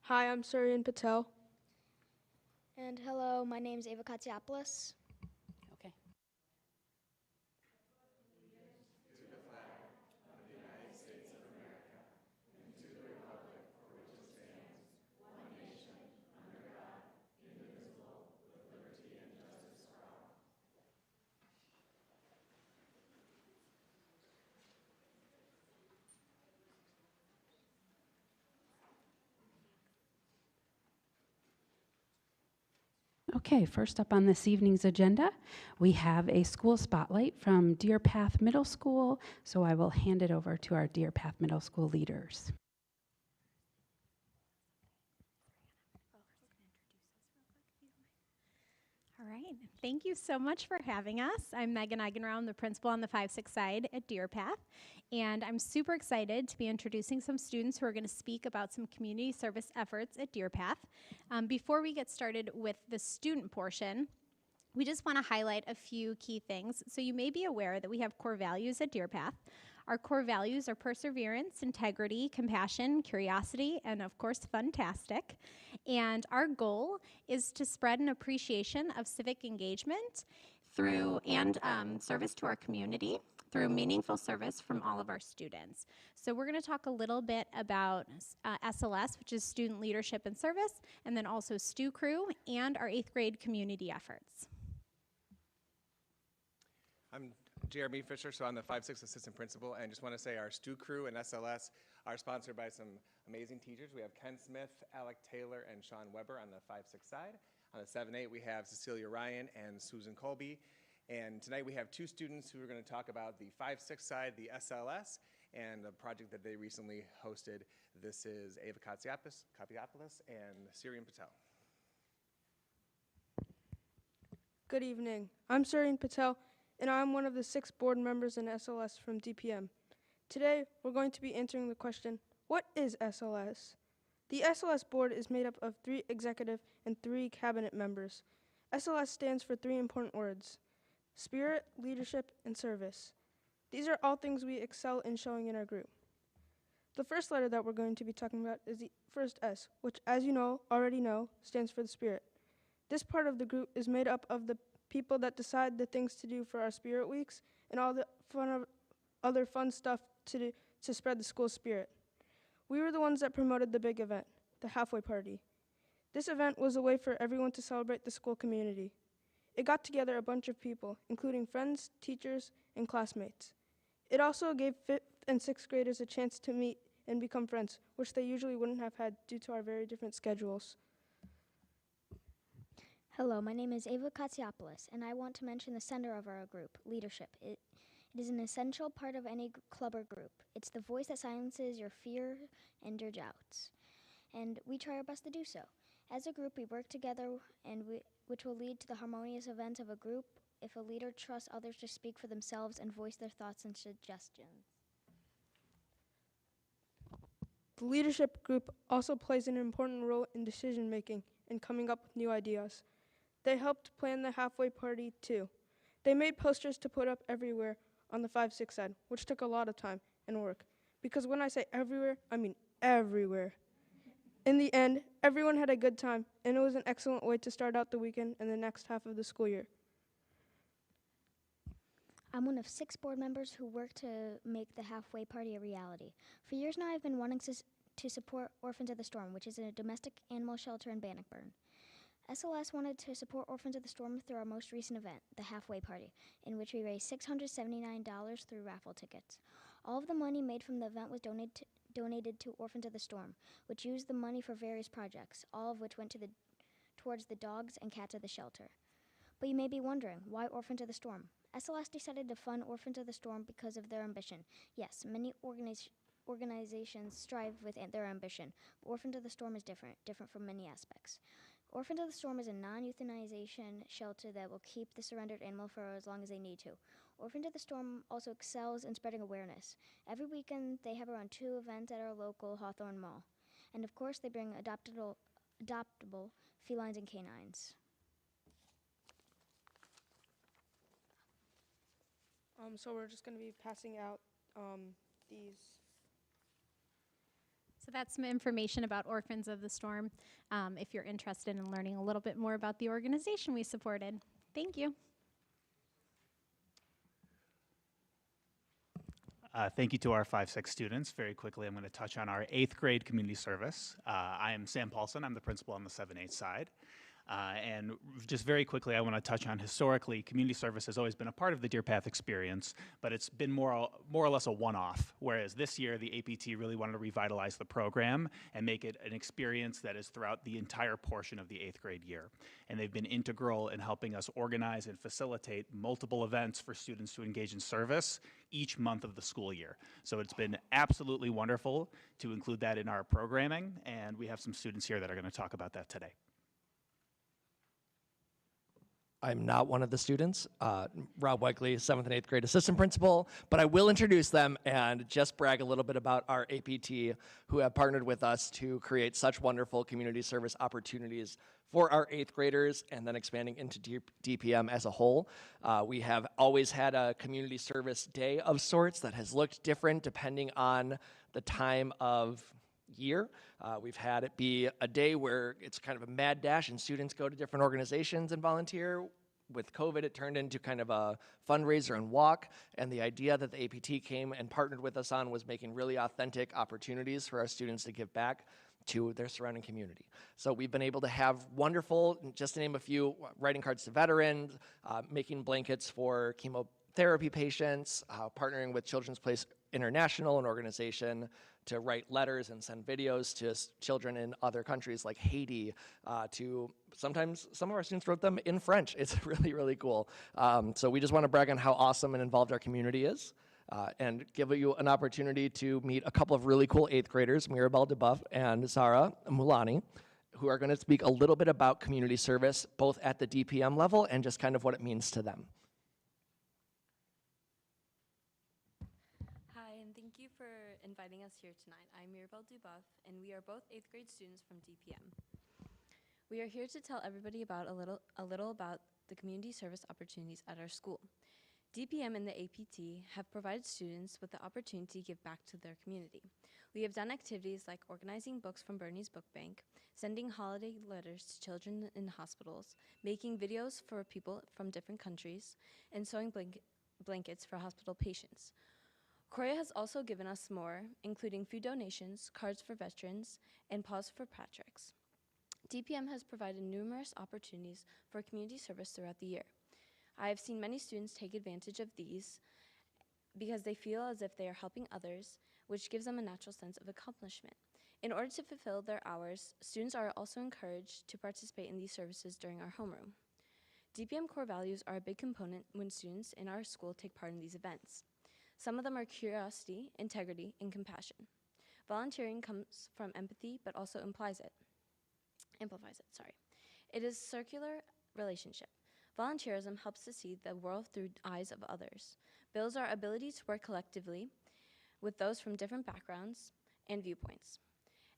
Hi, I'm Suryan Patel. And hello, my name is Ava Katsiopoulos. Okay. Okay, first up on this evening's agenda, we have a school spotlight from Deer Path Middle School, so I will hand it over to our Deer Path Middle School leaders. All right, thank you so much for having us. I'm Megan Eigenraum, the principal on the 5-6 side at Deer Path, and I'm super excited to be introducing some students who are going to speak about some community service efforts at Deer Path. Before we get started with the student portion, we just want to highlight a few key things. So you may be aware that we have core values at Deer Path. Our core values are perseverance, integrity, compassion, curiosity, and of course, funtastic. And our goal is to spread an appreciation of civic engagement through and service to our community through meaningful service from all of our students. So we're going to talk a little bit about SLS, which is Student Leadership and Service, and then also Stu Crew and our 8th grade community efforts. I'm Jeremy Fisher, so I'm the 5-6 assistant principal, and just want to say our Stu Crew and SLS are sponsored by some amazing teachers. We have Ken Smith, Alec Taylor, and Sean Weber on the 5-6 side. On the 7-8, we have Cecilia Ryan and Susan Colby. And tonight we have two students who are going to talk about the 5-6 side, the SLS, and the project that they recently hosted. This is Ava Katsiopoulos and Suryan Patel. Good evening. I'm Suryan Patel, and I'm one of the 6 board members in SLS from DPM. Today, we're going to be answering the question, what is SLS? The SLS board is made up of 3 executive and 3 cabinet members. SLS stands for 3 important words: spirit, leadership, and service. These are all things we excel in showing in our group. The first letter that we're going to be talking about is the first S, which, as you already know, stands for the spirit. This part of the group is made up of the people that decide the things to do for our spirit weeks and all the other fun stuff to do to spread the school spirit. We were the ones that promoted the big event, the halfway party. This event was a way for everyone to celebrate the school community. It got together a bunch of people, including friends, teachers, and classmates. It also gave 5th and 6th graders a chance to meet and become friends, which they usually wouldn't have had due to our very different schedules. Hello, my name is Ava Katsiopoulos, and I want to mention the center of our group, leadership. It is an essential part of any club or group. It's the voice that silences your fear and your doubts, and we try our best to do so. As a group, we work together, which will lead to the harmonious events of a group if a leader trusts others to speak for themselves and voice their thoughts and suggestions. The leadership group also plays an important role in decision making and coming up with new ideas. They helped plan the halfway party too. They made posters to put up everywhere on the 5-6 side, which took a lot of time and work. Because when I say everywhere, I mean everywhere. In the end, everyone had a good time, and it was an excellent way to start out the weekend and the next half of the school year. I'm one of 6 board members who work to make the halfway party a reality. For years now, I've been wanting to support Orphans of the Storm, which is a domestic animal shelter in Bannockburn. SLS wanted to support Orphans of the Storm through our most recent event, the Halfway Party, in which we raised $679 through raffle tickets. All of the money made from the event was donated to Orphans of the Storm, which used the money for various projects, all of which went towards the dogs and cats of the shelter. But you may be wondering, why Orphans of the Storm? SLS decided to fund Orphans of the Storm because of their ambition. Yes, many organizations strive with their ambition, but Orphans of the Storm is different from many aspects. Orphans of the Storm is a non-euthanization shelter that will keep the surrendered animal for as long as they need to. Orphans of the Storm also excels in spreading awareness. Every weekend, they have around 2 events at our local Hawthorne Mall. And of course, they bring adoptable felines and canines. So we're just going to be passing out these. So that's some information about Orphans of the Storm if you're interested in learning a little bit more about the organization we supported. Thank you. Thank you to our 5-6 students. Very quickly, I'm going to touch on our 8th grade community service. I am Sam Paulson. I'm the principal on the 7-8 side. And just very quickly, I want to touch on historically, community service has always been a part of the Deer Path experience, but it's been more or less a one-off, whereas this year the APT really wanted to revitalize the program and make it an experience that is throughout the entire portion of the 8th grade year. And they've been integral in helping us organize and facilitate multiple events for students to engage in service each month of the school year. So it's been absolutely wonderful to include that in our programming, and we have some students here that are going to talk about that today. I'm not one of the students. Rob Wegley, 7th and 8th grade assistant principal, but I will introduce them and just brag a little bit about our APT who have partnered with us to create such wonderful community service opportunities for our 8th graders and then expanding into DPM as a whole. We have always had a community service day of sorts that has looked different depending on the time of year. We've had it be a day where it's kind of a mad dash and students go to different organizations and volunteer. With COVID, it turned into kind of a fundraiser and walk, and the idea that the APT came and partnered with us on was making really authentic opportunities for our students to give back to their surrounding community. So we've been able to have wonderful, just to name a few, writing cards to veterans, making blankets for chemotherapy patients, partnering with Children's Place International, an organization to write letters and send videos to children in other countries like Haiti, to sometimes some of our students wrote them in French. It's really, really cool. So we just want to brag on how awesome and involved our community is, and give you an opportunity to meet a couple of really cool 8th graders, Mirabelle DeBuff and Zara Mulani, who are going to speak a little bit about community service, both at the DPM level and just kind of what it means to them. Thank you for inviting us here tonight. I'm Mirabelle Dubuff, and we are both 8th grade students from DPM. We are here to tell everybody about a little about the community service opportunities at our school. DPM and the APT have provided students with the opportunity to give back to their community. We have done activities like organizing books from Bernie's Book Bank, sending holiday letters to children in hospitals, making videos for people from different countries, and sewing blankets for hospital patients. Korea has also given us more, including food donations, cards for veterans, and paws for Patrick's. DPM has provided numerous opportunities for community service throughout the year. I have seen many students take advantage of these because they feel as if they are helping others, which gives them a natural sense of accomplishment. In order to fulfill their hours, students are also encouraged to participate in these services during our homeroom. DPM core values are a big component when students in our school take part in these events. Some of them are curiosity, integrity, and compassion. Volunteering comes from empathy, but also amplifies it. It is a circular relationship. Volunteerism helps to see the world through eyes of others, builds our ability to work collectively with those from different backgrounds and viewpoints,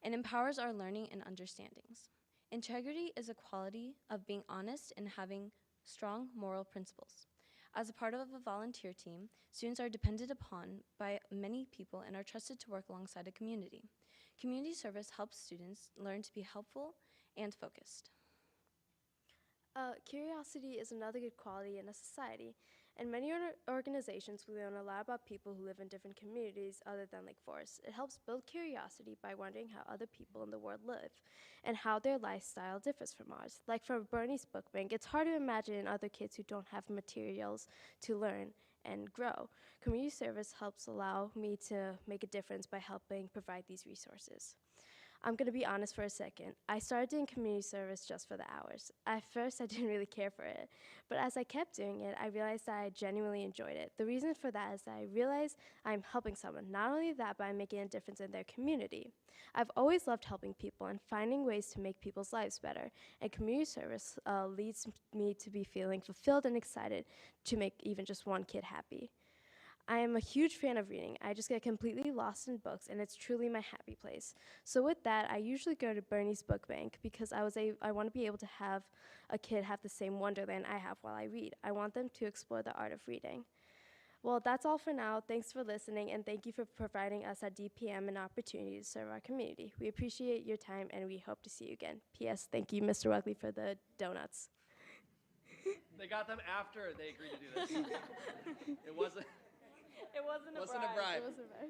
and empowers our learning and understandings. Integrity is a quality of being honest and having strong moral principles. As a part of a volunteer team, students are depended upon by many people and are trusted to work alongside a community. Community service helps students learn to be helpful and focused. Curiosity is another good quality in a society. In many organizations, we learn a lot about people who live in different communities other than Lake Forest. It helps build curiosity by wondering how other people in the world live and how their lifestyle differs from ours. Like for Bernie's Book Bank, it's hard to imagine other kids who don't have materials to learn and grow. Community service helps allow me to make a difference by helping provide these resources. I'm going to be honest for a second. I started doing community service just for the hours. At first, I didn't really care for it, but as I kept doing it, I realized that I genuinely enjoyed it. The reason for that is that I realized I'm helping someone. Not only that, but I'm making a difference in their community. I've always loved helping people and finding ways to make people's lives better, and community service leads me to be feeling fulfilled and excited to make even just one kid happy. I am a huge fan of reading. I just get completely lost in books, and it's truly my happy place. So with that, I usually go to Bernie's Book Bank because I want to be able to have a kid have the same wonderland I have while I read. I want them to explore the art of reading. Well, that's all for now. Thanks for listening, and thank you for providing us at DPM an opportunity to serve our community. We appreciate your time, and we hope to see you again. P.S. Thank you, Mr. Wegley, for the donuts. They got them after they agreed to do this. It wasn't. It wasn't a Wasn't a bribe. bribe. It wasn't a bribe.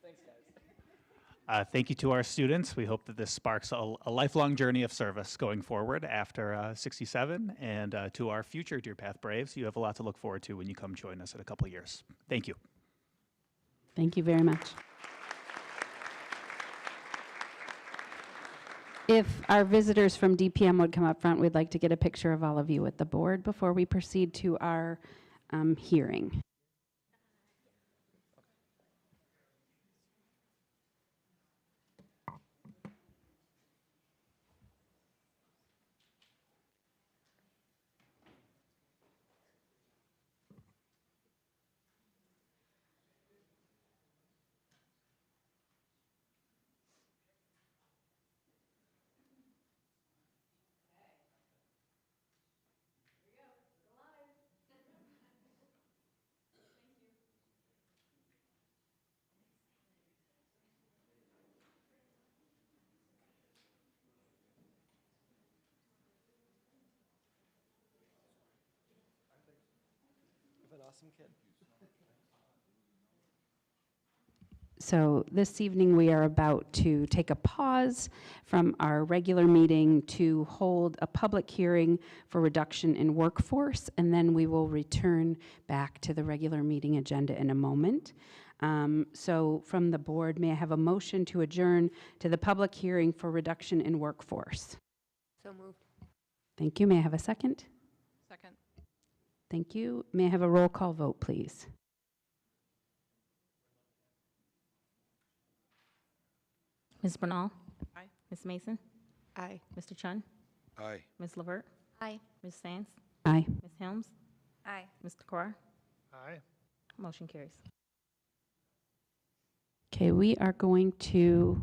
Thanks, guys. Thank you to our students. We hope that this sparks a lifelong journey of service going forward after 67. And to our future Deer Path Braves, you have a lot to look forward to when you come join us in a couple years. Thank you. Thank you very much. If our visitors from DPM would come up front, we'd like to get a picture of all of you with the board before we proceed to our hearing. An awesome kid. So this evening, we are about to take a pause from our regular meeting to hold a public hearing for reduction in workforce, and then we will return back to the regular meeting agenda in a moment. So from the board, may I have a motion to adjourn to the public hearing for reduction in workforce? So moved. Thank you. May I have a second? Second. Thank you. May I have a roll call vote, please? Ms. Bernal? Aye. Ms. Mason? Aye. Mr. Chun? Aye. Ms. Levert? Aye. Ms. Sands? Aye. Ms. Helms? Aye. Mr. Carr? Aye. Motion carries. Okay, we are going to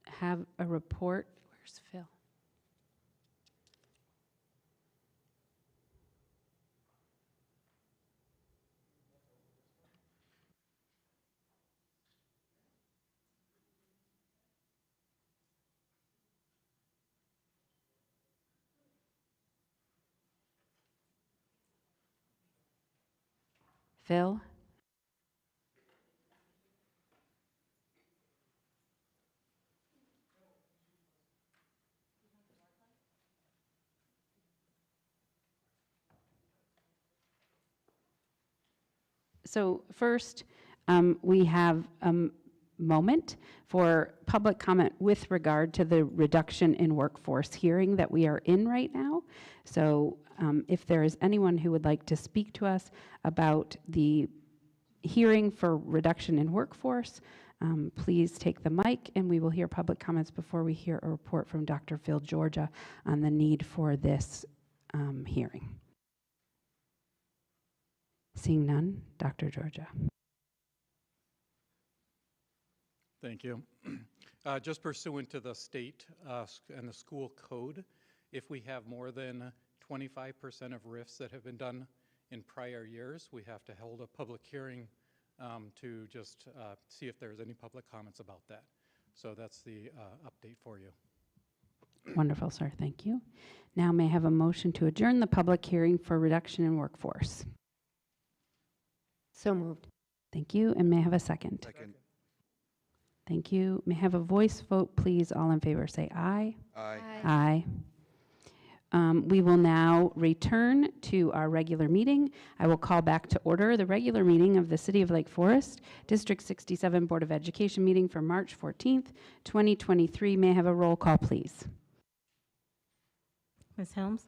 have a report. Where's Phil? Phil? So first, we have a moment for public comment with regard to the reduction in workforce hearing that we are in right now. So if there is anyone who would like to speak to us about the hearing for reduction in workforce, please take the mic, and we will hear public comments before we hear a report from Dr. Phil Georgia on the need for this hearing. Seeing none, Dr. Georgia. Thank you. Just pursuant to the state and the school code, if we have more than 25% of RIFs that have been done in prior years, we have to hold a public hearing to just see if there's any public comments about that. So that's the update for you. Wonderful, sir. Thank you. Now may I have a motion to adjourn the public hearing for reduction in workforce? So moved. Thank you. And may I have a second? Second. Thank you. May I have a voice vote, please? All in favor say aye. Aye. Aye. We will now return to our regular meeting. I will call back to order the regular meeting of the City of Lake Forest, District 67 Board of Education meeting for March 14th, 2023. May I have a roll call, please? Ms. Helms?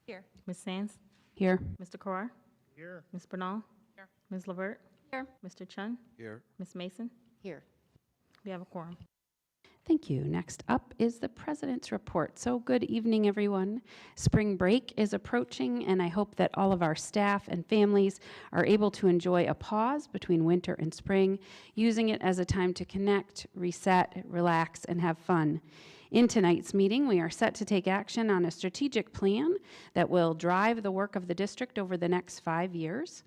Here. Ms. Sands? Here. Mr. Carr? Here. Ms. Bernal? Here. Ms. Levert? Here. Mr. Chun? Here. Ms. Mason? Here. We have a quorum. Thank you. Next up is the President's Report. So good evening, everyone. Spring break is approaching, and I hope that all of our staff and families are able to enjoy a pause between winter and spring, using it as a time to connect, reset, relax, and have fun. In tonight's meeting, we are set to take action on a strategic plan that will drive the work of the district over the next 5 years,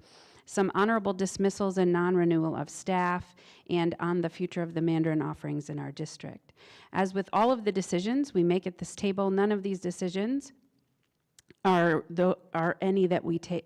some honorable dismissals and non-renewal of staff, and on the future of the Mandarin offerings in our district. As with all of the decisions we make at this table, none of these decisions are any that we take,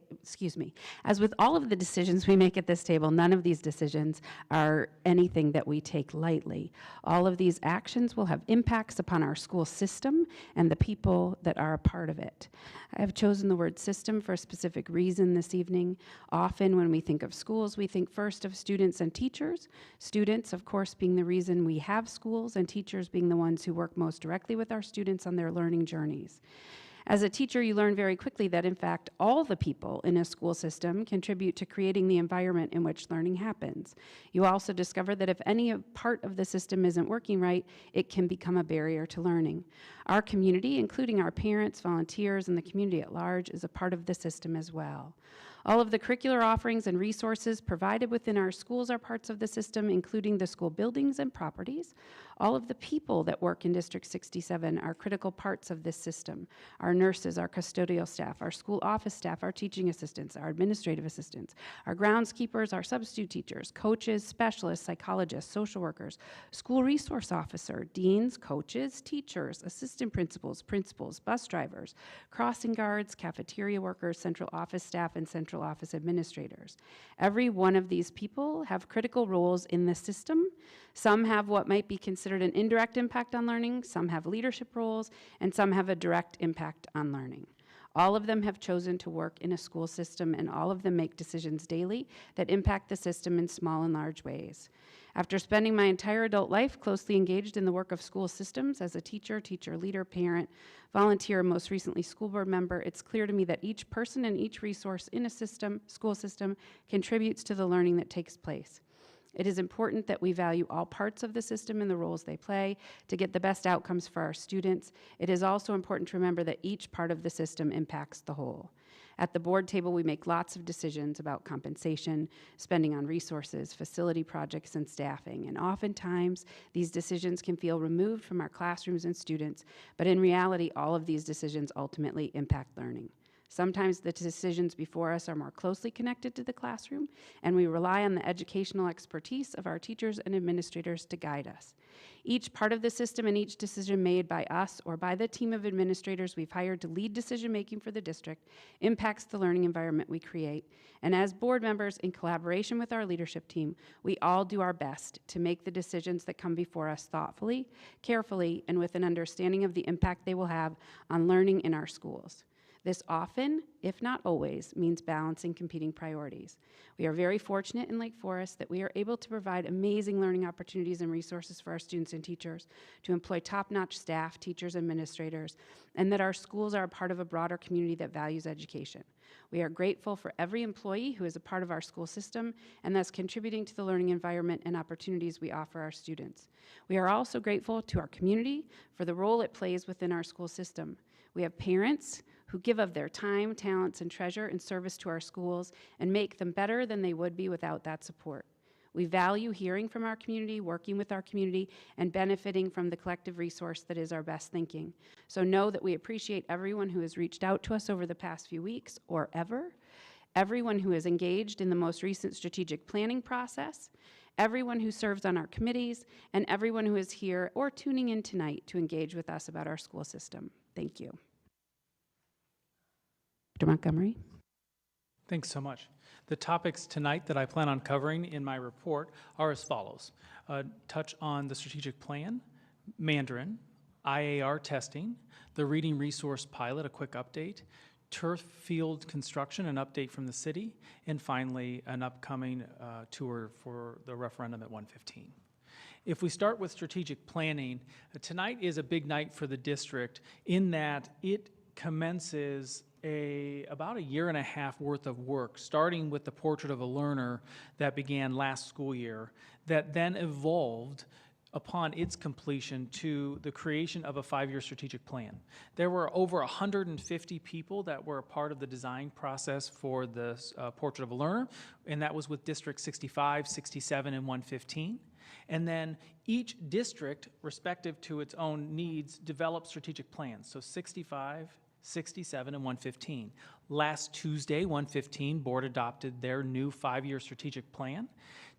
as with all of the decisions we make at this table, none of these decisions are anything that we take lightly. All of these actions will have impacts upon our school system and the people that are a part of it. I have chosen the word system for a specific reason this evening. Often when we think of schools, we think first of students and teachers. Students, of course, being the reason we have schools, and teachers being the ones who work most directly with our students on their learning journeys. As a teacher, you learn very quickly that, in fact, all the people in a school system contribute to creating the environment in which learning happens. You also discover that if any part of the system isn't working right, it can become a barrier to learning. Our community, including our parents, volunteers, and the community at large, is a part of the system as well. All of the curricular offerings and resources provided within our schools are parts of the system, including the school buildings and properties. All of the people that work in District 67 are critical parts of this system. Our nurses, our custodial staff, our school office staff, our teaching assistants, our administrative assistants, our groundskeepers, our substitute teachers, coaches, specialists, psychologists, social workers, school resource officer, deans, coaches, teachers, assistant principals, bus drivers, crossing guards, cafeteria workers, central office staff, and central office administrators. Every one of these people have critical roles in the system. Some have what might be considered an indirect impact on learning, some have leadership roles, and some have a direct impact on learning. All of them have chosen to work in a school system, and all of them make decisions daily that impact the system in small and large ways. After spending my entire adult life closely engaged in the work of school systems as a teacher, teacher leader, parent, volunteer, and most recently school board member, it's clear to me that each person and each resource in a school system contributes to the learning that takes place. It is important that we value all parts of the system and the roles they play to get the best outcomes for our students. It is also important to remember that each part of the system impacts the whole. At the board table, we make lots of decisions about compensation, spending on resources, facility projects, and staffing. And oftentimes, these decisions can feel removed from our classrooms and students, but in reality, all of these decisions ultimately impact learning. Sometimes the decisions before us are more closely connected to the classroom, and we rely on the educational expertise of our teachers and administrators to guide us. Each part of the system and each decision made by us or by the team of administrators we've hired to lead decision-making for the district impacts the learning environment we create. And as board members, in collaboration with our leadership team, we all do our best to make the decisions that come before us thoughtfully, carefully, and with an understanding of the impact they will have on learning in our schools. This often, if not always, means balancing competing priorities. We are very fortunate in Lake Forest that we are able to provide amazing learning opportunities and resources for our students and teachers, to employ top-notch staff, teachers, administrators, and that our schools are a part of a broader community that values education. We are grateful for every employee who is a part of our school system and thus contributing to the learning environment and opportunities we offer our students. We are also grateful to our community for the role it plays within our school system. We have parents who give of their time, talents, and treasure in service to our schools and make them better than they would be without that support. We value hearing from our community, working with our community, and benefiting from the collective resource that is our best thinking. So know that we appreciate everyone who has reached out to us over the past few weeks or ever, everyone who is engaged in the most recent strategic planning process, everyone who serves on our committees, and everyone who is here or tuning in tonight to engage with us about our school system. Thank you. Dr. Montgomery. Thanks so much. The topics tonight that I plan on covering in my report are as follows. Touch on the strategic plan, Mandarin, IAR testing, the reading resource pilot, a quick update, turf field construction, an update from the city, and finally an upcoming tour for the referendum at 1:15. If we start with strategic planning, tonight is a big night for the district in that it commences about a year and a half worth of work, starting with the Portrait of a Learner that began last school year, that then evolved upon its completion to the creation of a 5-year strategic plan. There were over 150 people that were a part of the design process for the Portrait of a Learner, and that was with District 65, 67, and 115. And then each district, respective to its own needs, developed strategic plans. So 65, 67, and 115. Last Tuesday, 115, board adopted their new 5-year strategic plan.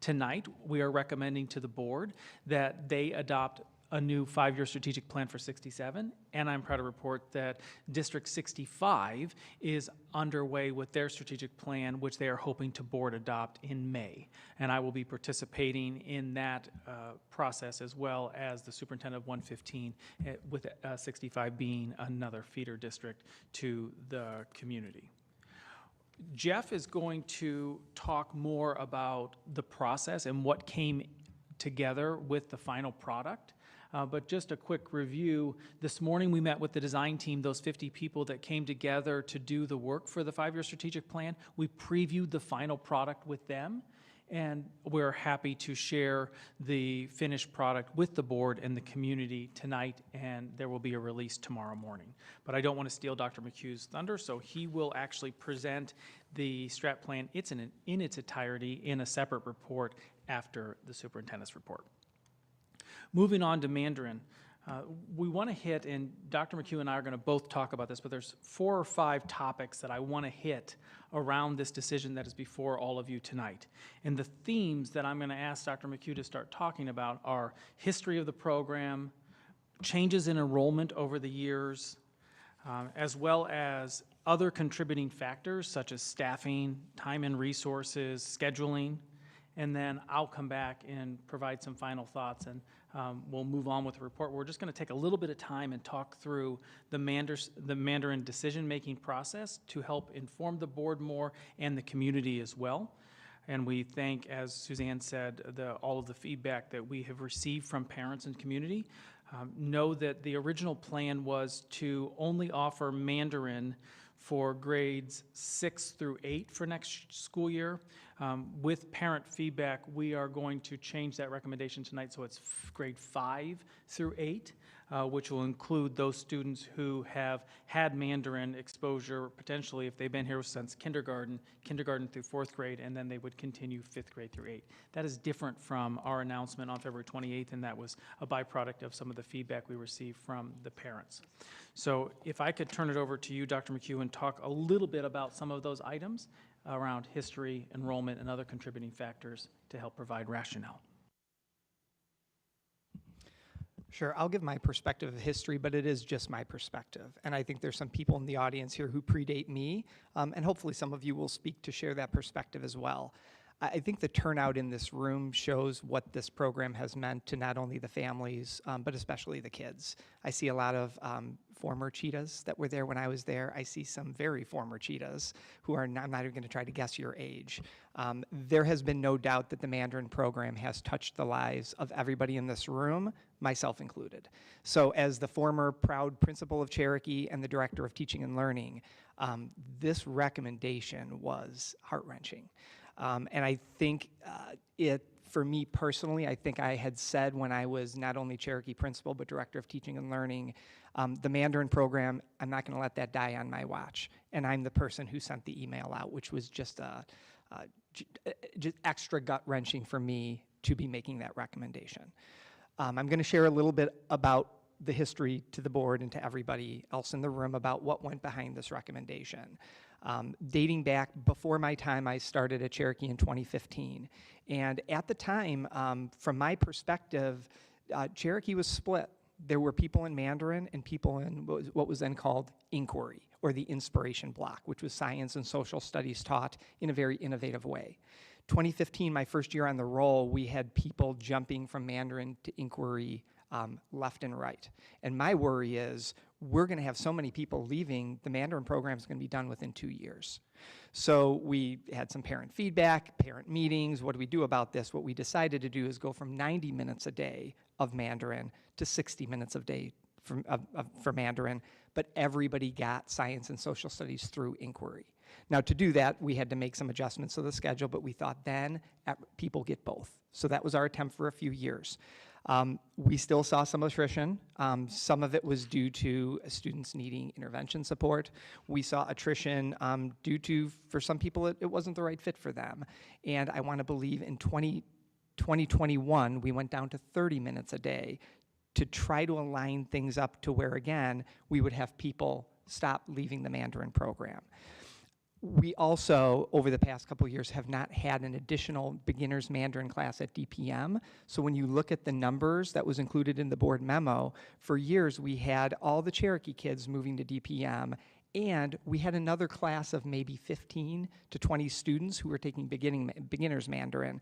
Tonight, we are recommending to the board that they adopt a new 5-year strategic plan for 67, and I'm proud to report that District 65 is underway with their strategic plan, which they are hoping to board adopt in May. And I will be participating in that process, as well as the superintendent of 115, with 65 being another feeder district to the community. Jeff is going to talk more about the process and what came together with the final product. But just a quick review, this morning we met with the design team, those 50 people that came together to do the work for the 5-year strategic plan. We previewed the final product with them, and we're happy to share the finished product with the board and the community tonight, and there will be a release tomorrow morning. But I don't want to steal Dr. McHugh's thunder, so he will actually present the strat plan in its entirety in a separate report after the superintendent's report. Moving on to Mandarin, we want to hit, and Dr. McHugh and I are going to both talk about this, but there's 4 or 5 topics that I want to hit around this decision that is before all of you tonight. And the themes that I'm going to ask Dr. McHugh to start talking about are history of the program, changes in enrollment over the years, as well as other contributing factors such as staffing, time and resources, scheduling, and then I'll come back and provide some final thoughts, and we'll move on with the report. We're just going to take a little bit of time and talk through the Mandarin decision-making process to help inform the board more and the community as well. And we thank, as Suzanne said, all of the feedback that we have received from parents and community. Know that the original plan was to only offer Mandarin for grades 6 through 8 for next school year. With parent feedback, we are going to change that recommendation tonight so it's grade 5 through 8, which will include those students who have had Mandarin exposure, potentially if they've been here since kindergarten through 4th grade, and then they would continue 5th grade through 8. That is different from our announcement on February 28th, and that was a byproduct of some of the feedback we received from the parents. So if I could turn it over to you, Dr. McHugh, and talk a little bit about some of those items around history, enrollment, and other contributing factors to help provide rationale. Sure, I'll give my perspective of history, but it is just my perspective. And I think there's some people in the audience here who predate me, and hopefully some of you will speak to share that perspective as well. I think the turnout in this room shows what this program has meant to not only the families, but especially the kids. I see a lot of former cheetahs that were there when I was there. I see some very former cheetahs who are not, I'm not even going to try to guess your age. There has been no doubt that the Mandarin program has touched the lives of everybody in this room, myself included. So as the former proud principal of Cherokee and the director of teaching and learning, this recommendation was heart-wrenching. And I think for me personally, I think I had said when I was not only Cherokee principal, but director of teaching and learning, the Mandarin program, I'm not going to let that die on my watch. And I'm the person who sent the email out, which was just extra gut-wrenching for me to be making that recommendation. I'm going to share a little bit about the history to the board and to everybody else in the room about what went behind this recommendation. Dating back before my time, I started at Cherokee in 2015. And at the time, from my perspective, Cherokee was split. There were people in Mandarin and people in what was then called inquiry, or the inspiration block, which was science and social studies taught in a very innovative way. 2015, my first year on the roll, we had people jumping from Mandarin to inquiry left and right. And my worry is we're going to have so many people leaving, the Mandarin program is going to be done within 2 years. So we had some parent feedback, parent meetings. What do we do about this? What we decided to do is go from 90 minutes a day of Mandarin to 60 minutes a day for Mandarin, but everybody got science and social studies through inquiry. Now, to do that, we had to make some adjustments to the schedule, but we thought then people get both. So that was our attempt for a few years. We still saw some attrition. Some of it was due to students needing intervention support. We saw attrition due to, for some people, it wasn't the right fit for them. And I want to believe in 2021, we went down to 30 minutes a day to try to align things up to where, again, we would have people stop leaving the Mandarin program. We also, over the past couple of years, have not had an additional beginner's Mandarin class at DPM. So when you look at the numbers that was included in the board memo, for years we had all the Cherokee kids moving to DPM, and we had another class of maybe 15 to 20 students who were taking beginner's Mandarin.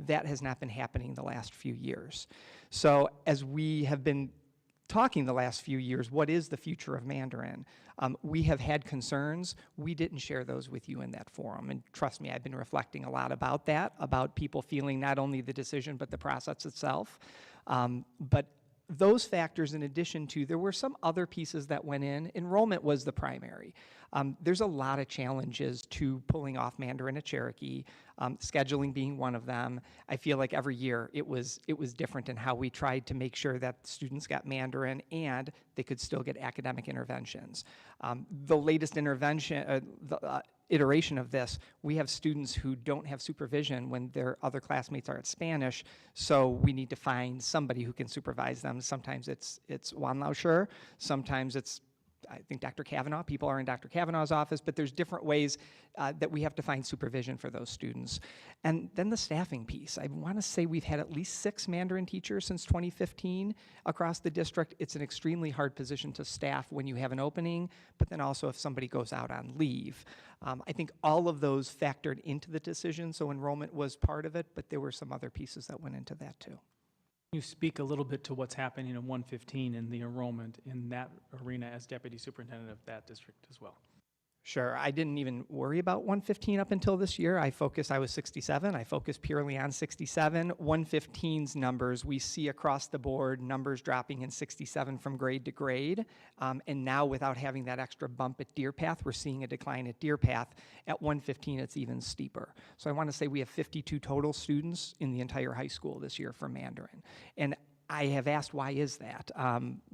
That has not been happening the last few years. So as we have been talking the last few years, what is the future of Mandarin? We have had concerns. We didn't share those with you in that forum. And trust me, I've been reflecting a lot about that, about people feeling not only the decision, but the process itself. But those factors, in addition to, there were some other pieces that went in. Enrollment was the primary. There's a lot of challenges to pulling off Mandarin at Cherokee, scheduling being one of them. I feel like every year it was different in how we tried to make sure that students got Mandarin and they could still get academic interventions. The latest intervention, iteration of this, we have students who don't have supervision when their other classmates are at Spanish, so we need to find somebody who can supervise them. Sometimes it's Juan Lauscher, sometimes it's, I think, Dr. Kavanaugh. People are in Dr. Kavanaugh's office, but there's different ways that we have to find supervision for those students. And then the staffing piece. I want to say we've had at least 6 Mandarin teachers since 2015 across the district. It's an extremely hard position to staff when you have an opening, but then also if somebody goes out on leave. I think all of those factored into the decision, so enrollment was part of it, but there were some other pieces that went into that too. You speak a little bit to what's happening in 115 and the enrollment in that arena as deputy superintendent of that district as well. Sure, I didn't even worry about 115 up until this year. I was 67, I focused purely on 67. 115's numbers, we see across the board numbers dropping in 67 from grade to grade. And now without having that extra bump at Deer Path, we're seeing a decline at Deer Path. At 115, it's even steeper. So I want to say we have 52 total students in the entire high school this year for Mandarin. And I have asked, why is that?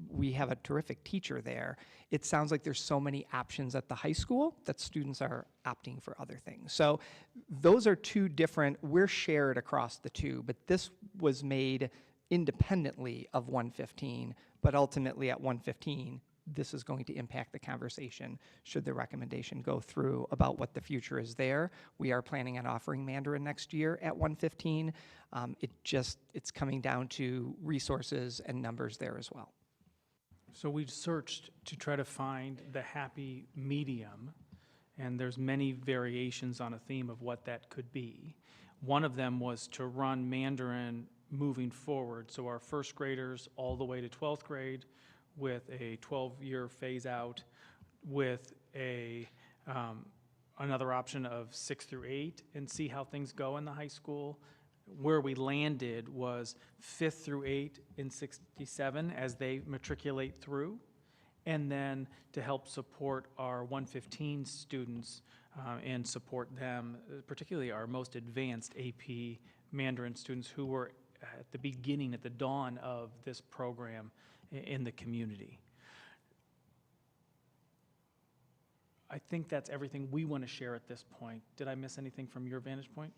We have a terrific teacher there. It sounds like there's so many options at the high school that students are opting for other things. So those are two different, we're shared across the two, but this was made independently of 115, but ultimately at 115, this is going to impact the conversation should the recommendation go through about what the future is there. We are planning on offering Mandarin next year at 115. It's coming down to resources and numbers there as well. So we've searched to try to find the happy medium, and there's many variations on a theme of what that could be. One of them was to run Mandarin moving forward, so our first graders all the way to 12th grade, with a 12-year phase out, with another option of 6 through 8, and see how things go in the high school. Where we landed was 5th through 8 in 67 as they matriculate through, and then to help support our 115 students and support them, particularly our most advanced AP Mandarin students who were at the beginning, at the dawn of this program in the community. I think that's everything we want to share at this point. Did I miss anything from your vantage point?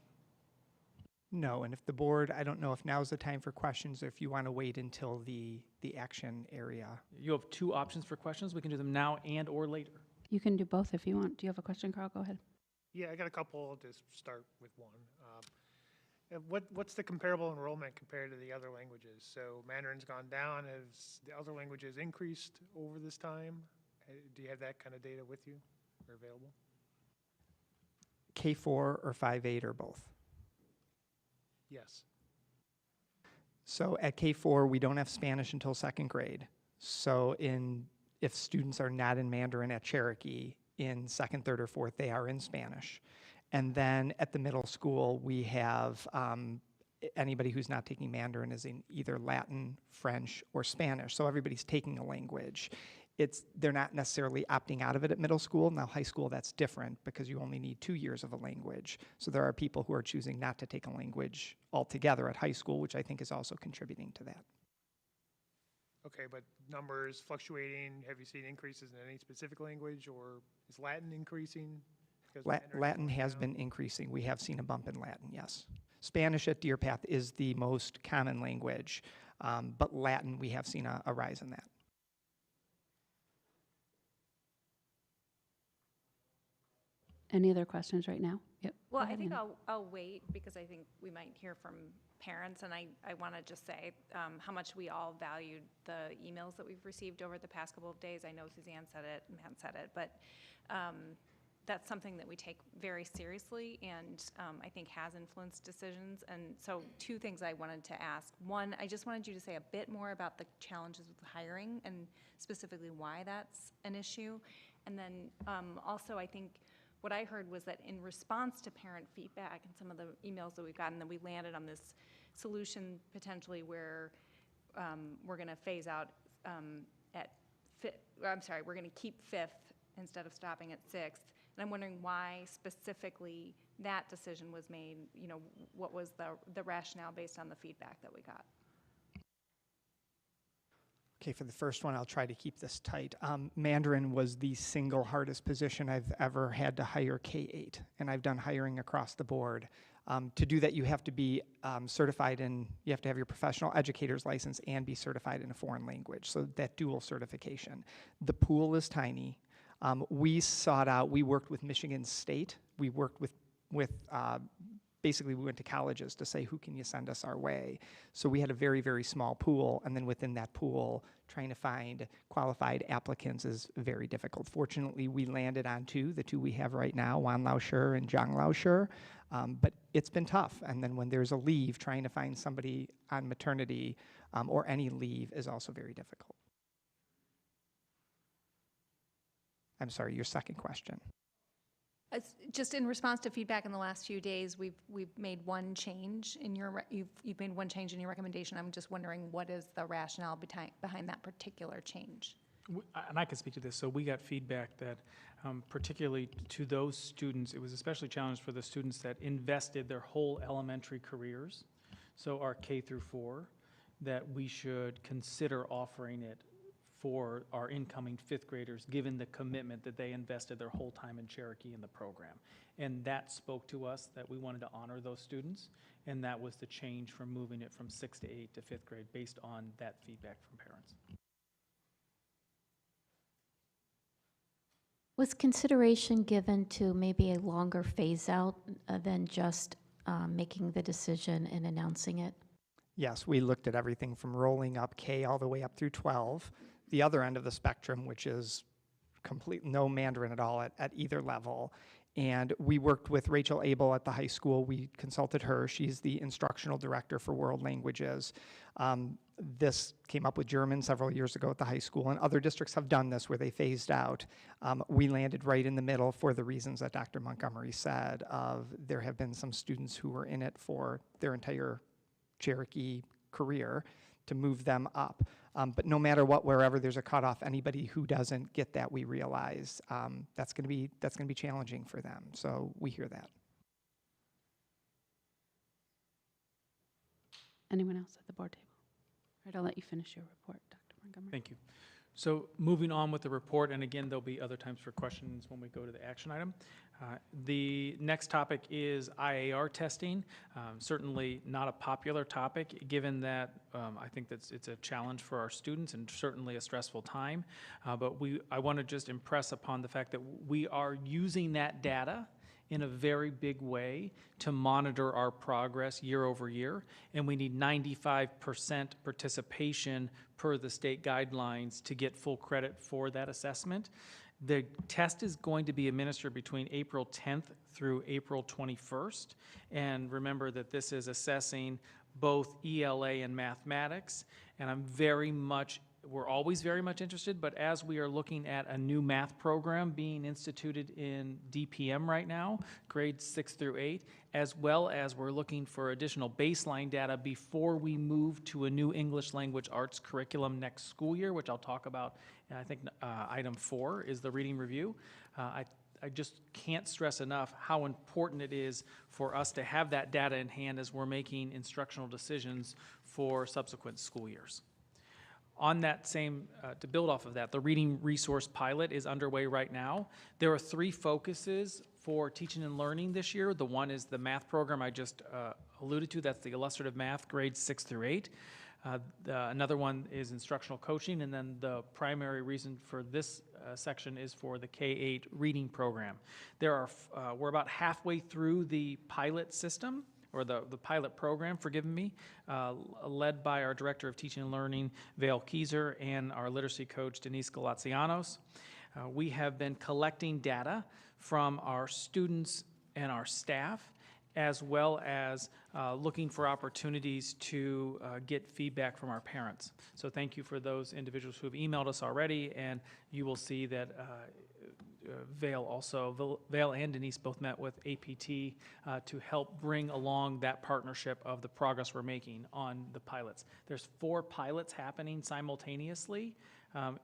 No, and if the board, I don't know if now's the time for questions or if you want to wait until the action area. You have 2 options for questions. We can do them now and or later. You can do both if you want. Do you have a question, Carl? Go ahead. Yeah, I got a couple. I'll just start with one. What's the comparable enrollment compared to the other languages? So Mandarin's gone down. Has the other languages increased over this time? Do you have that kind of data with you or available? K4 or 5-8 or both? Yes. So at K4, we don't have Spanish until 2nd grade. So if students are not in Mandarin at Cherokee, in 2nd, 3rd, or 4th, they are in Spanish. And then at the middle school, we have anybody who's not taking Mandarin is in either Latin, French, or Spanish. So everybody's taking a language. They're not necessarily opting out of it at middle school. Now, high school, that's different because you only need 2 years of a language. So there are people who are choosing not to take a language altogether at high school, which I think is also contributing to that. Okay, but numbers fluctuating, have you seen increases in any specific language, or is Latin increasing? Because Mandarin Latin going has down? been increasing. We have seen a bump in Latin, yes. Spanish at Deer Path is the most common language, but Latin, we have seen a rise in that. Any other questions right now? Yep. Well, go I ahead, think Minna. I'll wait because I think we might hear from parents, and I want to just say how much we all valued the emails that we've received over the past couple of days. I know Suzanne said it, Matt said it, but that's something that we take very seriously and I think has influenced decisions. And so 2 things I wanted to ask. One, I just wanted you to say a bit more about the challenges with hiring and specifically why that's an issue. And then also I think what I heard was that in response to parent feedback and some of the emails that we've gotten, that we landed on this solution potentially where we're going to phase out we're going to keep 5th instead of stopping at 6th. And I'm wondering why specifically that decision was made, you know, what was the rationale based on the feedback that we got? Okay, for the first one, I'll try to keep this tight. Mandarin was the single hardest position I've ever had to hire K-8, and I've done hiring across the board. To do that, you have to be certified in, you have to have your professional educator's license and be certified in a foreign language, so that dual certification. The pool is tiny. We worked with Michigan State. We worked with basically we went to colleges to say, who can you send us our way? So we had a very, very small pool, and then within that pool, trying to find qualified applicants is very difficult. Fortunately, we landed on 2, the 2 we have right now, Wan Lao Shi and Zhang Lao Shi, but it's been tough. And then when there's a leave, trying to find somebody on maternity or any leave is also very difficult. I'm sorry, your second question. Just in response to feedback in the last few days, we've made one change in you've made one change in your recommendation. I'm just wondering what is the rationale behind that particular change? And I can speak to this. So we got feedback that particularly to those students, it was especially challenging for the students that invested their whole elementary careers, so our K through 4, that we should consider offering it for our incoming 5th graders, given the commitment that they invested their whole time in Cherokee in the program. And that spoke to us that we wanted to honor those students, and that was the change from moving it from 6th to 8th to 5th grade based on that feedback from parents. Was consideration given to maybe a longer phase out than just making the decision and announcing it? Yes, we looked at everything from rolling up K all the way up through 12. The other end of the spectrum, which is no Mandarin at all at either level. And we worked with Rachel Abel at the high school. We consulted her. She's the instructional director for world languages. This came up with German several years ago at the high school, and other districts have done this where they phased out. We landed right in the middle for the reasons that Dr. Montgomery said, of there have been some students who were in it for their entire Cherokee career to move them up. But no matter what, wherever there's a cutoff, anybody who doesn't get that, we realize that's going to be challenging for them. So we hear that. Anyone else at the board table? All right, I'll let you finish your report, Dr. Montgomery. Thank you. So moving on with the report, and again, there'll be other times for questions when we go to the action item. The next topic is IAR testing. Certainly not a popular topic, given that I think that it's a challenge for our students and certainly a stressful time. But I want to just impress upon the fact that we are using that data in a very big way to monitor our progress year over year, and we need 95% participation per the state guidelines to get full credit for that assessment. The test is going to be administered between April 10th through April 21st, and remember that this is assessing both ELA and mathematics, and we're always very much interested, but as we are looking at a new math program being instituted in DPM right now, grades 6 through 8, as well as we're looking for additional baseline data before we move to a new English language arts curriculum next school year, which I'll talk about. And I think item 4 is the reading review. I just can't stress enough how important it is for us to have that data in hand as we're making instructional decisions for subsequent school years. On that same, to build off of that, the Reading Resource Pilot is underway right now. There are 3 focuses for teaching and learning this year. The one is the math program I just alluded to. That's the illustrative math, grades 6 through 8. Another one is instructional coaching, and then the primary reason for this section is for the K-8 reading program. We're about halfway through the pilot system, or the pilot program, forgive me, led by our Director of Teaching and Learning, Vale Keyser, and our literacy coach, Denise Galatsianos. We have been collecting data from our students and our staff, as well as looking for opportunities to get feedback from our parents. So thank you for those individuals who have emailed us already, and you will see that Vale and Denise both met with APT to help bring along that partnership of the progress we're making on the pilots. There's 4 pilots happening simultaneously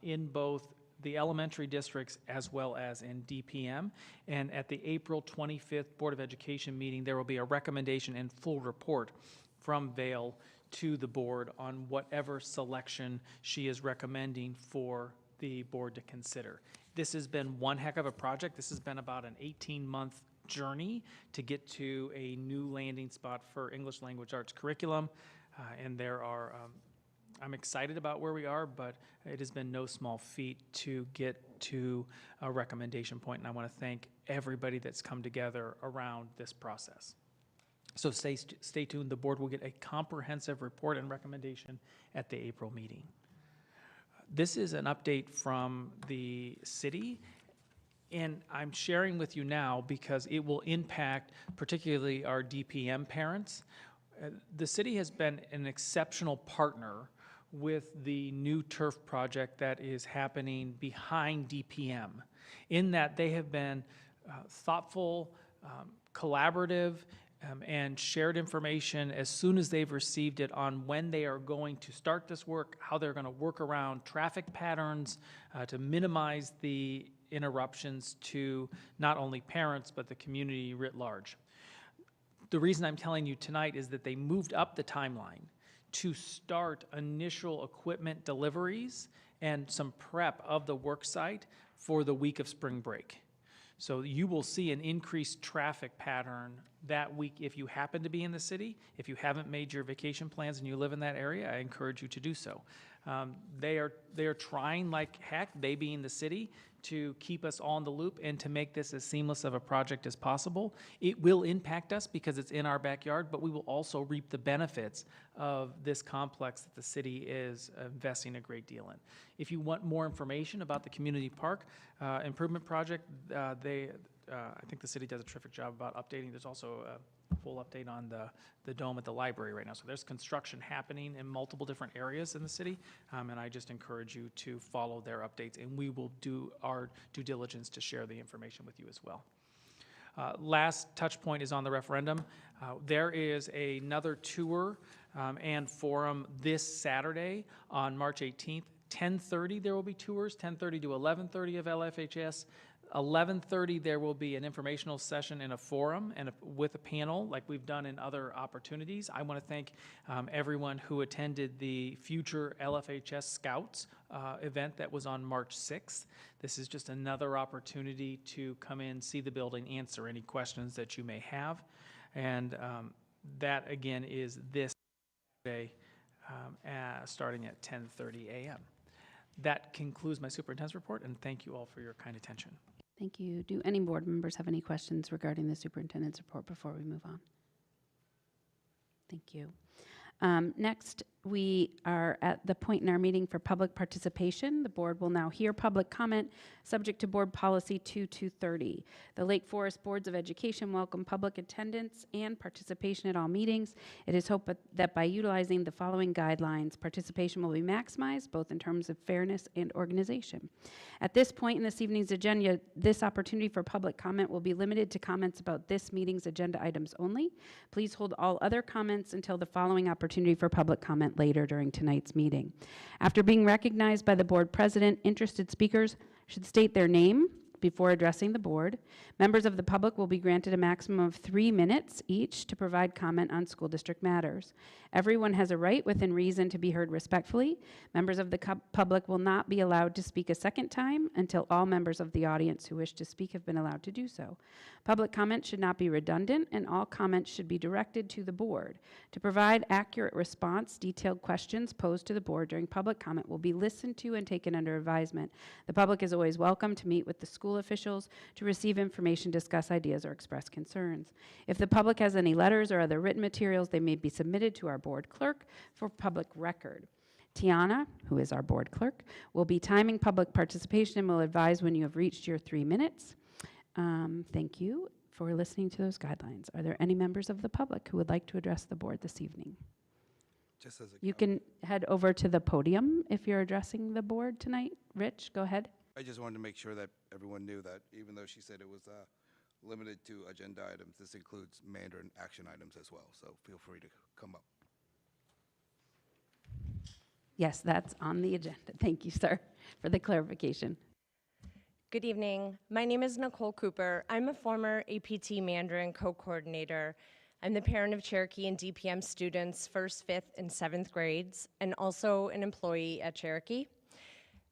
in both the elementary districts as well as in DPM. And at the April 25th Board of Education meeting, there will be a recommendation and full report from Vale to the board on whatever selection she is recommending for the board to consider. This has been one heck of a project. This has been about an 18-month journey to get to a new landing spot for English Language Arts curriculum. And there are, I'm excited about where we are, but it has been no small feat to get to a recommendation point, and I want to thank everybody that's come together around this process. So stay tuned. The board will get a comprehensive report and recommendation at the April meeting. This is an update from the city, and I'm sharing with you now because it will impact particularly our DPM parents. The city has been an exceptional partner with the new turf project that is happening behind DPM, in that they have been thoughtful, collaborative, and shared information as soon as they've received it on when they are going to start this work, how they're going to work around traffic patterns to minimize the interruptions to not only parents but the community writ large. The reason I'm telling you tonight is that they moved up the timeline to start initial equipment deliveries and some prep of the work site for the week of spring break. So you will see an increased traffic pattern that week if you happen to be in the city. If you haven't made your vacation plans and you live in that area, I encourage you to do so. They are trying like heck, they being the city, to keep us all in the loop and to make this as seamless of a project as possible. It will impact us because it's in our backyard, but we will also reap the benefits of this complex that the city is investing a great deal in. If you want more information about the community park improvement project, I think the city does a terrific job about updating. There's also a full update on the dome at the library right now. So there's construction happening in multiple different areas in the city, and I just encourage you to follow their updates, and we will do our due diligence to share the information with you as well. Last touch point is on the referendum. There is another tour and forum this Saturday on March 18th. 10:30 there will be tours, 10:30 to 11:30 of LFHS. 11:30 there will be an informational session in a forum and with a panel like we've done in other opportunities. I want to thank everyone who attended the Future LFHS Scouts event that was on March 6th. This is just another opportunity to come in, see the building, answer any questions that you may have. And that again is this Saturday starting at 10:30 a.m. That concludes my superintendent's report, and thank you all for your kind attention. Thank you. Do any board members have any questions regarding the superintendent's report before we move on? Thank you. Next, we are at the point in our meeting for public participation. The board will now hear public comment subject to Board Policy 2230. The Lake Forest Boards of Education welcome public attendance and participation at all meetings. It is hoped that by utilizing the following guidelines, participation will be maximized both in terms of fairness and organization. At this point in this evening's agenda, this opportunity for public comment will be limited to comments about this meeting's agenda items only. Please hold all other comments until the following opportunity for public comment later during tonight's meeting. After being recognized by the board president, interested speakers should state their name, before addressing the board. Members of the public will be granted a maximum of 3 minutes each to provide comment on school district matters. Everyone has a right within reason to be heard respectfully. Members of the public will not be allowed to speak a second time until all members of the audience who wish to speak have been allowed to do so. Public comment should not be redundant, and all comments should be directed to the board. To provide accurate response, detailed questions posed to the board during public comment will be listened to and taken under advisement. The public is always welcome to meet with the school officials to receive information, discuss ideas, or express concerns. If the public has any letters or other written materials, they may be submitted to our board clerk for public record. Tiana, who is our board clerk, will be timing public participation and will advise when you have reached your 3 minutes. Thank you for listening to those guidelines. Are there any members of the public who would like to address the board this evening? Just as a You can head over to the podium if you're addressing the board tonight. Rich, go ahead. I just wanted to make sure that everyone knew that even though she said it was limited to agenda items, this includes Mandarin action items as well. So feel free to come up. Yes, that's on the agenda. Thank you, sir, for the clarification. Good evening. My name is Nicole Cooper. I'm a former APT Mandarin co-coordinator. I'm the parent of Cherokee and DPM students, 1st, 5th, and 7th grades, and also an employee at Cherokee.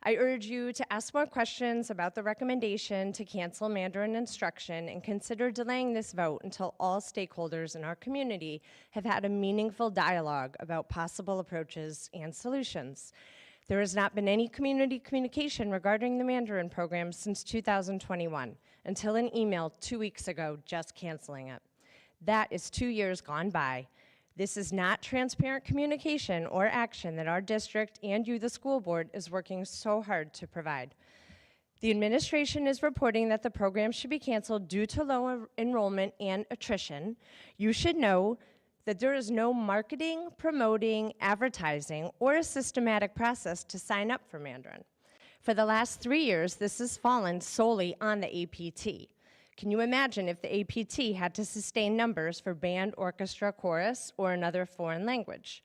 I urge you to ask more questions about the recommendation to cancel Mandarin instruction and consider delaying this vote until all stakeholders in our community have had a meaningful dialogue about possible approaches and solutions. There has not been any community communication regarding the Mandarin program since 2021, until an email 2 weeks ago just canceling it. That is 2 years gone by. This is not transparent communication or action that our district and you, the school board, is working so hard to provide. The administration is reporting that the program should be canceled due to low enrollment and attrition. You should know that there is no marketing, promoting, advertising, or a systematic process to sign up for Mandarin. For the last 3 years, this has fallen solely on the APT. Can you imagine if the APT had to sustain numbers for band, orchestra, chorus, or another foreign language?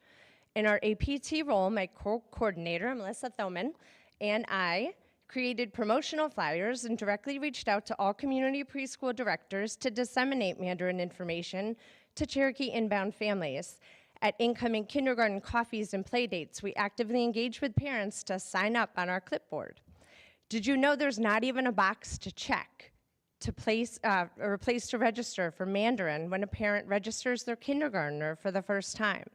In our APT role, my co-coordinator, Melissa Thoman, and I created promotional flyers and directly reached out to all community preschool directors to disseminate Mandarin information to Cherokee inbound families. At incoming kindergarten coffees and play dates, we actively engage with parents to sign up on our clipboard. Did you know there's not even a box to check to place or a place to register for Mandarin when a parent registers their kindergartner for the first time?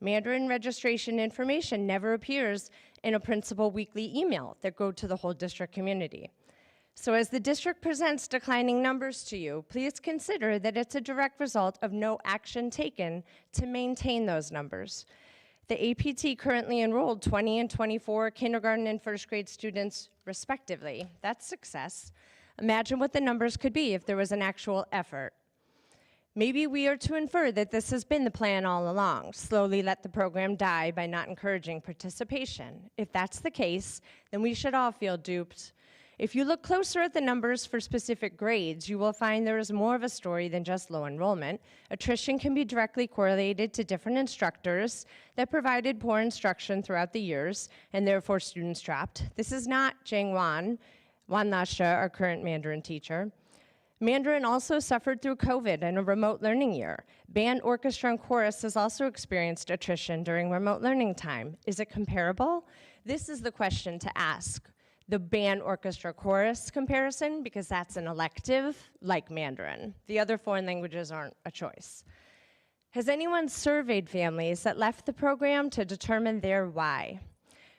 Mandarin registration information never appears in a principal weekly email that go to the whole district community. So as the district presents declining numbers to you, please consider that it's a direct result of no action taken to maintain those numbers. The APT currently enrolled 20 and 24 kindergarten and first grade students respectively. That's success. Imagine what the numbers could be if there was an actual effort. Maybe we are to infer that this has been the plan all along, slowly let the program die by not encouraging participation. If that's the case, then we should all feel duped. If you look closer at the numbers for specific grades, you will find there is more of a story than just low enrollment. Attrition can be directly correlated to different instructors that provided poor instruction throughout the years, and therefore students dropped. This is not Jang Wan Lasha, our current Mandarin teacher. Mandarin also suffered through COVID and a remote learning year. Band, orchestra, and chorus has also experienced attrition during remote learning time. Is it comparable? This is the question to ask. The band, orchestra, chorus comparison, because that's an elective, like Mandarin. The other foreign languages aren't a choice. Has anyone surveyed families that left the program to determine their why?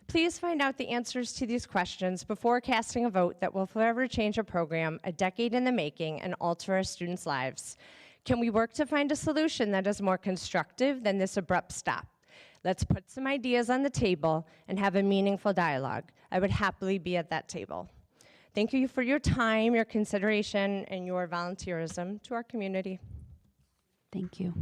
Please find out the answers to these questions before casting a vote that will forever change a program a decade in the making and alter our students' lives. Can we work to find a solution that is more constructive than this abrupt stop? Let's put some ideas on the table and have a meaningful dialogue. I would happily be at that table. Thank you for your time, your consideration, and your volunteerism to our community. Thank you.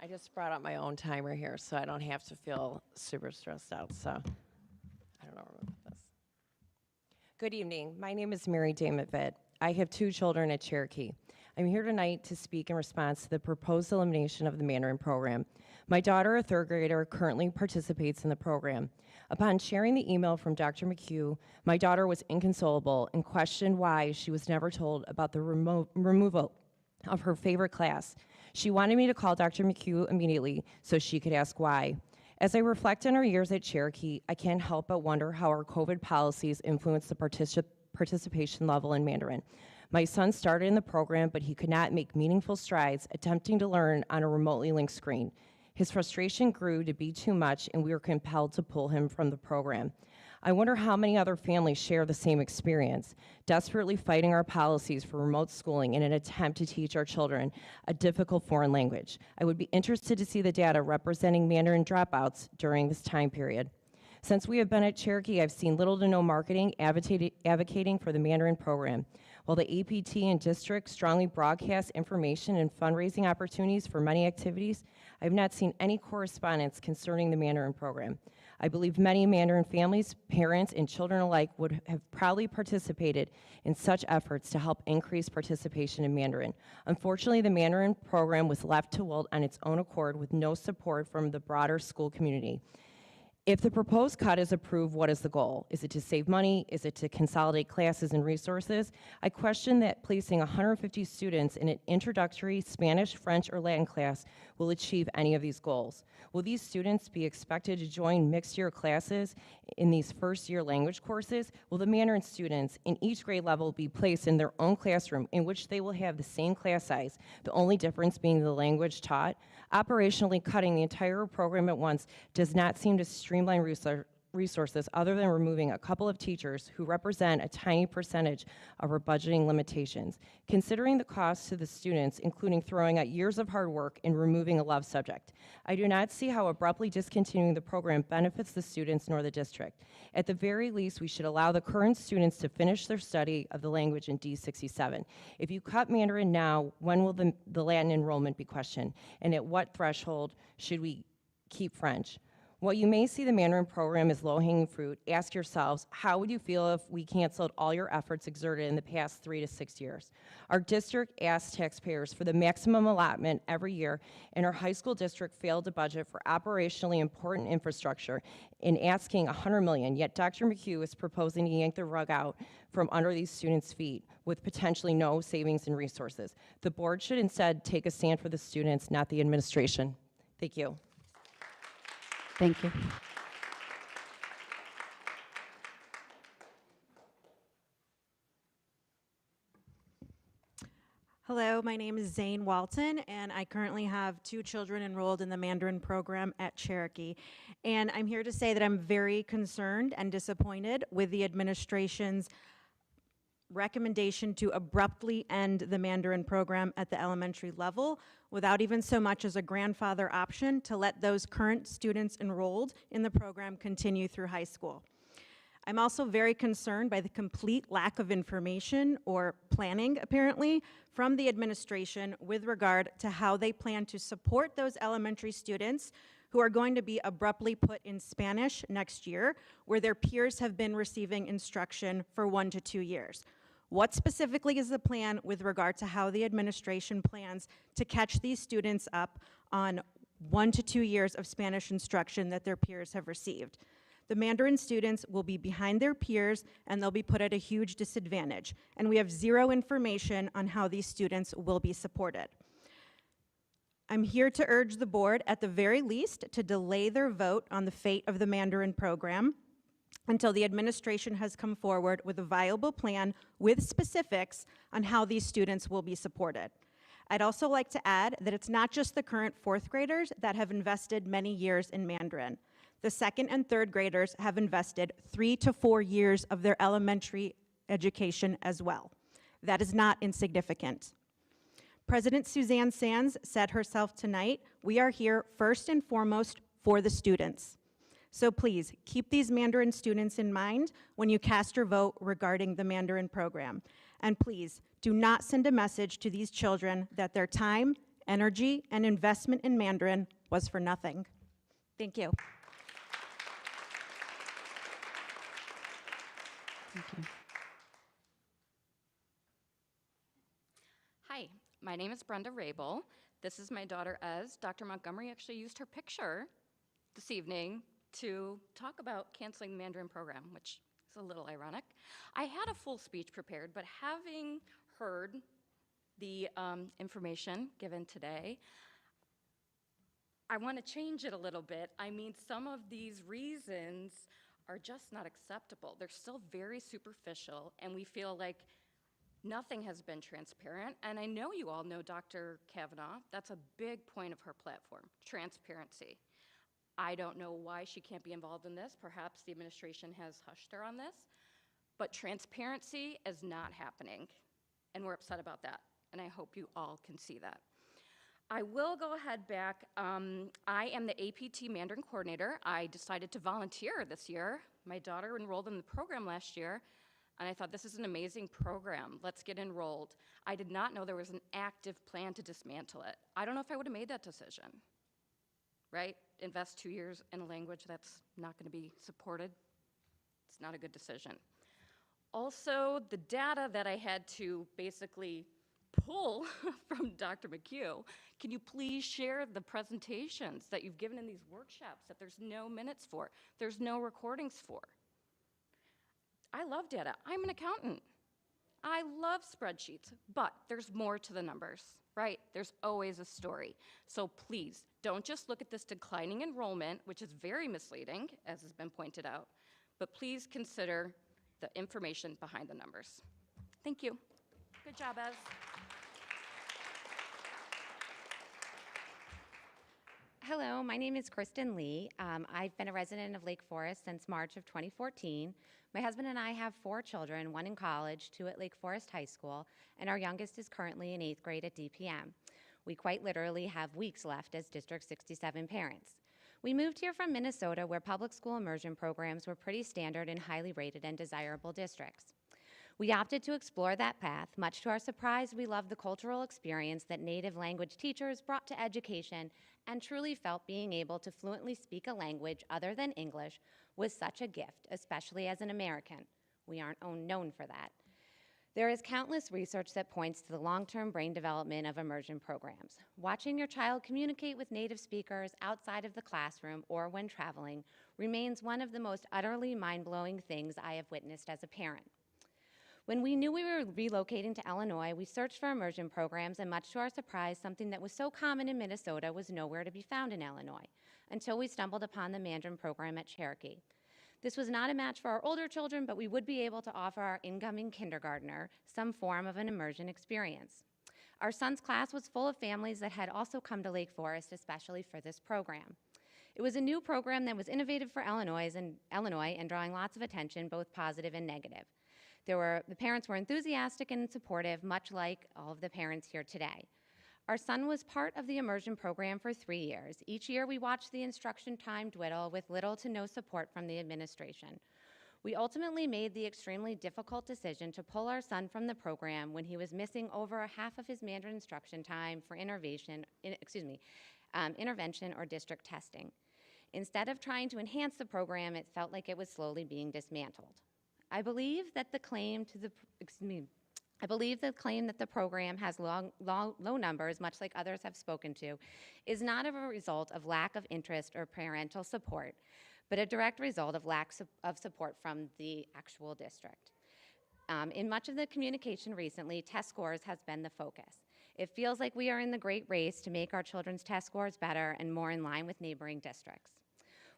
I just brought up my own timer here, so I don't have to feel super stressed out, so I don't know where I'm with this. Good evening. My name is Mary Damon-Vitt. I have 2 children at Cherokee. I'm here tonight to speak in response to the proposed elimination of the Mandarin program. My daughter, a third grader, currently participates in the program. Upon sharing the email from Dr. McHugh, my daughter was inconsolable and questioned why she was never told about the removal of her favorite class. She wanted me to call Dr. McHugh immediately so she could ask why. As I reflect on our years at Cherokee, I can't help but wonder how our COVID policies influence the participation level in Mandarin. My son started in the program, but he could not make meaningful strides attempting to learn on a remotely linked screen. His frustration grew to be too much, and we were compelled to pull him from the program. I wonder how many other families share the same experience, desperately fighting our policies for remote schooling in an attempt to teach our children a difficult foreign language. I would be interested to see the data representing Mandarin dropouts during this time period. Since we have been at Cherokee, I've seen little to no marketing advocating for the Mandarin program. While the APT and district strongly broadcast information and fundraising opportunities for many activities, I have not seen any correspondence concerning the Mandarin program. I believe many Mandarin families, parents, and children alike would have proudly participated in such efforts to help increase participation in Mandarin. Unfortunately, the Mandarin program was left to wilt on its own accord with no support from the broader school community. If the proposed cut is approved, what is the goal? Is it to save money? Is it to consolidate classes and resources? I question that placing 150 students in an introductory Spanish, French, or Latin class will achieve any of these goals. Will these students be expected to join mixed-year classes in these first-year language courses? Will the Mandarin students in each grade level be placed in their own classroom in which they will have the same class size, the only difference being the language taught? Operationally, cutting the entire program at once does not seem to streamline resources other than removing a couple of teachers who represent a tiny percentage of our budgeting limitations. Considering the cost to the students, including throwing out years of hard work and removing a love subject, I do not see how abruptly discontinuing the program benefits the students nor the district. At the very least, we should allow the current students to finish their study of the language in D67. If you cut Mandarin now, when will the Latin enrollment be questioned? And at what threshold should we keep French? While you may see the Mandarin program as low-hanging fruit, ask yourselves, how would you feel if we canceled all your efforts exerted in the past 3 to 6 years? Our district asks taxpayers for the maximum allotment every year, and our high school district failed to budget for operationally important infrastructure in asking $100 million, yet Dr. McHugh is proposing to yank the rug out from under these students' feet with potentially no savings in resources. The board should instead take a stand for the students, not the administration. Thank you. Thank you. Hello, my name is Zane Walton, and I currently have 2 children enrolled in the Mandarin program at Cherokee. And I'm here to say that I'm very concerned and disappointed with the administration's recommendation to abruptly end the Mandarin program at the elementary level without even so much as a grandfather option to let those current students enrolled in the program continue through high school. I'm also very concerned by the complete lack of information or planning, apparently, from the administration with regard to how they plan to support those elementary students who are going to be abruptly put in Spanish next year, where their peers have been receiving instruction for 1 to 2 years. What specifically is the plan with regard to how the administration plans to catch these students up on 1 to 2 years of Spanish instruction that their peers have received? The Mandarin students will be behind their peers, and they'll be put at a huge disadvantage. And we have zero information on how these students will be supported. I'm here to urge the board, at the very least, to delay their vote on the fate of the Mandarin program until the administration has come forward with a viable plan with specifics on how these students will be supported. I'd also like to add that it's not just the current 4th graders that have invested many years in Mandarin. The 2nd and 3rd graders have invested 3 to 4 years of their elementary education as well. That is not insignificant. President Suzanne Sands said herself tonight, we are here first and foremost for the students. So please, keep these Mandarin students in mind when you cast your vote regarding the Mandarin program. And please, do not send a message to these children that their time, energy, and investment in Mandarin was for nothing. Thank you. Thank you. Hi, My name is Brenda Rabel. This is my daughter, Ez. Dr. Montgomery actually used her picture this evening to talk about canceling the Mandarin program, which is a little ironic. I had a full speech prepared, but having heard the information given today, I want to change it a little bit. I mean, some of these reasons are just not acceptable. They're still very superficial, and we feel like nothing has been transparent. And I know you all know Dr. Kavanaugh. That's a big point of her platform, transparency. I don't know why she can't be involved in this. Perhaps the administration has hushed her on this. But transparency is not happening, and we're upset about that. And I hope you all can see that. I will go ahead back. I am the APT Mandarin coordinator. I decided to volunteer this year. My daughter enrolled in the program last year, and I thought this is an amazing program. Let's get enrolled. I did not know there was an active plan to dismantle it. I don't know if I would have made that decision, right? Invest 2 years in a language that's not going to be supported. It's not a good decision. Also, the data that I had to basically pull from Dr. McHugh, can you please share the presentations that you've given in these workshops that there's no minutes for, there's no recordings for? I love data. I'm an accountant. I love spreadsheets, but there's more to the numbers, right? There's always a story. So please, don't just look at this declining enrollment, which is very misleading, as has been pointed out, but please consider the information behind the numbers. Thank you. Good job, Ez. Hello, my name is Kristen Lee. I've been a resident of Lake Forest since March of 2014. My husband and I have 4 children, 1 in college, 2 at Lake Forest High School, and our youngest is currently in 8th grade at DPM. We quite literally have weeks left as District 67 parents. We moved here from Minnesota, where public school immersion programs were pretty standard in highly rated and desirable districts. We opted to explore that path. Much to our surprise, we loved the cultural experience that native language teachers brought to education and truly felt being able to fluently speak a language other than English was such a gift, especially as an American. We aren't known for that. There is countless research that points to the long-term brain development of immersion programs. Watching your child communicate with native speakers outside of the classroom or when traveling remains one of the most utterly mind-blowing things I have witnessed as a parent. When we knew we were relocating to Illinois, we searched for immersion programs, and much to our surprise, something that was so common in Minnesota was nowhere to be found in Illinois, until we stumbled upon the Mandarin program at Cherokee. This was not a match for our older children, but we would be able to offer our incoming kindergartner some form of an immersion experience. Our son's class was full of families that had also come to Lake Forest, especially for this program. It was a new program that was innovative for Illinois and drawing lots of attention, both positive and negative. The parents were enthusiastic and supportive, much like all of the parents here today. Our son was part of the immersion program for 3 years. Each year we watched the instruction time dwindle with little to no support from the administration. We ultimately made the extremely difficult decision to pull our son from the program when he was missing over a half of his Mandarin instruction time for intervention or district testing. Instead of trying to enhance the program, it felt like it was slowly being dismantled. I believe that the claim that the program has low numbers, much like others have spoken to, is not a result of lack of interest or parental support, but a direct result of lack of support from the actual district. In much of the communication recently, test scores has been the focus. It feels like we are in the great race to make our children's test scores better and more in line with neighboring districts.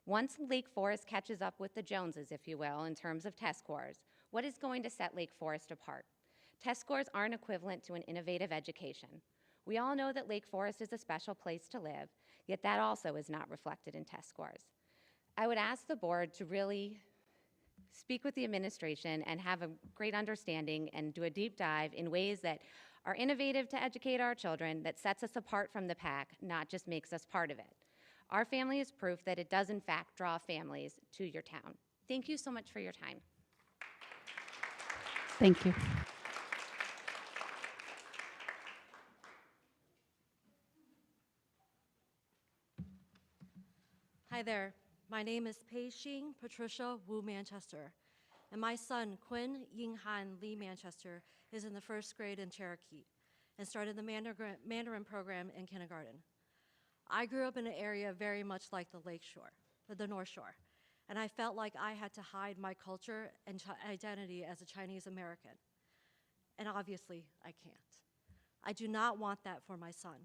Once Lake Forest catches up with the Joneses, if you will, in terms of test scores, what is going to set Lake Forest apart? Test scores aren't equivalent to an innovative education. We all know that Lake Forest is a special place to live, yet that also is not reflected in test scores. I would ask the board to really speak with the administration and have a great understanding and do a deep dive in ways that are innovative to educate our children, that sets us apart from the pack, not just makes us part of it. Our family is proof that it does in fact draw families to your town. Thank you so much for your time. Thank you. Hi there. My name is Pei Xing Patricia Wu Manchester, and my son Quinn Yinghan Lee Manchester is in the 1st grade in Cherokee. and started the Mandarin program in kindergarten. I grew up in an area very much like the North Shore, and I felt like I had to hide my culture and identity as a Chinese American. And obviously, I can't. I do not want that for my son.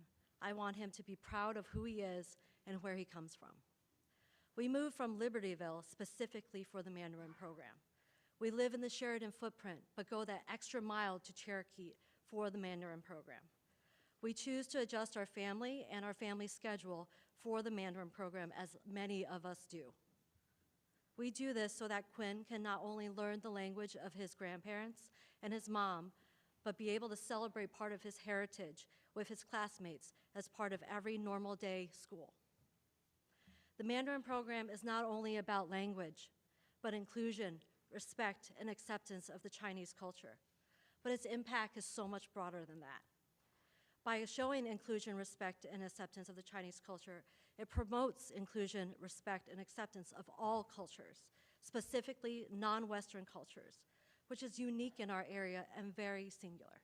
I want him to be proud of who he is and where he comes from. We moved from Libertyville specifically for the Mandarin program. We live in the Sheridan footprint, but go that extra mile to Cherokee for the Mandarin program. We choose to adjust our family and our family schedule for the Mandarin program, as many of us do. We do this so that Quinn can not only learn the language of his grandparents and his mom, but be able to celebrate part of his heritage with his classmates as part of every normal day school. The Mandarin program is not only about language, but inclusion, respect, and acceptance of the Chinese culture. But its impact is so much broader than that. By showing inclusion, respect, and acceptance of the Chinese culture, it promotes inclusion, respect, and acceptance of all cultures, specifically non-Western cultures, which is unique in our area and very singular.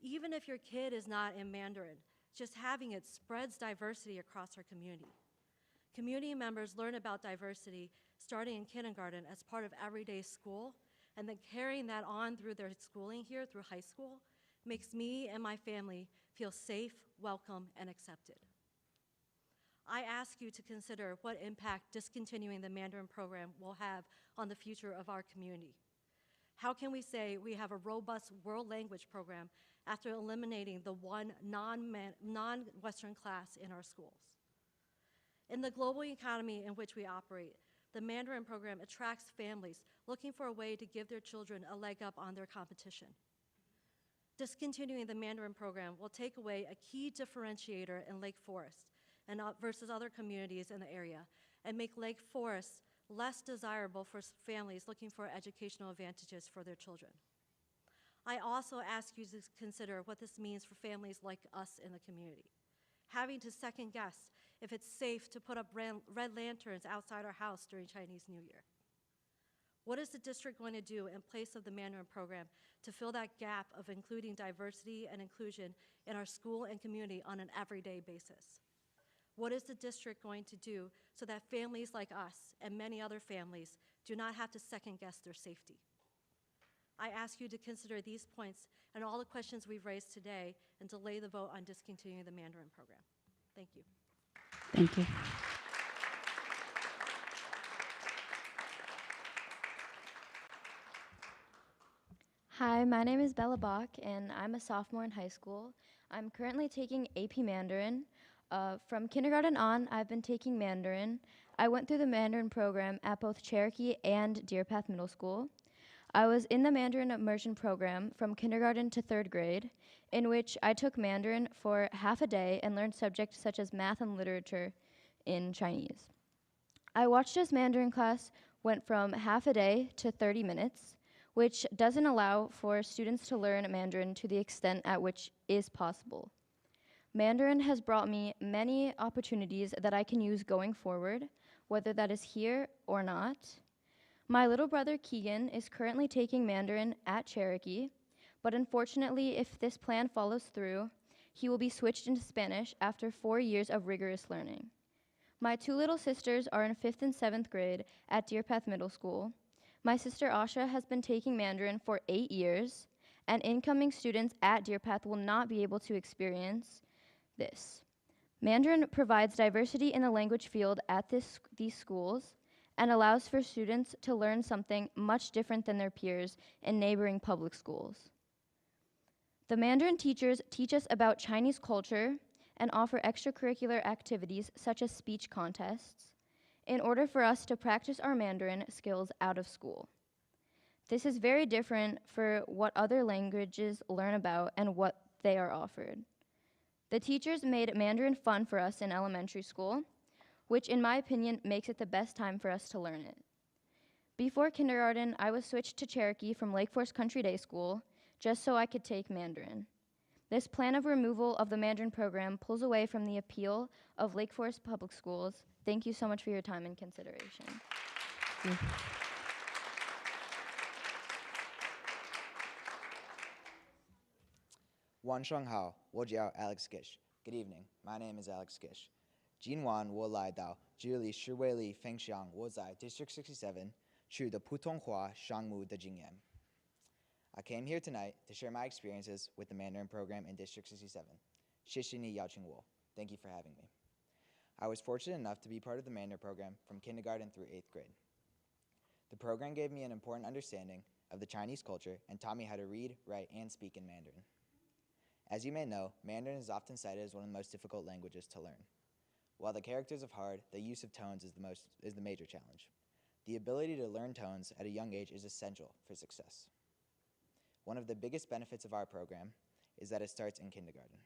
Even if your kid is not in Mandarin, just having it spreads diversity across our community. Community members learn about diversity starting in kindergarten as part of everyday school, and then carrying that on through their schooling here, through high school, makes me and my family feel safe, welcome, and accepted. I ask you to consider what impact discontinuing the Mandarin program will have on the future of our community. How can we say we have a robust world language program after eliminating the one non-Western class in our schools? In the global economy in which we operate, the Mandarin program attracts families looking for a way to give their children a leg up on their competition. Discontinuing the Mandarin program will take away a key differentiator in Lake Forest and versus other communities in the area, and make Lake Forest less desirable for families looking for educational advantages for their children. I also ask you to consider what this means for families like us in the community, having to second guess if it's safe to put up red lanterns outside our house during Chinese New Year. What is the district going to do in place of the Mandarin program to fill that gap of including diversity and inclusion in our school and community on an everyday basis? What is the district going to do so that families like us and many other families do not have to second guess their safety? I ask you to consider these points and all the questions we've raised today and delay the vote on discontinuing the Mandarin program. Thank you. Thank you. Hi, my name is Bella Bach, and I'm a sophomore in high school. I'm currently taking AP Mandarin. From kindergarten on, I've been taking Mandarin. I went through the Mandarin program at both Cherokee and Deer Path Middle School. I was in the Mandarin immersion program from kindergarten to 3rd grade, in which I took Mandarin for half a day and learned subjects such as math and literature in Chinese. I watched as Mandarin class went from half a day to 30 minutes, which doesn't allow for students to learn Mandarin to the extent at which is possible. Mandarin has brought me many opportunities that I can use going forward, whether that is here or not. My little brother Keegan is currently taking Mandarin at Cherokee, but unfortunately, if this plan follows through, he will be switched into Spanish after 4 years of rigorous learning. My 2 little sisters are in 5th and 7th grade at Deer Path Middle School. My sister Asha has been taking Mandarin for 8 years, and incoming students at Deer Path will not be able to experience this. Mandarin provides diversity in the language field at these schools and allows for students to learn something much different than their peers in neighboring public schools. The Mandarin teachers teach us about Chinese culture and offer extracurricular activities such as speech contests in order for us to practice our Mandarin skills out of school. This is very different for what other languages learn about and what they are offered. The teachers made Mandarin fun for us in elementary school, which in my opinion makes it the best time for us to learn it. Before kindergarten, I was switched to Cherokee from Lake Forest Country Day School just so I could take Mandarin. This plan of removal of the Mandarin program pulls away from the appeal of Lake Forest Public Schools. Thank you so much for your time and consideration. Wan Sheng Hao, Wo Jiao Alex Gish. Good evening. My name is Alex Gish. Jin Wan Wo Lai Dao, Zhi Shi Wei Li Feng Xiang Wo Zai, District 67, Chu de Putonghua Shangmu de Jingyan. I came here tonight to share my experiences with the Mandarin program in District 67. Shishini Yaoqing Wo. Thank you for having me. I was fortunate enough to be part of the Mandarin program from kindergarten through 8th grade. The program gave me an important understanding of the Chinese culture and taught me how to read, write, and speak in Mandarin. As you may know, Mandarin is often cited as one of the most difficult languages to learn. While the characters are hard, the use of tones is the major challenge. The ability to learn tones at a young age is essential for success. One of the biggest benefits of our program is that it starts in kindergarten.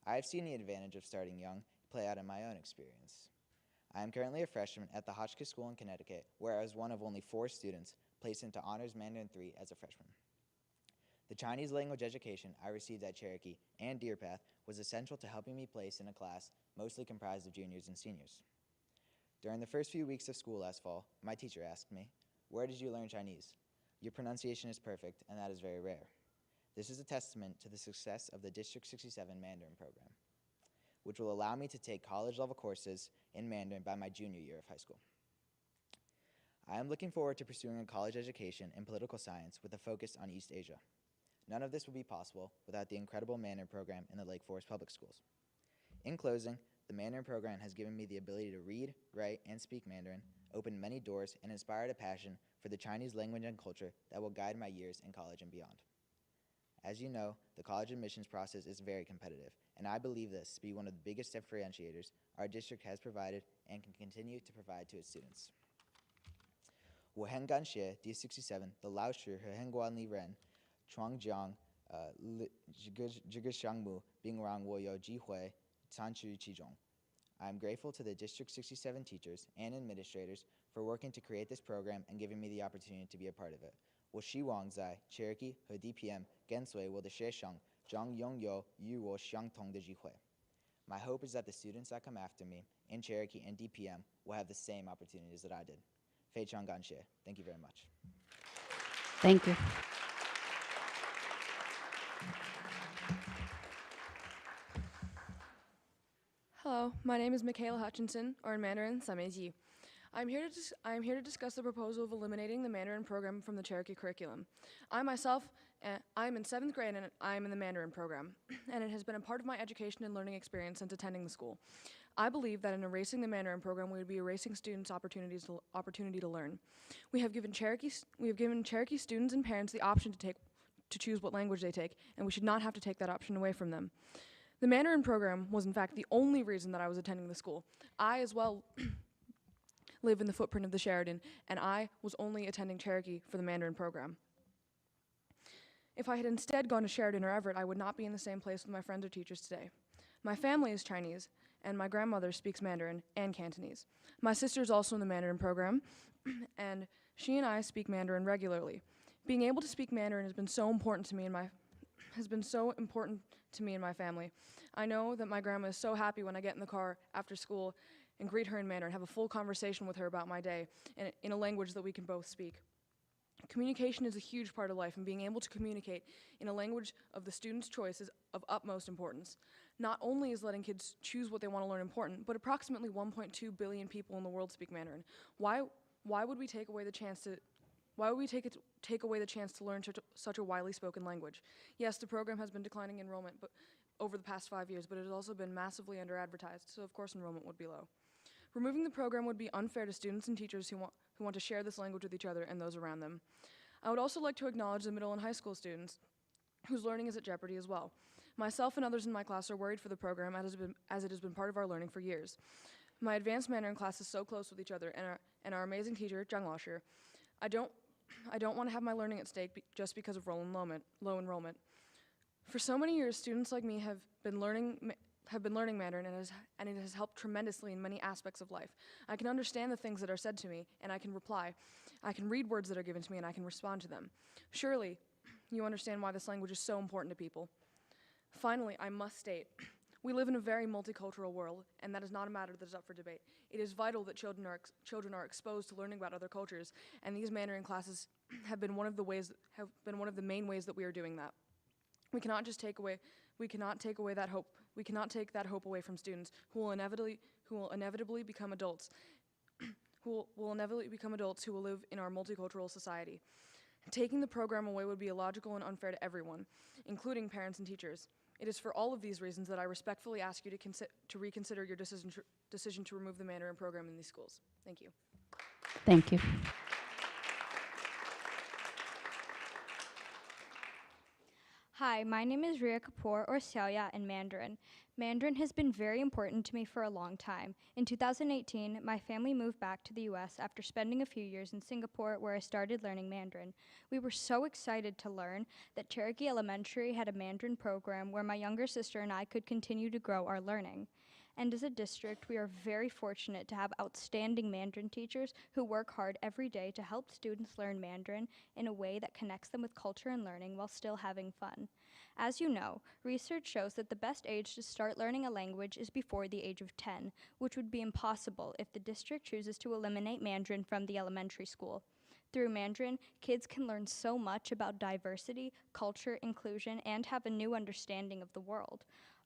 I have seen the advantage of starting young play out in my own experience. I am currently a freshman at the Hotchkiss School in Connecticut, where I was one of only 4 students placed into Honors Mandarin 3 as a freshman. The Chinese language education I received at Cherokee and Deer Path was essential to helping me place in a class mostly comprised of juniors and seniors. During the first few weeks of school last fall, my teacher asked me, "Where did you learn Chinese? Your pronunciation is perfect, and that is very rare." This is a testament to the success of the District 67 Mandarin program, which will allow me to take college-level courses in Mandarin by my junior year of high school. I am looking forward to pursuing a college education in political science with a focus on East Asia. None of this would be possible without the incredible Mandarin program in the Lake Forest Public Schools. In closing, the Mandarin program has given me the ability to read, write, and speak Mandarin, opened many doors, and inspired a passion for the Chinese language and culture that will guide my years in college and beyond. As you know, the college admissions process is very competitive, and I believe this to be one of the biggest differentiators our district has provided and can continue to provide to its students. 我很感谢第67的老师和很管理人创将这个项目，并让我有机会参与其中。I am grateful to the District 67 teachers and administrators for working to create this program and giving me the opportunity to be a part of it. 我希望在 Cherokee 和 DPM 跟随我的学生将拥有与我相同的机会。My hope is that the students that come after me in Cherokee and DPM will have the same opportunities that I did. 非常感谢. Thank you very much. Thank you. Hello, my name is Michaela Hutchinson, or in Mandarin, Sameji. I'm here to discuss the proposal of eliminating the Mandarin program from the Cherokee curriculum. I myself, I'm in 7th grade and I'm in the Mandarin program, and it has been a part of my education and learning experience since attending the school. I believe that in erasing the Mandarin program, we would be erasing students' opportunity to learn. We have given Cherokee students and parents the option to choose what language they take, and we should not have to take that option away from them. The Mandarin program was in fact the only reason that I was attending the school. I as well live in the footprint of the Sheridan, and I was only attending Cherokee for the Mandarin program. If I had instead gone to Sheridan or Everett, I would not be in the same place with my friends or teachers today. My family is Chinese, and my grandmother speaks Mandarin and Cantonese. My sister is also in the Mandarin program, and she and I speak Mandarin regularly. Being able to speak Mandarin has been so important to me and my family. I know that my grandma is so happy when I get in the car after school and greet her in Mandarin, have a full conversation with her about my day in a language that we can both speak. Communication is a huge part of life, and being able to communicate in a language of the student's choice is of utmost importance. Not only is letting kids choose what they want to learn important, but approximately 1.2 billion people in the world speak Mandarin. Why would we take away the chance to learn such a widely spoken language? Yes, the program has been declining enrollment over the past 5 years, but it has also been massively under-advertised, so of course enrollment would be low. Removing the program would be unfair to students and teachers who want to share this language with each other and those around them. I would also like to acknowledge the middle and high school students whose learning is at jeopardy as well. Myself and others in my class are worried for the program as it has been part of our learning for years. My advanced Mandarin class is so close with each other, and our amazing teacher, Zhang Laoshi. I don't want to have my learning at stake just because of low enrollment. For so many years, students like me have been learning Mandarin, and it has helped tremendously in many aspects of life. I can understand the things that are said to me, and I can reply. I can read words that are given to me, and I can respond to them. Surely, you understand why this language is so important to people. Finally, I must state, we live in a very multicultural world, and that is not a matter that is up for debate. It is vital that children are exposed to learning about other cultures, and these Mandarin classes have been one of the main ways that we are doing that. We cannot just take away We cannot take away that hope. We cannot take that hope away from students who will inevitably become adults, who will inevitably become adults who will live in our multicultural society. Taking the program away would be illogical and unfair to everyone, including parents and teachers. It is for all of these reasons that I respectfully ask you to reconsider your decision to remove the Mandarin program in these schools. Thank you. Thank you. Hi, my name is Ria Kapoor, or Xiaoya in Mandarin. Mandarin has been very important to me for a long time. In 2018, my family moved back to the US after spending a few years in Singapore, where I started learning Mandarin. We were so excited to learn that Cherokee Elementary had a Mandarin program where my younger sister and I could continue to grow our learning. And as a district, we are very fortunate to have outstanding Mandarin teachers who work hard every day to help students learn Mandarin in a way that connects them with culture and learning while still having fun. As you know, research shows that the best age to start learning a language is before the age of 10, which would be impossible if the district chooses to eliminate Mandarin from the elementary school. Through Mandarin, kids can learn so much about diversity, culture, inclusion, and have a new understanding of the world.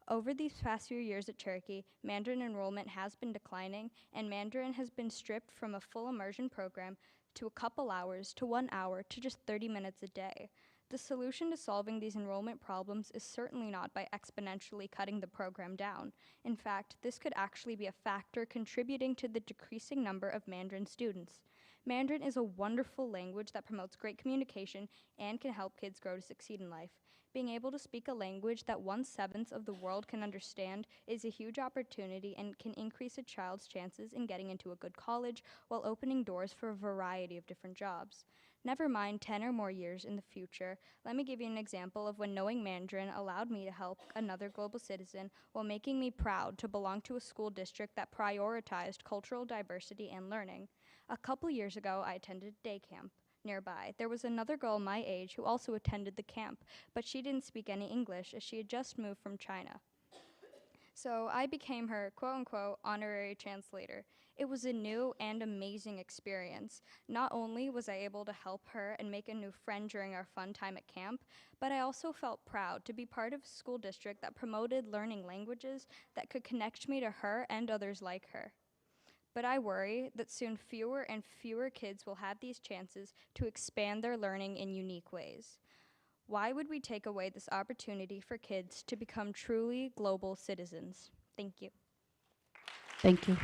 Over these past few years at Cherokee, Mandarin enrollment has been declining, and Mandarin has been stripped from a full immersion program to a couple hours to 1 hour to just 30 minutes a day. The solution to solving these enrollment problems is certainly not by exponentially cutting the program down. In fact, this could actually be a factor contributing to the decreasing number of Mandarin students. Mandarin is a wonderful language that promotes great communication and can help kids grow to succeed in life. Being able to speak a language that 1/7 of the world can understand is a huge opportunity and can increase a child's chances in getting into a good college while opening doors for a variety of different jobs. Never mind 10 or more years in the future, let me give you an example of when knowing Mandarin allowed me to help another global citizen while making me proud to belong to a school district that prioritized cultural diversity and learning. A couple years ago, I attended day camp. Nearby, there was another girl my age who also attended the camp, but she didn't speak any English as she had just moved from China. So I became her quote-unquote honorary translator. It was a new and amazing experience. Not only was I able to help her and make a new friend during our fun time at camp, but I also felt proud to be part of a school district that promoted learning languages that could connect me to her and others like her. But I worry that soon fewer and fewer kids will have these chances to expand their learning in unique ways. Why would we take away this opportunity for kids to become truly global citizens? Thank you. Thank you.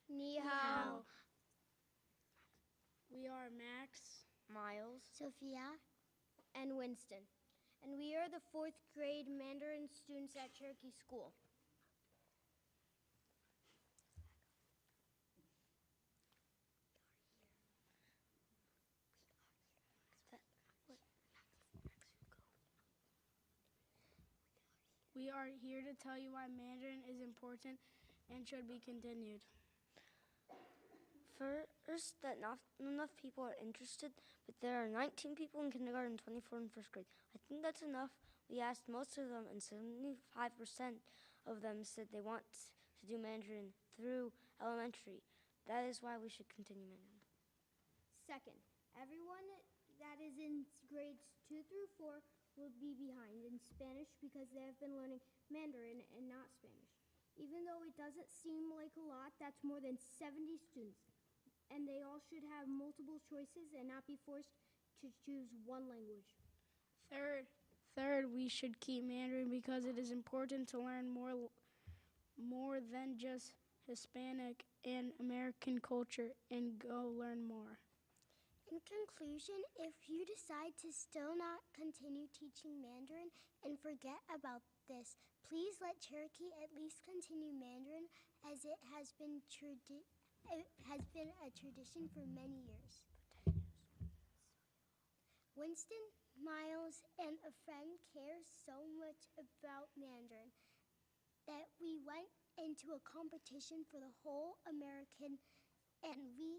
Ni hao. We are Max, Miles, Sophia, and Winston, and we are the 4th grade Mandarin students at Cherokee School. We are here to tell you why Mandarin is important and should be continued. First, that not enough people are interested, but there are 19 people in kindergarten, 24 in 1st grade. I think that's enough. We asked most of them, and 75% of them said they want to do Mandarin through elementary. That is why we should continue Mandarin. Second, everyone that is in grades 2 through 4 will be behind in Spanish because they have been learning Mandarin and not Spanish. Even though it doesn't seem like a lot, that's more than 70 students. And they all should have multiple choices and not be forced to choose one language. Third, we should keep Mandarin because it is important to learn more than just Hispanic and American culture and go learn more. In conclusion, if you decide to still not continue teaching Mandarin and forget about this, please let Cherokee at least continue Mandarin as it has been a tradition for many years. Winston, Miles, and a friend care so much about Mandarin. that we went into a competition for the whole America, and we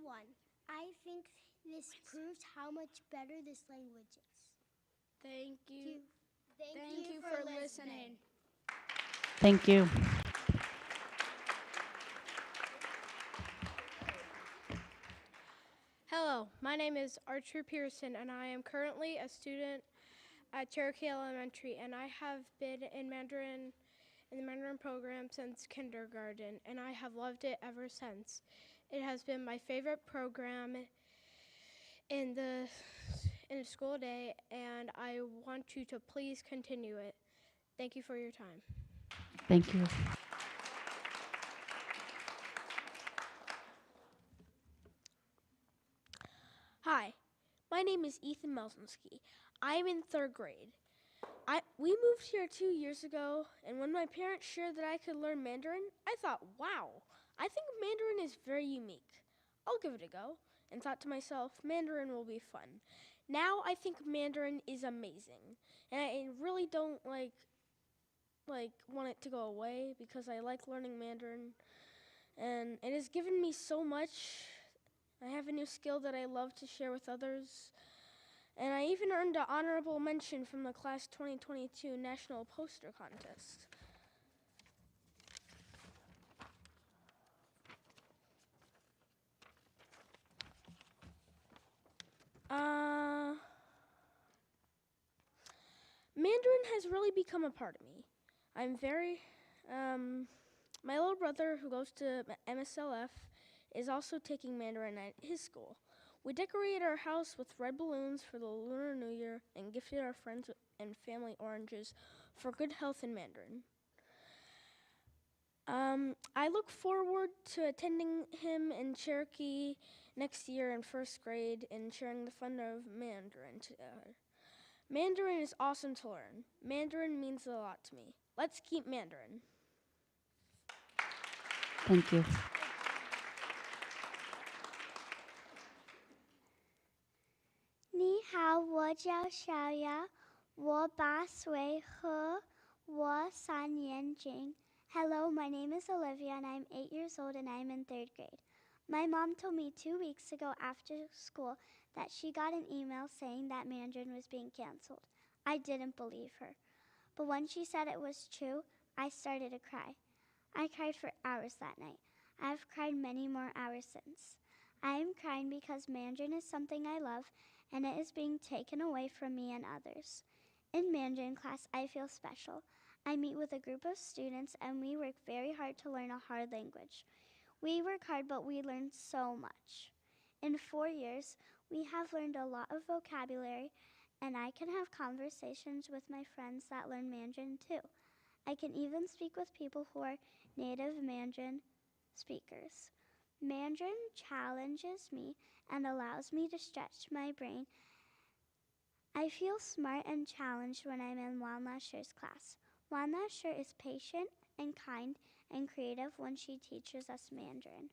won. I think this proves how much better this language is. Thank you. Thank you for listening. Thank you. Hello, my name is Archer Pearson, and I am currently a student at Cherokee Elementary, and I have been in the Mandarin program since kindergarten, and I have loved it ever since. It has been my favorite program in the school day, and I want you to please continue it. Thank you for your time. Thank you. Hi, my name is Ethan Melzinski. I am in 3rd grade. We moved here 2 years ago, and when my parents shared that I could learn Mandarin, I thought, wow, I think Mandarin is very unique. I'll give it a go, and thought to myself, Mandarin will be fun. Now I think Mandarin is amazing, and I really don't like want it to go away because I like learning Mandarin, and it has given me so much. I have a new skill that I love to share with others, and I even earned an honorable mention from the Class 2022 National Poster Contest. Mandarin has really become a part of me. I'm very, my little brother who goes to MSLF is also taking Mandarin at his school. We decorated our house with red balloons for the Lunar New Year and gifted our friends and family oranges for good health in Mandarin. I look forward to attending him in Cherokee next year in 1st grade and sharing the fun of Mandarin together. Mandarin is awesome to learn. Mandarin means a lot to me. Let's keep Mandarin. Thank you. 你好，我叫小雅，我8岁和我3年级。Hello, my name is Olivia and I'm 8 years old and I'm in 3rd grade. My mom told me 2 weeks ago after school that she got an email saying that Mandarin was being canceled. I didn't believe her. But when she said it was true, I started to cry. I cried for hours that night. I've cried many more hours since. I am crying because Mandarin is something I love and it is being taken away from me and others. In Mandarin class, I feel special. I meet with a group of students and we work very hard to learn a hard language. We work hard, but we learn so much. In 4 years, we have learned a lot of vocabulary, and I can have conversations with my friends that learn Mandarin too. I can even speak with people who are native Mandarin speakers. Mandarin challenges me and allows me to stretch my brain. I feel smart and challenged when I'm in Wan Lasher's class. Wan Lasher is patient and kind and creative when she teaches us Mandarin.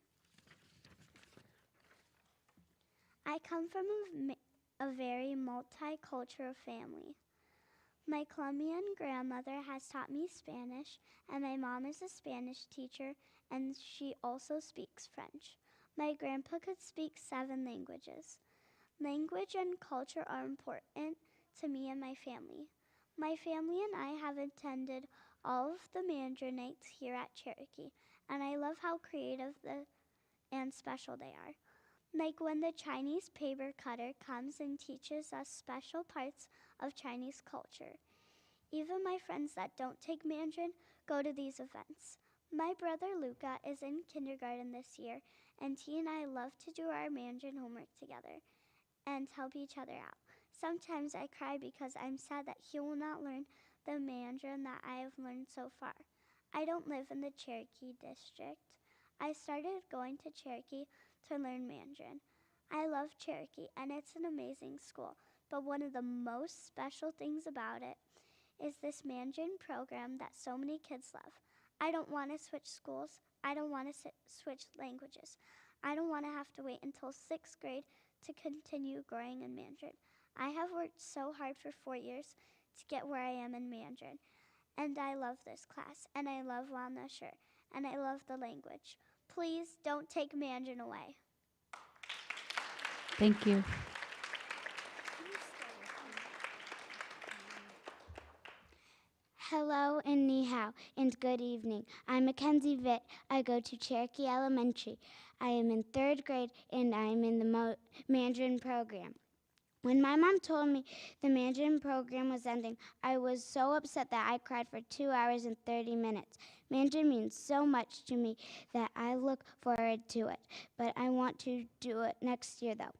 I come from a very multicultural family. My Colombian grandmother has taught me Spanish, and my mom is a Spanish teacher, and she also speaks French. My grandpa could speak 7 languages. Language and culture are important to me and my family. My family and I have attended all of the Mandarin nights here at Cherokee, and I love how creative and special they are. Like when the Chinese paper cutter comes and teaches us special parts of Chinese culture. Even my friends that don't take Mandarin go to these events. My brother Luca is in kindergarten this year, and he and I love to do our Mandarin homework together and help each other out. Sometimes I cry because I'm sad that he will not learn the Mandarin that I have learned so far. I don't live in the Cherokee district. I started going to Cherokee to learn Mandarin. I love Cherokee, and it's an amazing school, but one of the most special things about it is this Mandarin program that so many kids love. I don't want to switch schools. I don't want to switch languages. I don't want to have to wait until 6th grade to continue growing in Mandarin. I have worked so hard for 4 years to get where I am in Mandarin. And I love this class, and I love Wan Nasher, and I love the language. Please don't take Mandarin away. Thank you. Hello and ni hao, and good evening. I'm Mackenzie Vitt. I go to Cherokee Elementary. I am in 3rd grade, and I am in the Mandarin program. When my mom told me the Mandarin program was ending, I was so upset that I cried for 2 hours and 30 minutes. Mandarin means so much to me that I look forward to it, but I want to do it next year, though.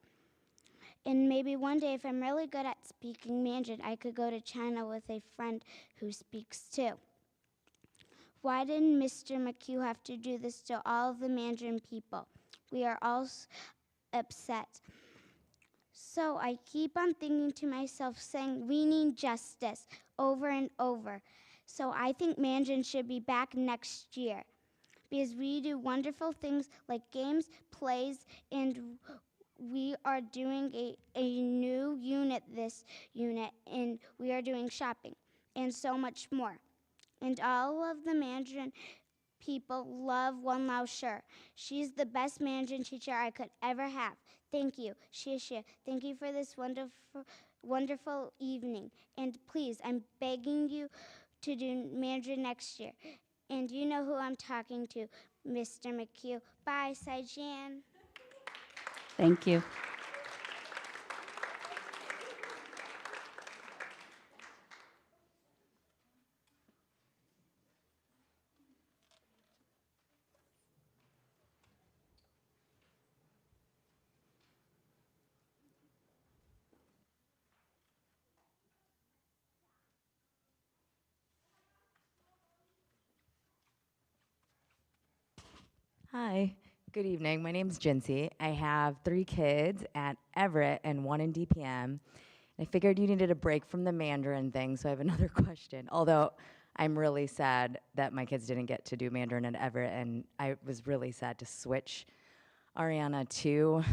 And maybe one day, if I'm really good at speaking Mandarin, I could go to China with a friend who speaks too. Why didn't Mr. McHugh have to do this to all of the Mandarin people? We are all upset. So I keep on thinking to myself, saying, we need justice over and over. So I think Mandarin should be back next year, because we do wonderful things like games, plays, and we are doing a new unit this unit, and we are doing shopping and so much more. And all of the Mandarin people love Wan Lao Shi. She's the best Mandarin teacher I could ever have. Thank you, Xie Xie. Thank you for this wonderful evening. And please, I'm begging you to do Mandarin next year. And you know who I'm talking to, Mr. McHugh. Bye, Sai-Jan. Thank you. Hi, good evening. My name's Jinsey. I have 3 kids at Everett and 1 in DPM. I figured you needed a break from the Mandarin thing, so I have another question. Although I'm really sad that my kids didn't get to do Mandarin at Everett, and I was really sad to switch Ariana to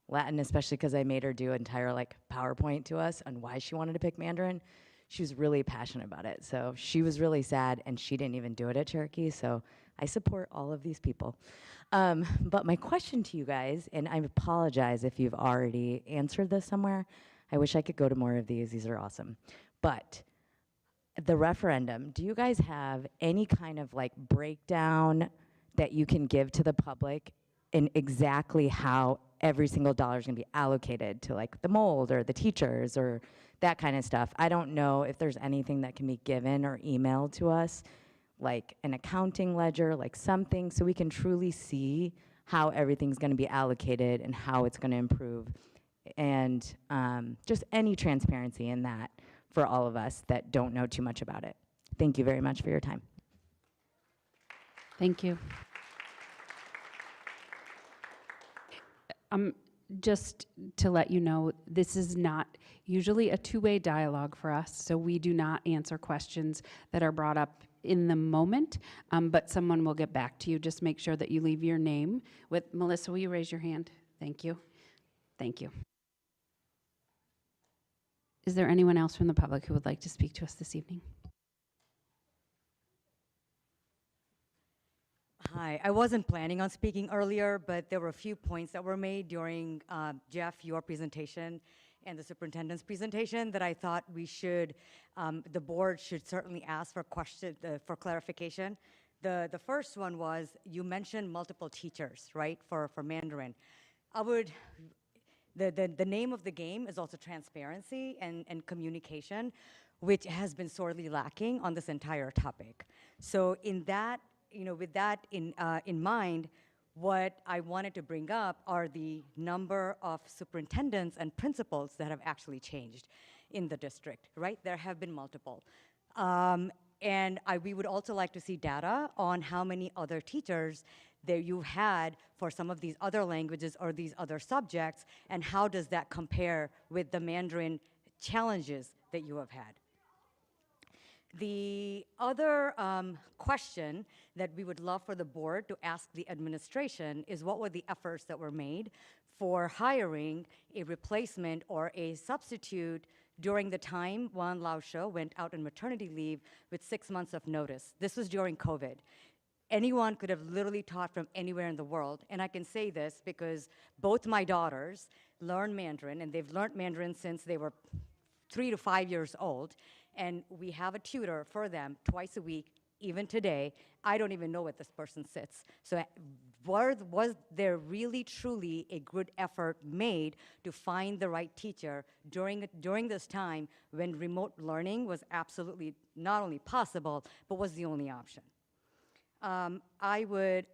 Latin, especially because I made her do an entire PowerPoint to us on why she wanted to pick Mandarin. She was really passionate about it, so she was really sad, and she didn't even do it at Cherokee, so I support all of these people. But my question to you guys, and I apologize if you've already answered this somewhere. I wish I could go to more of these. These are awesome. But the referendum, do you guys have any kind of breakdown that you can give to the public in exactly how every single dollar is going to be allocated to the mold or the teachers or that kind of stuff? I don't know if there's anything that can be given or emailed to us, like an accounting ledger, something, so we can truly see how everything's going to be allocated and how it's going to improve, and just any transparency in that for all of us that don't know too much about it. Thank you very much for your time. Thank you. Just to let you know, this is not usually a two-way dialogue for us, so we do not answer questions that are brought up in the moment, but someone will get back to you. Just make sure that you leave your name with, Melissa, will you raise your hand? Thank you. Thank you. Is there anyone else from the public who would like to speak to us this evening? Hi, I wasn't planning on speaking earlier, but there were a few points that were made during Jeff, your presentation, and the superintendent's presentation that I thought we should, the board should certainly ask for clarification. The first one was, you mentioned multiple teachers, right, for Mandarin. The name of the game is also transparency and communication, which has been sorely lacking on this entire topic. So in that, with that in mind, what I wanted to bring up are the number of superintendents and principals that have actually changed in the district, right? There have been multiple. And we would also like to see data on how many other teachers that you've had for some of these other languages or these other subjects, and how does that compare with the Mandarin challenges that you have had. The other question that we would love for the board to ask the administration is, what were the efforts that were made for hiring a replacement or a substitute during the time Wan Laoshe went out on maternity leave with 6 months of notice. This was during COVID. Anyone could have literally taught from anywhere in the world. And I can say this because both my daughters learn Mandarin, and they've learned Mandarin since they were 3 to 5 years old. And we have a tutor for them twice a week, even today. I don't even know what this person sits. So was there really, truly a good effort made to find the right teacher during this time when remote learning was absolutely not only possible, but was the only option? I would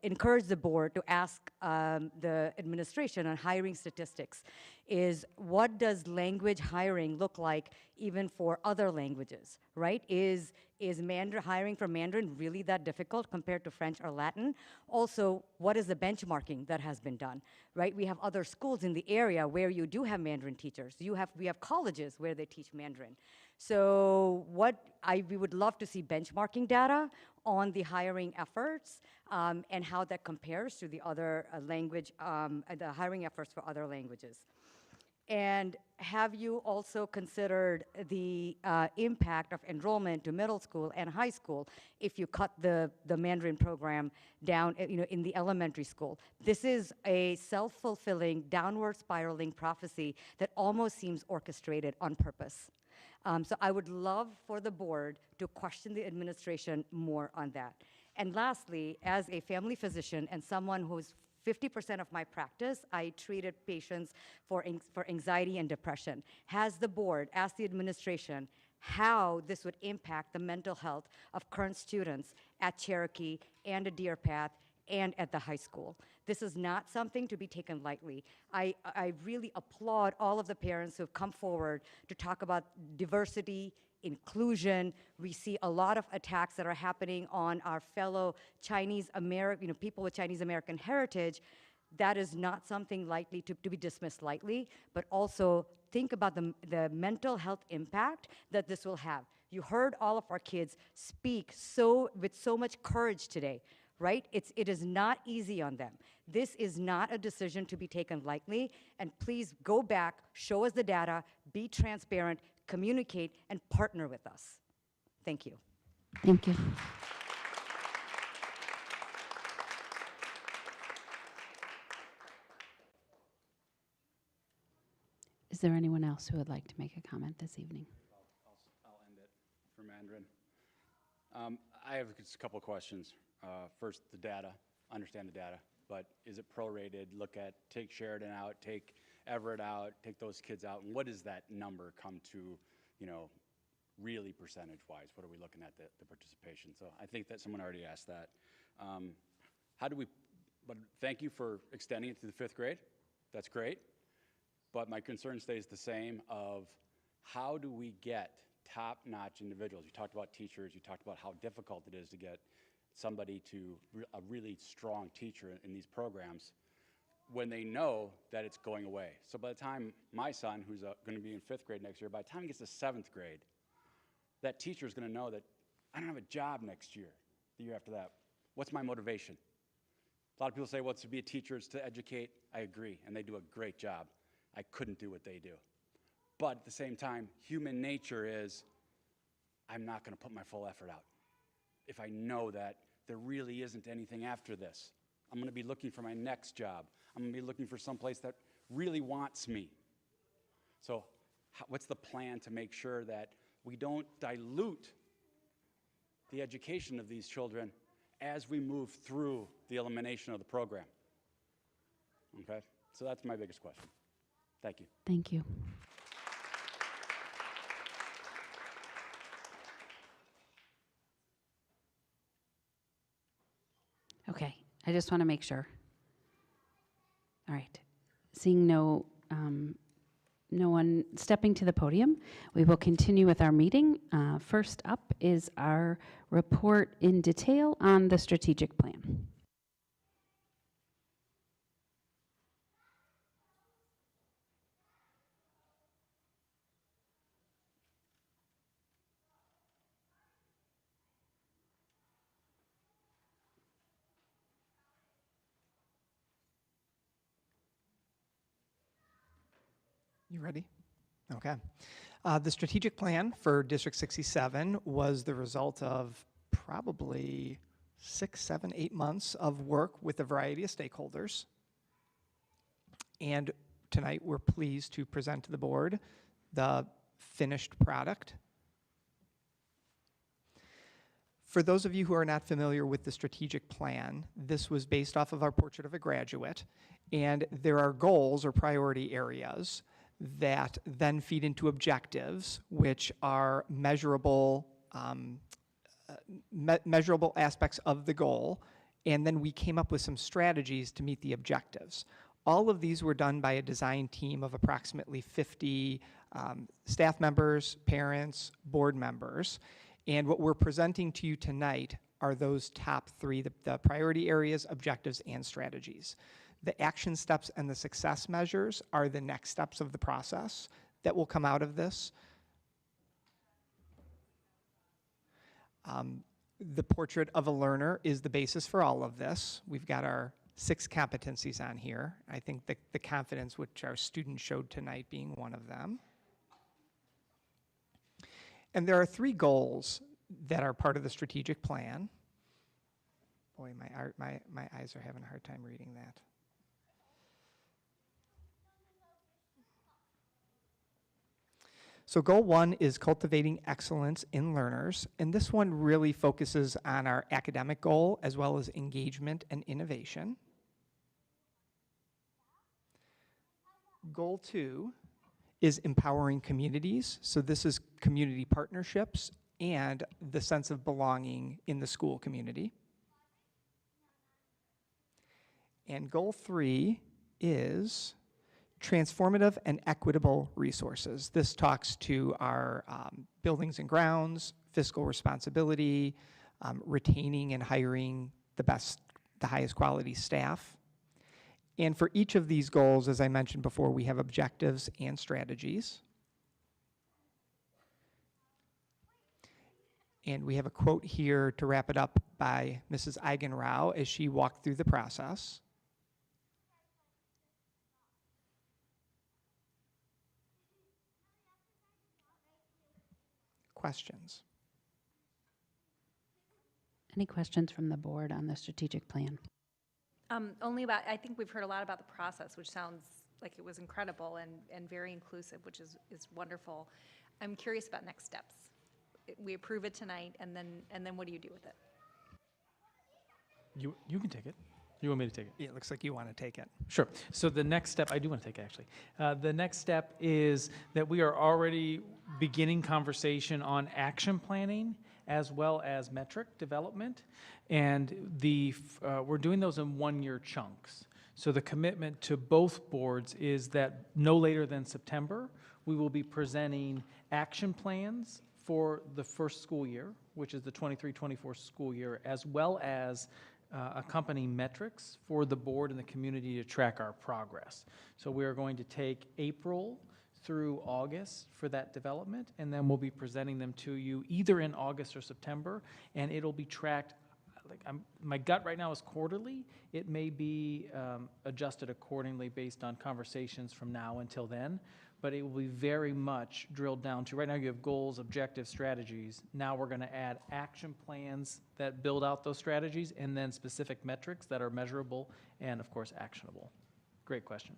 encourage the board to ask the administration on hiring statistics. Is what does language hiring look like even for other languages, right? Is Mandarin hiring for Mandarin really that difficult compared to French or Latin? Also, what is the benchmarking that has been done, right? We have other schools in the area where you do have Mandarin teachers. We have colleges where they teach Mandarin. So we would love to see benchmarking data on the hiring efforts and how that compares to the other the hiring efforts for other languages. And have you also considered the impact of enrollment to middle school and high school if you cut the Mandarin program down in the elementary school? This is a self-fulfilling, downward spiraling prophecy that almost seems orchestrated on purpose. So I would love for the board to question the administration more on that. And lastly, as a family physician and someone who's 50% of my practice, I treated patients for anxiety and depression. Has the board asked the administration how this would impact the mental health of current students at Cherokee and at Deer Path and at the high school? This is not something to be taken lightly. I really applaud all of the parents who have come forward to talk about diversity, inclusion. We see a lot of attacks that are happening on our fellow Chinese American, people with Chinese American heritage. That is not something likely to be dismissed lightly, but also think about the mental health impact that this will have. You heard all of our kids speak with so much courage today, right? It is not easy on them. This is not a decision to be taken lightly, and please go back, show us the data, be transparent, communicate, and partner with us. Thank you. Thank you. Is there anyone else who would like to make a comment this evening? I'll end it for Mandarin. I have just a couple of questions. First, the data, understand the data, but is it prorated? Take Sheridan out, take Everett out, take those kids out, and what does that number come to, really percentage-wise? What are we looking at the participation? So I think that someone already asked that. But thank you for extending it to the 5th grade. That's great. But my concern stays the same of how do we get top-notch individuals? You talked about teachers, you talked about how difficult it is to get somebody a really strong teacher in these programs when they know that it's going away. So by the time my son, who's going to be in 5th grade next year, by the time he gets to 7th grade, that teacher is going to know that I don't have a job next year, the year after that. What's my motivation? A lot of people say, well, it's to be a teacher, it's to educate. I agree, and they do a great job. I couldn't do what they do. But at the same time, human nature is, I'm not going to put my full effort out. If I know that there really isn't anything after this, I'm going to be looking for my next job. I'm going to be looking for someplace that really wants me. So what's the plan to make sure that we don't dilute the education of these children as we move through the elimination of the program? Okay? So that's my biggest question. Thank you. Thank you. Okay, I just want to make sure. All right, seeing no one stepping to the podium, we will continue with our meeting. First up is our report in detail on the strategic plan. You ready? Okay. The strategic plan for District 67 was the result of probably 6, 7, 8 months of work with a variety of stakeholders. And tonight we're pleased to present to the board the finished product. For those of you who are not familiar with the strategic plan, this was based off of our Portrait of a Graduate, and there are goals or priority areas that then feed into objectives, which are measurable, measurable aspects of the goal, and then we came up with some strategies to meet the objectives. All of these were done by a design team of approximately 50 staff members, parents, board members, and what we're presenting to you tonight are those top 3, the priority areas, objectives, and strategies. The action steps and the success measures are the next steps of the process that will come out of this. The portrait of a learner is the basis for all of this. We've got our 6 competencies on here. I think the confidence which our students showed tonight being one of them. And there are 3 goals that are part of the strategic plan. Boy, my eyes are having a hard time reading that. So goal 1 is cultivating excellence in learners, and this one really focuses on our academic goal as well as engagement and innovation. Goal 2 is empowering communities, so this is community partnerships and the sense of belonging in the school community. And goal 3 is transformative and equitable resources. This talks to our buildings and grounds, fiscal responsibility, retaining and hiring the highest quality staff. And for each of these goals, as I mentioned before, we have objectives and strategies. And we have a quote here to wrap it up by Mrs. Eigenrau as she walked through the process. Questions? Any questions from the board on the strategic plan? Only about, I think we've heard a lot about the process, which sounds like it was incredible and very inclusive, which is wonderful. I'm curious about next steps. We approve it tonight, and then what do you do with it? You can take it. You want me to take it? Yeah, it looks like you want to take it. Sure. So the next step, I do want to take it actually. The next step is that we are already beginning conversation on action planning as well as metric development. And we're doing those in 1-year chunks. So the commitment to both boards is that no later than September, we will be presenting action plans for the first school year, which is the 23-24 school year, as well as accompanying metrics for the board and the community to track our progress. So we are going to take April through August for that development, and then we'll be presenting them to you either in August or September, and it'll be tracked. My gut right now is quarterly. It may be adjusted accordingly based on conversations from now until then, but it will be very much drilled down to, right now you have goals, objectives, strategies. Now we're going to add action plans that build out those strategies, and then specific metrics that are measurable and, of course, actionable. Great question.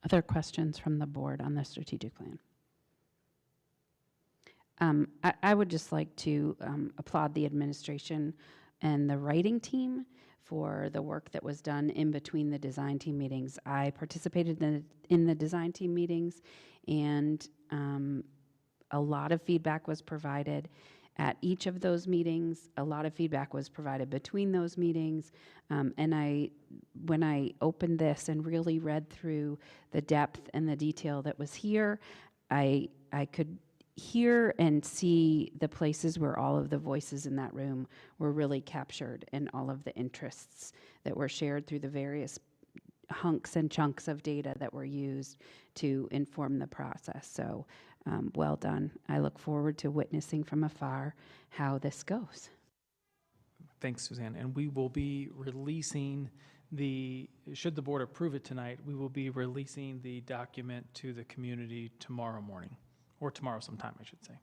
Other questions from the board on the strategic plan? I would just like to applaud the administration and the writing team for the work that was done in between the design team meetings. I participated in the design team meetings, and a lot of feedback was provided at each of those meetings. A lot of feedback was provided between those meetings. And when I opened this and really read through the depth and the detail that was here, I could hear and see the places where all of the voices in that room were really captured, and all of the interests that were shared through the various hunks and chunks of data that were used to inform the process. So well done. I look forward to witnessing from afar how this goes. Thanks, Suzanne. And we will be releasing should the board approve it tonight, we will be releasing the document to the community tomorrow morning, or tomorrow sometime, I should say.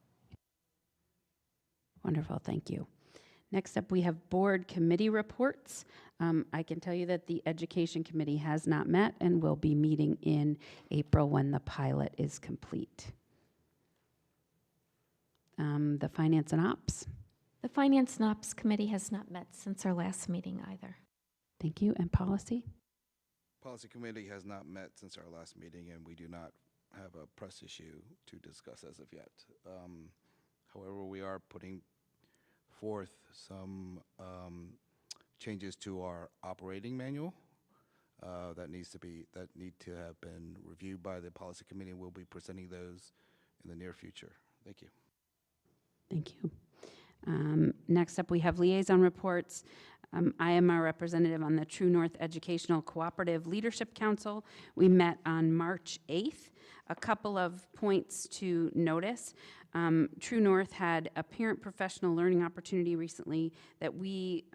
Wonderful, thank you. Next up, we have board committee reports. I can tell you that the Education Committee has not met and will be meeting in April when the pilot is complete. The Finance and Ops. The Finance and Ops Committee has not met since our last meeting either. Thank you. And Policy? Policy Committee has not met since our last meeting, and we do not have a press issue to discuss as of yet. However, we are putting forth some changes to our operating manual that need to have been reviewed by the Policy Committee, and we'll be presenting those in the near future. Thank you. Thank you. Next up, we have liaison reports. I am a representative on the True North Educational Cooperative Leadership Council. We met on March 8th. A couple of points to notice. True North had a parent professional learning opportunity recently that we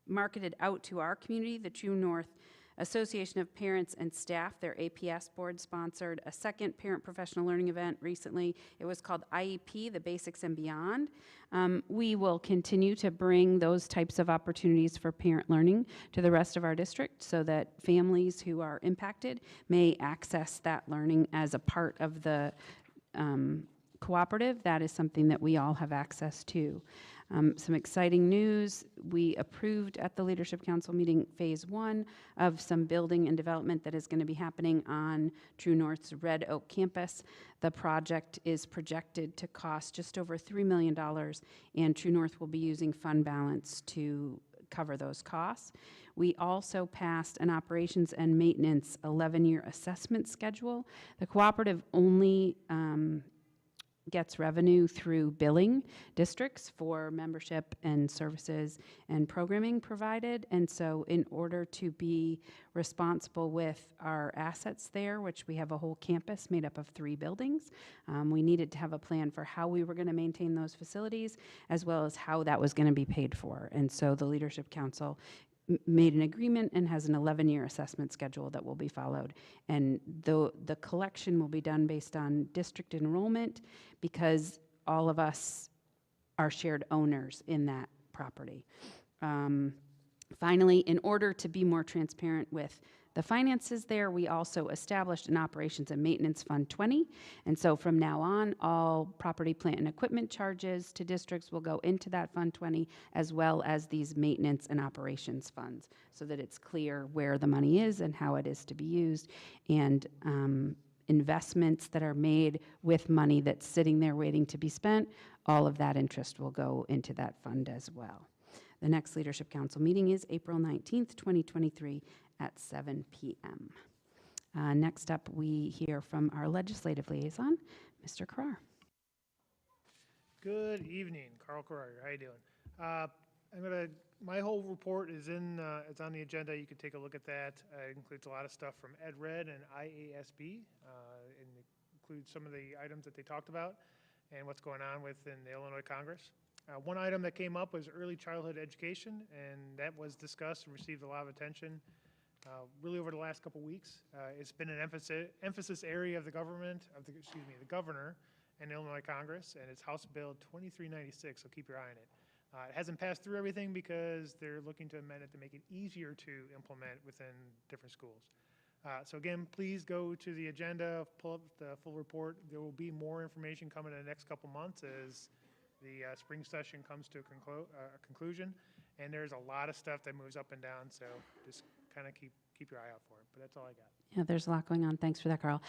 marketed out to our community. The True North Association of Parents and Staff, their APS board, sponsored a second parent professional learning event recently. It was called IEP, the Basics and Beyond. We will continue to bring those types of opportunities for parent learning to the rest of our district so that families who are impacted may access that learning as a part of the cooperative. That is something that we all have access to. Some exciting news, we approved at the Leadership Council meeting phase 1 of some building and development that is going to be happening on True North's Red Oak campus. The project is projected to cost just over $3 million, and True North will be using fund balance to cover those costs. We also passed an operations and maintenance 11-year assessment schedule. The cooperative only gets revenue through billing districts for membership and services and programming provided. And so in order to be responsible with our assets there, which we have a whole campus made up of 3 buildings, we needed to have a plan for how we were going to maintain those facilities as well as how that was going to be paid for. And so the Leadership Council made an agreement and has an 11-year assessment schedule that will be followed. And the collection will be done based on district enrollment because all of us are shared owners in that property. Finally, in order to be more transparent with the finances there, we also established an Operations and Maintenance Fund 20. And so from now on, all property, plant, and equipment charges to districts will go into that Fund 20, as well as these maintenance and operations funds, so that it's clear where the money is and how it is to be used. And investments that are made with money that's sitting there waiting to be spent, all of that interest will go into that fund as well. The next Leadership Council meeting is April 19th, 2023 at 7 p.m. Next up, we hear from our legislative liaison, Mr. Carrar. Good evening, Carl Carrar. How you doing? My whole report is it's on the agenda. You can take a look at that. It includes a lot of stuff from EdRed and IASB, and includes some of the items that they talked about and what's going on within the Illinois Congress. One item that came up was early childhood education, and that was discussed and received a lot of attention really over the last couple weeks. It's been an emphasis area of the government, the governor and the Illinois Congress, and it's House Bill 2396, so keep your eye on it. It hasn't passed through everything because they're looking to amend it to make it easier to implement within different schools. So again, please go to the agenda, pull up the full report. There will be more information coming in the next couple months as the spring session comes to a conclusion, and there's a lot of stuff that moves up and down, so just kind of keep your eye out for it, but that's all I got. Yeah, there's a lot going on. Thanks for that, Carl.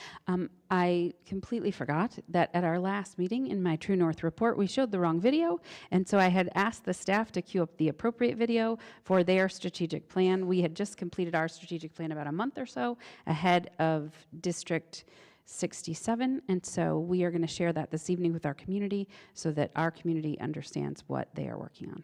I completely forgot that at our last meeting in my True North report, we showed the wrong video, and so I had asked the staff to queue up the appropriate video for their strategic plan. We had just completed our strategic plan about a month or so ahead of District 67, and so we are going to share that this evening with our community so that our community understands what they are working on.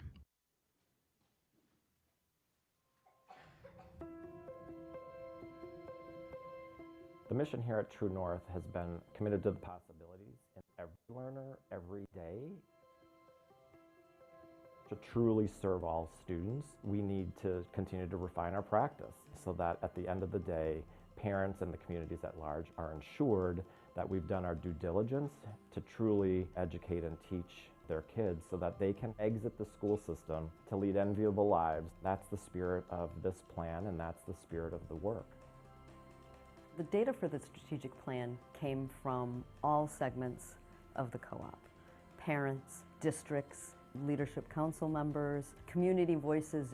The mission here at True North has been committed to the possibilities in every learner, every day. To truly serve all students, we need to continue to refine our practice so that at the end of the day, parents and the communities at large are ensured that we've done our due diligence to truly educate and teach their kids so that they can exit the school system to lead enviable lives. That's the spirit of this plan, and that's the spirit of the work. The data for the strategic plan came from all segments of the co-op. Parents, districts, leadership council members, community voices.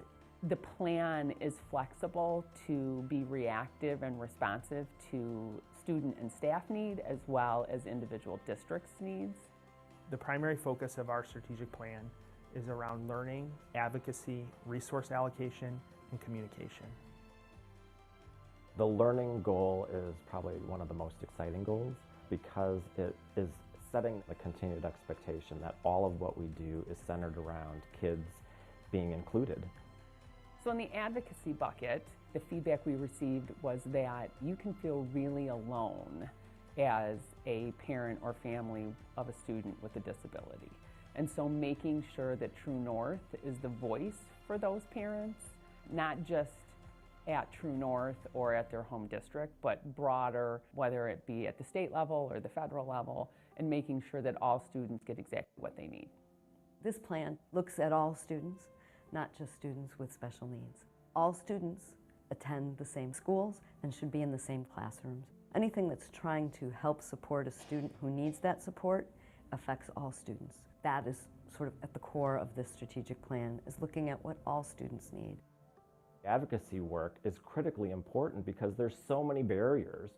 The plan is flexible to be reactive and responsive to student and staff need as well as individual districts' needs. The primary focus of our strategic plan is around learning, advocacy, resource allocation, and communication. The learning goal is probably one of the most exciting goals because it is setting the continued expectation that all of what we do is centered around kids being included. So in the advocacy bucket, the feedback we received was that you can feel really alone as a parent or family of a student with a disability. And so making sure that True North is the voice for those parents, not just at True North or at their home district, but broader, whether it be at the state level or the federal level, and making sure that all students get exactly what they need. This plan looks at all students, not just students with special needs. All students attend the same schools and should be in the same classrooms. Anything that's trying to help support a student who needs that support affects all students. That is sort of at the core of this strategic plan, is looking at what all students need. Advocacy work is critically important because there's so many barriers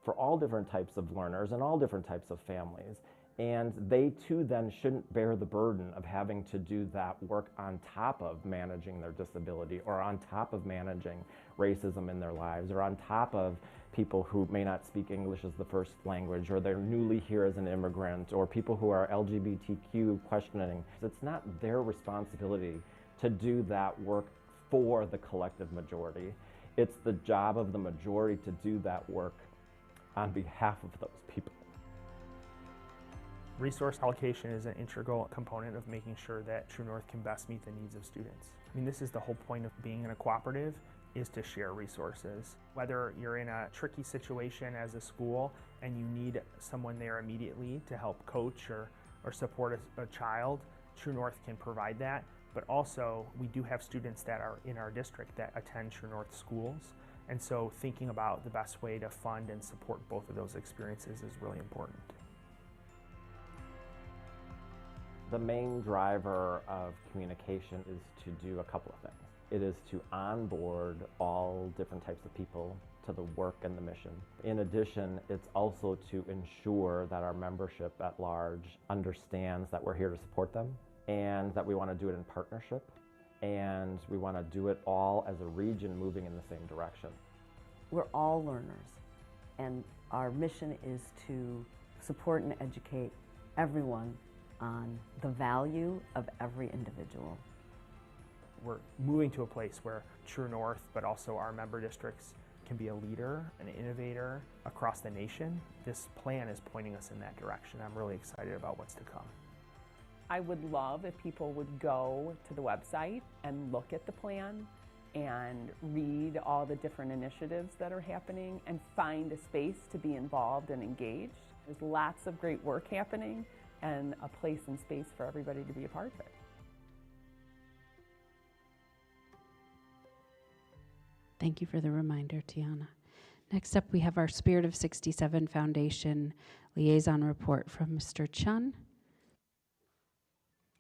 for all different types of learners and all different types of families. And they too then shouldn't bear the burden of having to do that work on top of managing their disability or on top of managing racism in their lives or on top of people who may not speak English as the first language or they're newly here as an immigrant or people who are LGBTQ questioning. It's not their responsibility to do that work for the collective majority. It's the job of the majority to do that work on behalf of those people. Resource allocation is an integral component of making sure that True North can best meet the needs of students. I mean, this is the whole point of being in a cooperative, is to share resources. Whether you're in a tricky situation as a school and you need someone there immediately to help coach or support a child, True North can provide that. But also, we do have students that are in our district that attend True North schools. And so thinking about the best way to fund and support both of those experiences is really important. The main driver of communication is to do a couple of things. It is to onboard all different types of people to the work and the mission. In addition, it's also to ensure that our membership at large understands that we're here to support them and that we want to do it in partnership and we want to do it all as a region moving in the same direction. We're all learners, and our mission is to support and educate everyone on the value of every individual. We're moving to a place where True North, but also our member districts, can be a leader, an innovator across the nation. This plan is pointing us in that direction. I'm really excited about what's to come. I would love if people would go to the website and look at the plan and read all the different initiatives that are happening and find a space to be involved and engaged. There's lots of great work happening and a place and space for everybody to be a part of it. Thank you for the reminder, Tiana. Next up, we have our Spirit of 67 Foundation liaison report from Mr. Chun.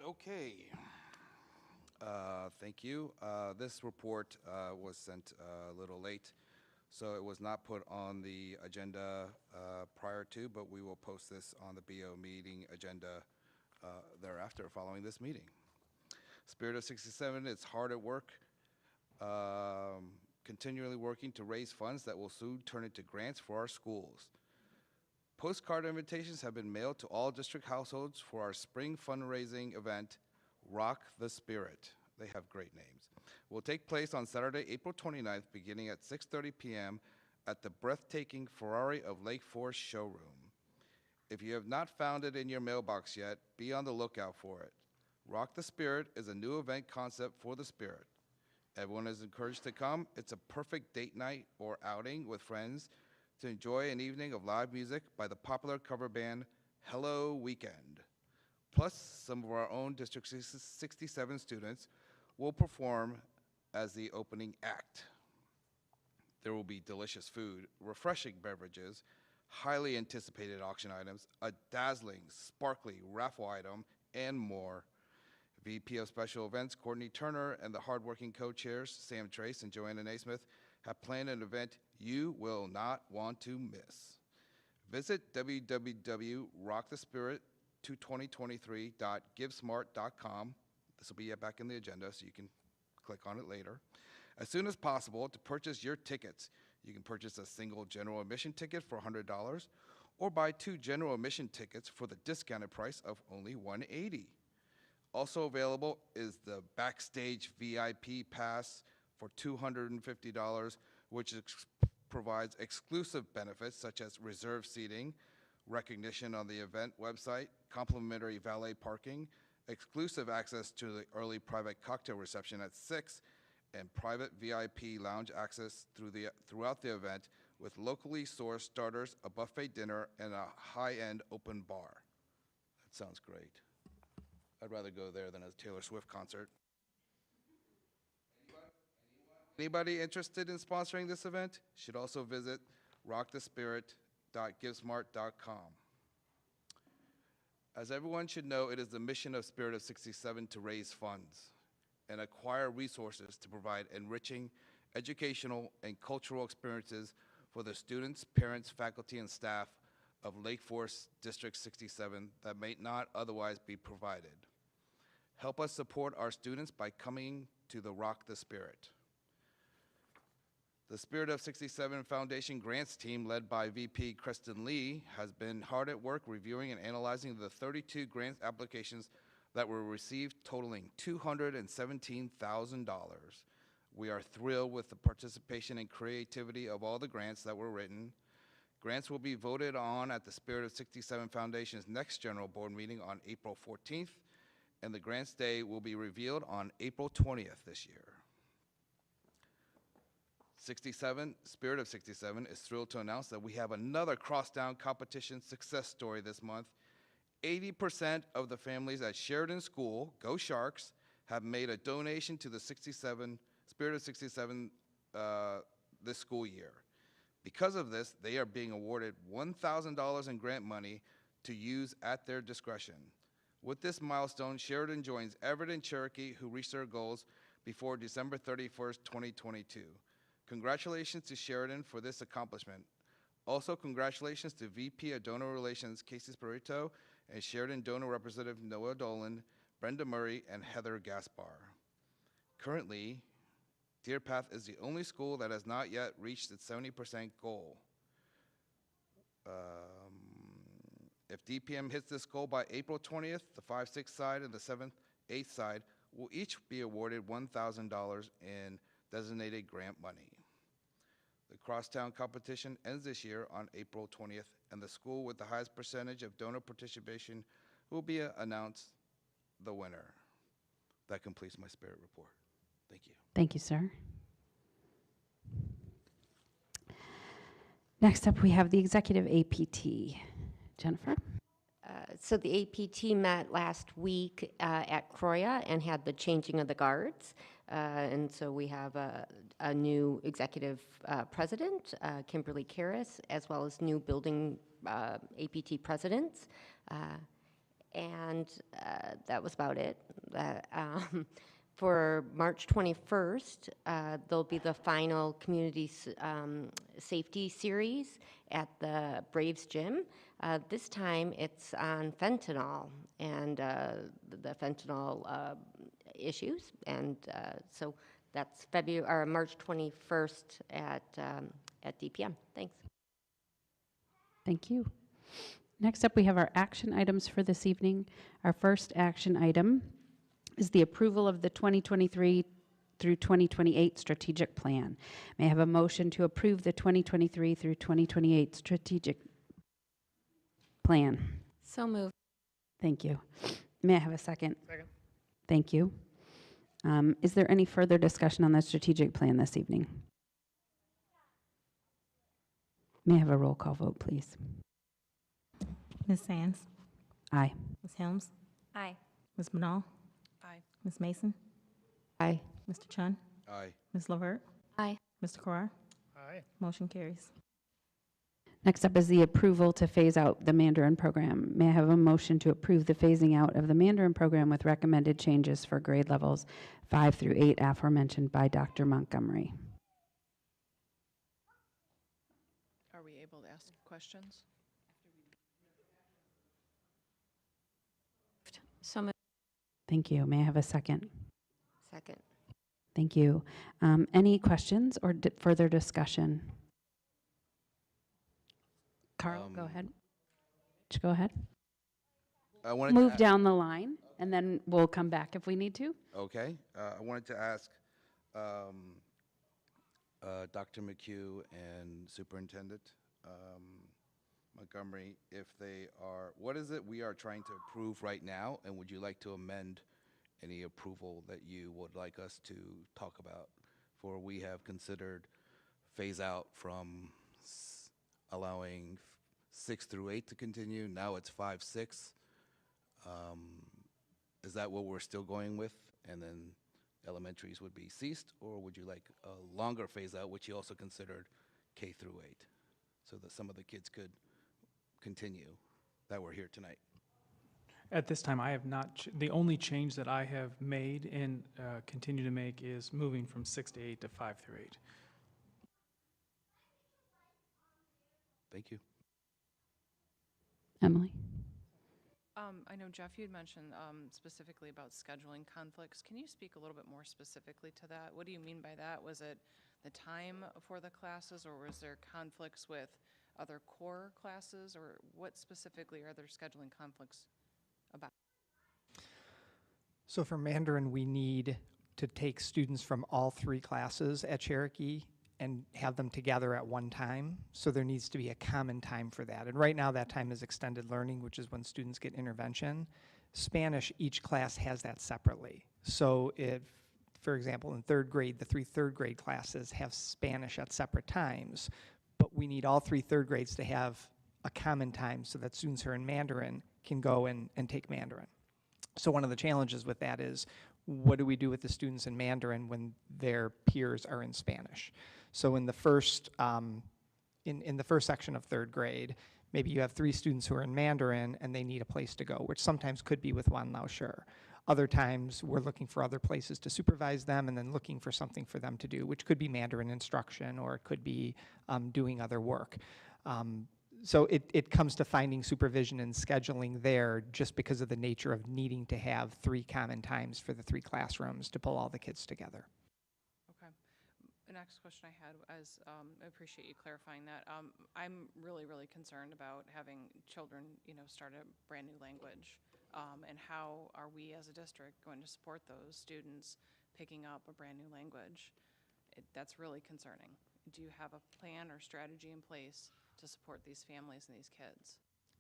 Okay. Thank you. This report was sent a little late, so it was not put on the agenda prior to, but we will post this on the BO meeting agenda thereafter following this meeting. Spirit of 67 is hard at work, continually working to raise funds that will soon turn into grants for our schools. Postcard invitations have been mailed to all district households for our spring fundraising event, Rock the Spirit. They have great names. It will take place on Saturday, April 29th, beginning at 6:30 p.m. at the breathtaking Ferrari of Lake Forest showroom. If you have not found it in your mailbox yet, be on the lookout for it. Rock the Spirit is a new event concept for the Spirit. Everyone is encouraged to come. It's a perfect date night or outing with friends to enjoy an evening of live music by the popular cover band Hello Weekend. Plus, some of our own District 67 students will perform as the opening act. There will be delicious food, refreshing beverages, highly anticipated auction items, a dazzling, sparkly raffle item, and more. VP of Special Events Courtney Turner and the hardworking co-chairs Sam Trace and Joanna Naismith have planned an event you will not want to miss. Visit www.rockthespirit2023.givesmart.com. This will be back in the agenda, so you can click on it later. As soon as possible to purchase your tickets. You can purchase a single general admission ticket for $100 or buy 2 general admission tickets for the discounted price of only $180. Also available is the Backstage VIP Pass for $250, which provides exclusive benefits such as reserved seating, recognition on the event website, complimentary valet parking, exclusive access to the early private cocktail reception at 6, and private VIP lounge access throughout the event with locally sourced starters, a buffet dinner, and a high-end open bar. That sounds great. I'd rather go there than a Taylor Swift concert. Anybody interested in sponsoring this event should also visit rockthespirit.givesmart.com. As everyone should know, it is the mission of Spirit of 67 to raise funds and acquire resources to provide enriching educational and cultural experiences for the students, parents, faculty, and staff of Lake Forest District 67 that may not otherwise be provided. Help us support our students by coming to the Rock the Spirit. The Spirit of 67 Foundation Grants team, led by VP Kristen Lee, has been hard at work reviewing and analyzing the 32 grant applications that were received, totaling $217,000. We are thrilled with the participation and creativity of all the grants that were written. Grants will be voted on at the Spirit of 67 Foundation's next general board meeting on April 14th, and the grants day will be revealed on April 20th this year. 67, Spirit of 67 is thrilled to announce that we have another Crosstown competition success story this month. 80% of the families at Sheridan School, Go Sharks, have made a donation to the Spirit of 67 this school year. Because of this, they are being awarded $1,000 in grant money to use at their discretion. With this milestone, Sheridan joins Everett and Cherokee, who reached their goals before December 31st, 2022. Congratulations to Sheridan for this accomplishment. Also, congratulations to VP of Donor Relations, Casey Spirito, and Sheridan Donor Representative Noah Dolan, Brenda Murray, and Heather Gaspar. Currently, Deer Path is the only school that has not yet reached its 70% goal. If DPM hits this goal by April 20th, the 5-6 side and the 7-8 side will each be awarded $1,000 in designated grant money. The Crosstown competition ends this year on April 20th, and the school with the highest percentage of donor participation will be announced the winner. That completes my Spirit report. Thank you. Thank you, sir. Next up, we have the executive APT. Jennifer? So the APT met last week at Croya and had the changing of the guards. And so we have a new executive president, Kimberly Karras, as well as new building APT presidents. And that was about it. For March 21st, there'll be the final community safety series at the Braves Gym. This time it's on fentanyl and the fentanyl issues. And so that's March 21st at DPM. Thanks. Thank you. Next up, we have our action items for this evening. Our first action item is the approval of the 2023 through 2028 strategic plan. May I have a motion to approve the 2023 through 2028 strategic plan? So moved. Thank you. May I have a second? Second. Thank you. Is there any further discussion on the strategic plan this evening? May I have a roll call vote, please? Ms. Sands? Aye. Ms. Helms? Aye. Ms. Manal? Aye. Ms. Mason? Aye. Mr. Chun? Aye. Ms. Lavert? Aye. Mr. Carr? Aye. Motion carries. Next up is the approval to phase out the Mandarin program. May I have a motion to approve the phasing out of the Mandarin program with recommended changes for grade levels 5 through 8 aforementioned by Dr. Montgomery? Are we able to ask questions? So moved. Thank you. May I have a second? Second. Thank you. Any questions or further discussion? Carl, go ahead. Go ahead. I wanted Move to down the line, and then we'll come back if we need to. Okay. I wanted to ask Dr. McHugh and Superintendent Montgomery if they are, what is it we are trying to approve right now, and would you like to amend any approval that you would like us to talk about? For we have considered phase out from allowing 6 through 8 to continue. Now it's 5, 6. Is that what we're still going with? And then elementaries would be ceased, or would you like a longer phase out, which you also considered K through 8, so that some of the kids could continue that were here tonight? At this time, I have not, the only change that I have made and continue to make is moving from 6 to 8 to 5 through 8. Thank you. Emily? I know, Jeff, you had mentioned specifically about scheduling conflicts. Can you speak a little bit more specifically to that? What do you mean by that? Was it the time for the classes, or was there conflicts with other core classes, or what specifically are there scheduling conflicts about? So for Mandarin, we need to take students from all 3 classes at Cherokee and have them together at one time. So there needs to be a common time for that. And right now that time is extended learning, which is when students get intervention. Spanish, each class has that separately. So if, for example, in 3rd grade, the 3 3rd grade classes have Spanish at separate times, but we need all 3 3rd grades to have a common time so that students who are in Mandarin can go and take Mandarin. So one of the challenges with that is, what do we do with the students in Mandarin when their peers are in Spanish? So in the first in the first section of 3rd grade, maybe you have 3 students who are in Mandarin and they need a place to go, which sometimes could be with Wan Lao Shi. Other times we're looking for other places to supervise them and then looking for something for them to do, which could be Mandarin instruction, or it could be doing other work. So it comes to finding supervision and scheduling there just because of the nature of needing to have 3 common times for the 3 classrooms to pull all the kids together. Okay. The next question I had was, I appreciate you clarifying that. I'm really, really concerned about having children, start a brand new language. And how are we as a district going to support those students picking up a brand new language? That's really concerning. Do you have a plan or strategy in place to support these families and these kids?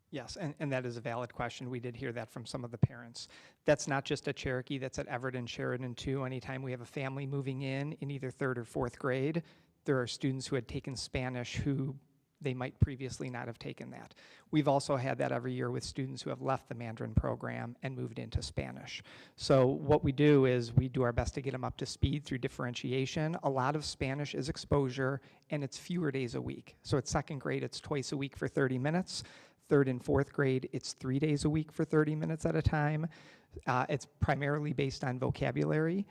Yes, and that is a valid question. We did hear that from some of the parents. That's not just at Cherokee, that's at Everett and Sheridan too. Anytime we have a family moving in either 3rd or 4th grade, there are students who had taken Spanish who they might previously not have taken that. We've also had that every year with students who have left the Mandarin program and moved into Spanish. So what we do is we do our best to get them up to speed through differentiation. A lot of Spanish is exposure, and it's fewer days a week. So at 2nd grade, it's twice a week for 30 minutes. 3rd and 4th grade, it's 3 days a week for 30 minutes at a time. It's primarily based on vocabulary.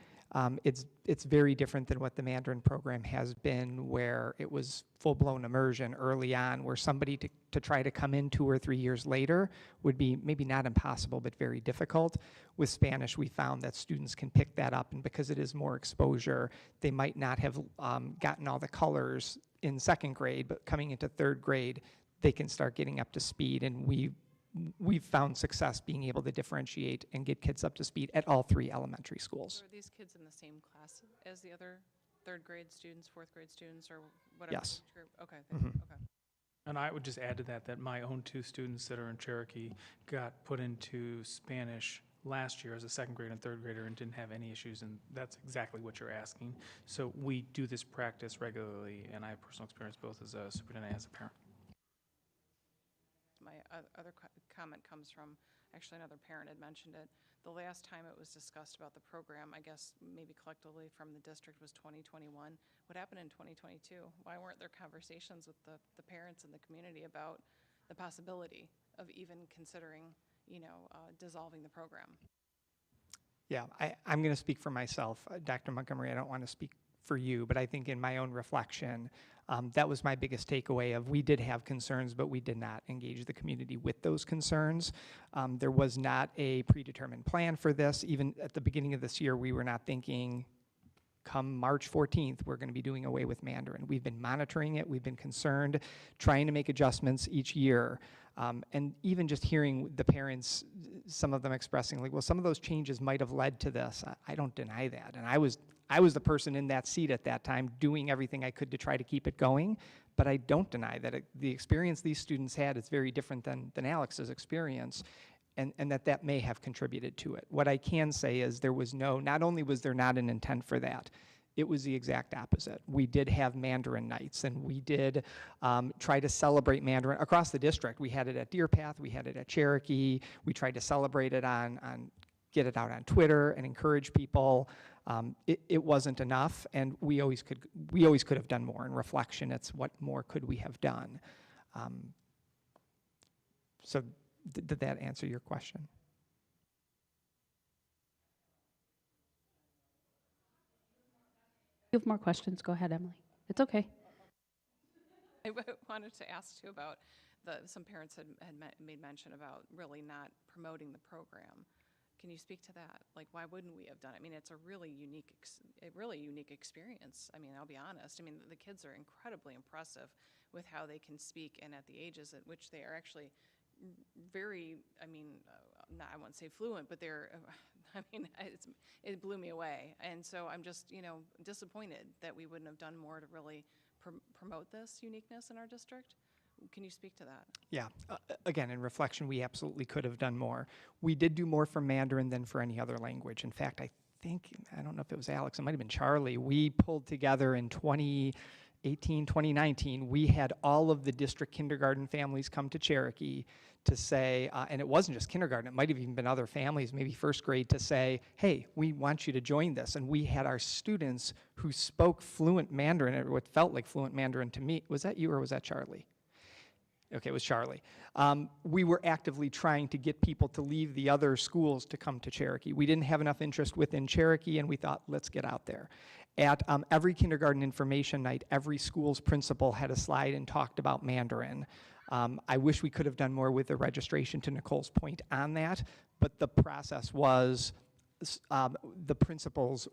It's very different than what the Mandarin program has been, where it was full-blown immersion early on, where somebody to try to come in 2 or 3 years later would be maybe not impossible, but very difficult. With Spanish, we found that students can pick that up, and because it is more exposure, they might not have gotten all the colors in 2nd grade, but coming into 3rd grade, they can start getting up to speed, and we've found success being able to differentiate and get kids up to speed at all 3 elementary schools. So are these kids in the same class as the other 3rd grade students, 4th grade students, or whatever? Yes. Group? Okay, thank you. Okay. And I would just add to that my own 2 students that are in Cherokee got put into Spanish last year as a second grader and third grader and didn't have any issues, and that's exactly what you're asking. So we do this practice regularly, and I have personal experience both as a superintendent and as a parent. My other comment comes from, actually another parent had mentioned it. The last time it was discussed about the program, I guess maybe collectively from the district, was 2021. What happened in 2022? Why weren't there conversations with the parents and the community about the possibility of even considering, dissolving the program? Yeah, I'm going to speak for myself. Dr. Montgomery, I don't want to speak for you, but I think in my own reflection, that was my biggest takeaway of we did have concerns, but we did not engage the community with those concerns. There was not a predetermined plan for this. Even at the beginning of this year, we were not thinking, come March 14th, we're going to be doing away with Mandarin. We've been monitoring it. We've been concerned, trying to make adjustments each year. And even just hearing the parents, some of them expressing like, well, some of those changes might have led to this. I don't deny that. And I was the person in that seat at that time doing everything I could to try to keep it going, but I don't deny that the experience these students had is very different than Alex's experience, and that may have contributed to it. What I can say is there was not only was there not an intent for that, it was the exact opposite. We did have Mandarin nights, and we did try to celebrate Mandarin across the district. We had it at Deer Path, we had it at Cherokee, we tried to celebrate it get it out on Twitter and encourage people. It wasn't enough, and we always could have done more. In reflection, it's what more could we have done? So did that answer your question? You have more questions? Go ahead, Emily. It's okay. I wanted to ask too about some parents had made mention about really not promoting the program. Can you speak to that? Like, why wouldn't we have done it? I mean, it's a really unique experience. I mean, I'll be honest. I mean, the kids are incredibly impressive with how they can speak and at the ages at which they are actually very, I won't say fluent, but they're, it blew me away. And so I'm just, disappointed that we wouldn't have done more to really promote this uniqueness in our district. Can you speak to that? Yeah, again, in reflection, we absolutely could have done more. We did do more for Mandarin than for any other language. In fact, I don't know if it was Alex, it might have been Charlie, we pulled together in 2018, 2019, we had all of the district kindergarten families come to Cherokee to say, and it wasn't just kindergarten, it might have even been other families, maybe first grade, to say, hey, we want you to join this. And we had our students who spoke fluent Mandarin, or what felt like fluent Mandarin to me. Was that you or was that Charlie? Okay, it was Charlie. We were actively trying to get people to leave the other schools to come to Cherokee. We didn't have enough interest within Cherokee, and we thought, let's get out there. At every kindergarten information night, every school's principal had a slide and talked about Mandarin. I wish we could have done more with the registration, to Nicole's point on that, but the process was the principals,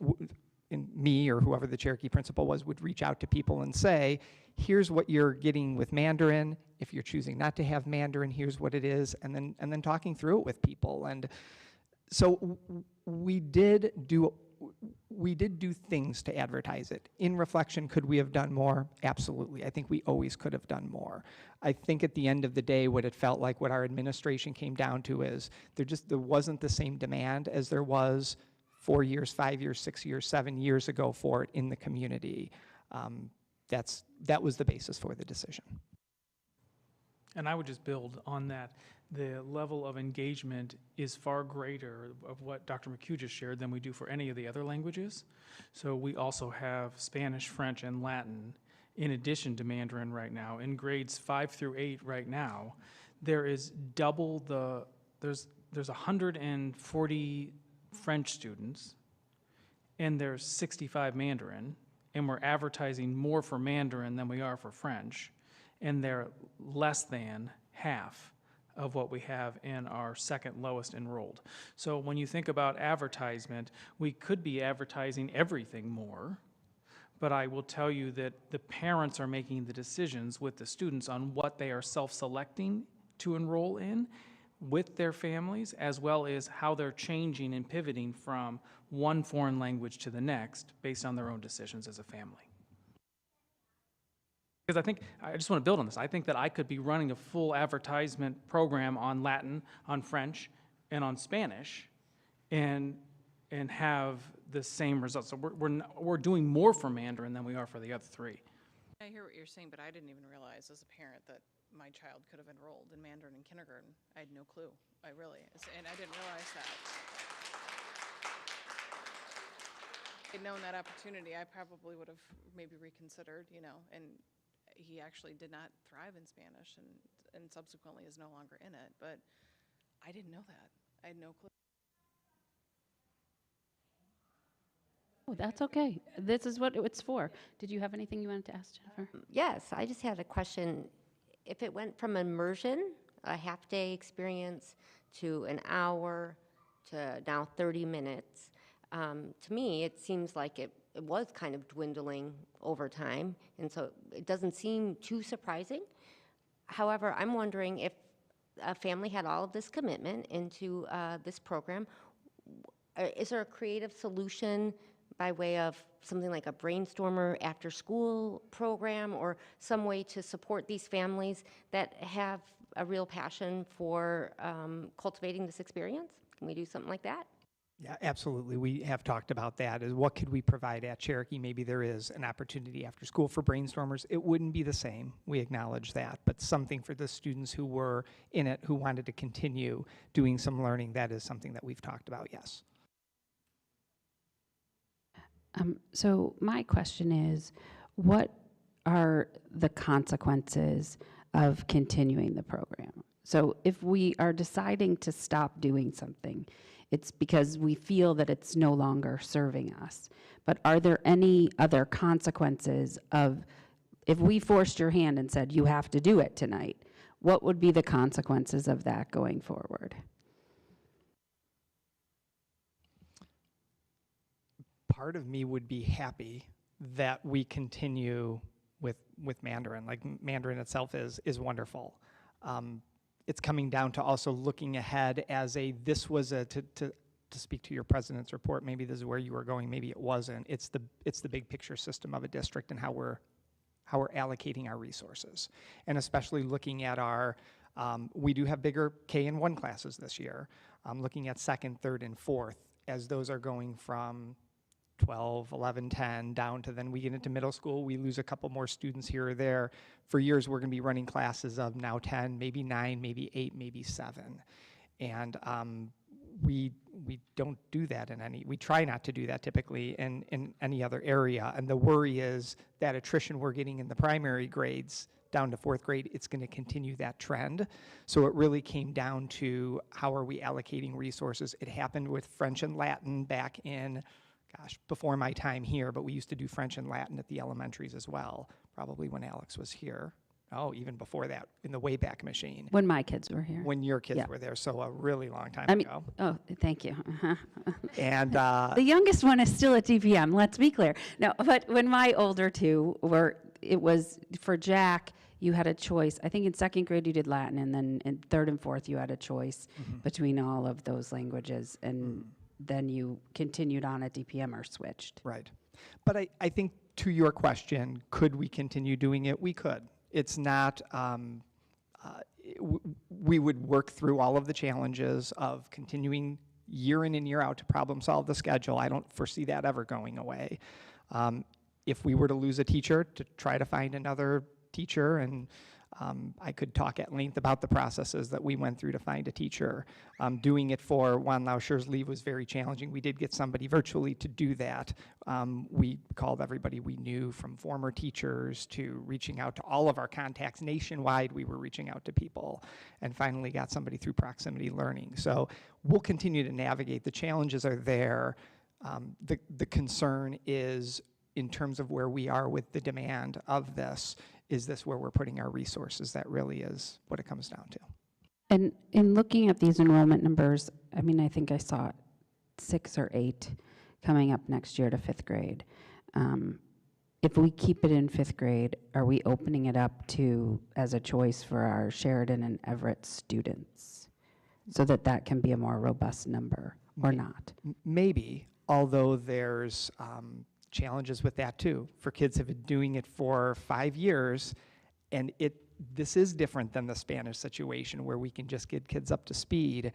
me or whoever the Cherokee principal was, would reach out to people and say, here's what you're getting with Mandarin. If you're choosing not to have Mandarin, here's what it is, and then talking through it with people. And so we did do things to advertise it. In reflection, could we have done more? Absolutely. I think we always could have done more. I think at the end of the day, what it felt like, what our administration came down to is there wasn't the same demand as there was 4 years, 5 years, 6 years, 7 years ago for it in the community. That was the basis for the decision. And I would just build on that. The level of engagement is far greater of what Dr. McHugh just shared than we do for any of the other languages. So we also have Spanish, French, and Latin in addition to Mandarin right now. In grades 5 through 8 right now, there is double there's 140 French students, and there's 65 Mandarin, and we're advertising more for Mandarin than we are for French, and they're less than half of what we have in our second lowest enrolled. So when you think about advertisement, we could be advertising everything more, but I will tell you that the parents are making the decisions with the students on what they are self-selecting to enroll in with their families, as well as how they're changing and pivoting from one foreign language to the next based on their own decisions as a family. Because I just want to build on this. I think that I could be running a full advertisement program on Latin, on French, and on Spanish, and have the same results. So we're doing more for Mandarin than we are for the other three. I hear what you're saying, but I didn't even realize as a parent that my child could have enrolled in Mandarin in kindergarten. I had no clue. And I didn't realize that. If I'd known that opportunity, I probably would have maybe reconsidered, and he actually did not thrive in Spanish and subsequently is no longer in it, but I didn't know that. I had no clue. Oh, that's okay. This is what it's for. Did you have anything you wanted to ask, Jennifer? Yes, I just had a question. If it went from immersion, a half-day experience, to an hour, to now 30 minutes, to me, it seems like it was kind of dwindling over time, and so it doesn't seem too surprising. However, I'm wondering if a family had all of this commitment into this program, is there a creative solution by way of something like a brainstormer after-school program or some way to support these families that have a real passion for cultivating this experience? Can we do something like that? Yeah, absolutely. We have talked about that. Is what could we provide at Cherokee? Maybe there is an opportunity after school for brainstormers. It wouldn't be the same. We acknowledge that. But something for the students who were in it, who wanted to continue doing some learning, that is something that we've talked about, yes. So my question is, what are the consequences of continuing the program? So if we are deciding to stop doing something, it's because we feel that it's no longer serving us. But are there any other consequences of, if we forced your hand and said, you have to do it tonight, what would be the consequences of that going forward? Part of me would be happy that we continue with Mandarin. Like, Mandarin itself is wonderful. It's coming down to also looking ahead as this was to speak to your president's report, maybe this is where you were going, maybe it wasn't. It's the big picture system of a district and how we're allocating our resources. And especially looking at our, we do have bigger K and 1 classes this year. Looking at second, third, and fourth, as those are going from 12, 11, 10, down to then we get into middle school, we lose a couple more students here or there. For years, we're gonna be running classes of now 10, maybe 9, maybe 8, maybe 7. And we don't do that we try not to do that typically in any other area. And the worry is that attrition we're getting in the primary grades down to 4th grade, it's gonna continue that trend. So it really came down to how are we allocating resources. It happened with French and Latin back in, before my time here, but we used to do French and Latin at the elementaries as well, probably when Alex was here. Oh, even before that, in the Wayback Machine. When my kids were here. When your kids were there, so a really long time ago. Oh, thank you. And the youngest one is still at DPM, let's be clear. No, but when my older two were, it was, for Jack, you had a choice. I think in 2nd grade you did Latin, and then in 3rd and 4th you had a choice between all of those languages, and then you continued on at DPM or switched. Right. But I think to your question, could we continue doing it? We could. It's not, we would work through all of the challenges of continuing year in and year out to problem solve the schedule. I don't foresee that ever going away. If we were to lose a teacher, to try to find another teacher, and I could talk at length about the processes that we went through to find a teacher. Doing it for Juan Lauscher's leave was very challenging. We did get somebody virtually to do that. We called everybody we knew, from former teachers to reaching out to all of our contacts nationwide. We were reaching out to people and finally got somebody through proximity learning. So we'll continue to navigate. The challenges are there. The concern is, in terms of where we are with the demand of this, is this where we're putting our resources? That really is what it comes down to. And in looking at these enrollment numbers, I mean, I think I saw 6 or 8 coming up next year to 5th grade. If we keep it in 5th grade, are we opening it up to, as a choice for our Sheridan and Everett students, so that that can be a more robust number, or not? Maybe, although there's challenges with that too. For kids who have been doing it for 5 years, and this is different than the Spanish situation where we can just get kids up to speed.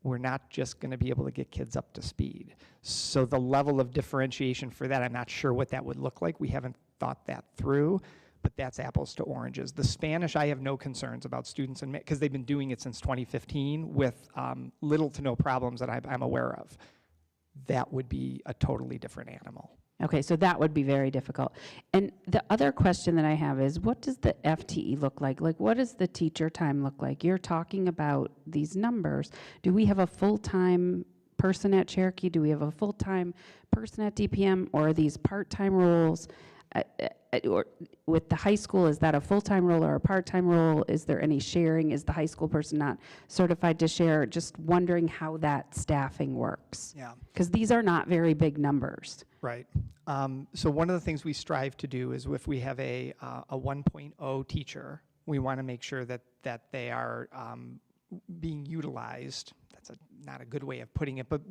we're not just going to be able to get kids up to speed. So the level of differentiation for that, I'm not sure what that would look like. We haven't thought that through, but that's apples to oranges. The Spanish, I have no concerns about students, because they've been doing it since 2015 with little to no problems that I'm aware of. That would be a totally different animal. Okay, so that would be very difficult. And the other question that I have is, what does the FTE look like? Like, what does the teacher time look like? You're talking about these numbers. Do we have a full-time person at Cherokee? Do we have a full-time person at DPM? Or are these part-time roles? Or with the high school, is that a full-time role or a part-time role? Is there any sharing? Is the high school person not certified to share? Just wondering how that staffing works. Yeah. Because these are not very big numbers. Right. So one of the things we strive to do is if we have a 1.0 teacher, we want to make sure that they are being utilized. That's not a good way of putting it, but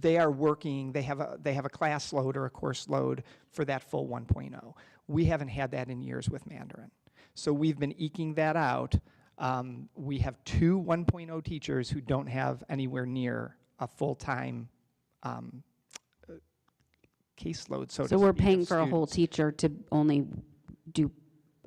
they are working. They have a class load or a course load for that full 1.0. We haven't had that in years with Mandarin, so we've been eking that out. We have 2 1.0 teachers who don't have anywhere near a full-time caseload, so to So we're speak, paying of for a whole students. teacher to only do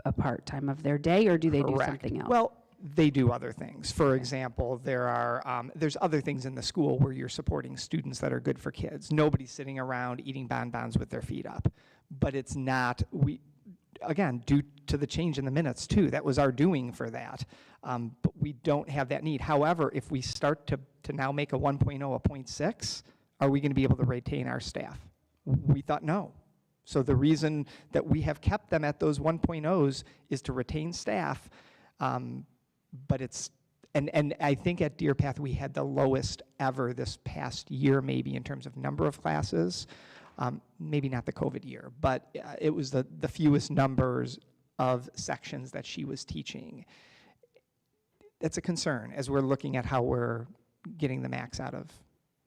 a part-time of their day, or do they do Correct. something else? Well, they do other things. For example, there's other things in the school where you're supporting students that are good for kids. Nobody's sitting around eating bonbons with their feet up. But it's not, again, due to the change in the minutes too, that was our doing for that. But we don't have that need. However, if we start to now make a 1.0 a 0.6, are we going to be able to retain our staff? We thought no. So the reason that we have kept them at those 1.0s is to retain staff. But and I think at Deer Path we had the lowest ever this past year, maybe in terms of number of classes. Maybe not the COVID year, but it was the fewest numbers of sections that she was teaching. That's a concern as we're looking at how we're getting the max out of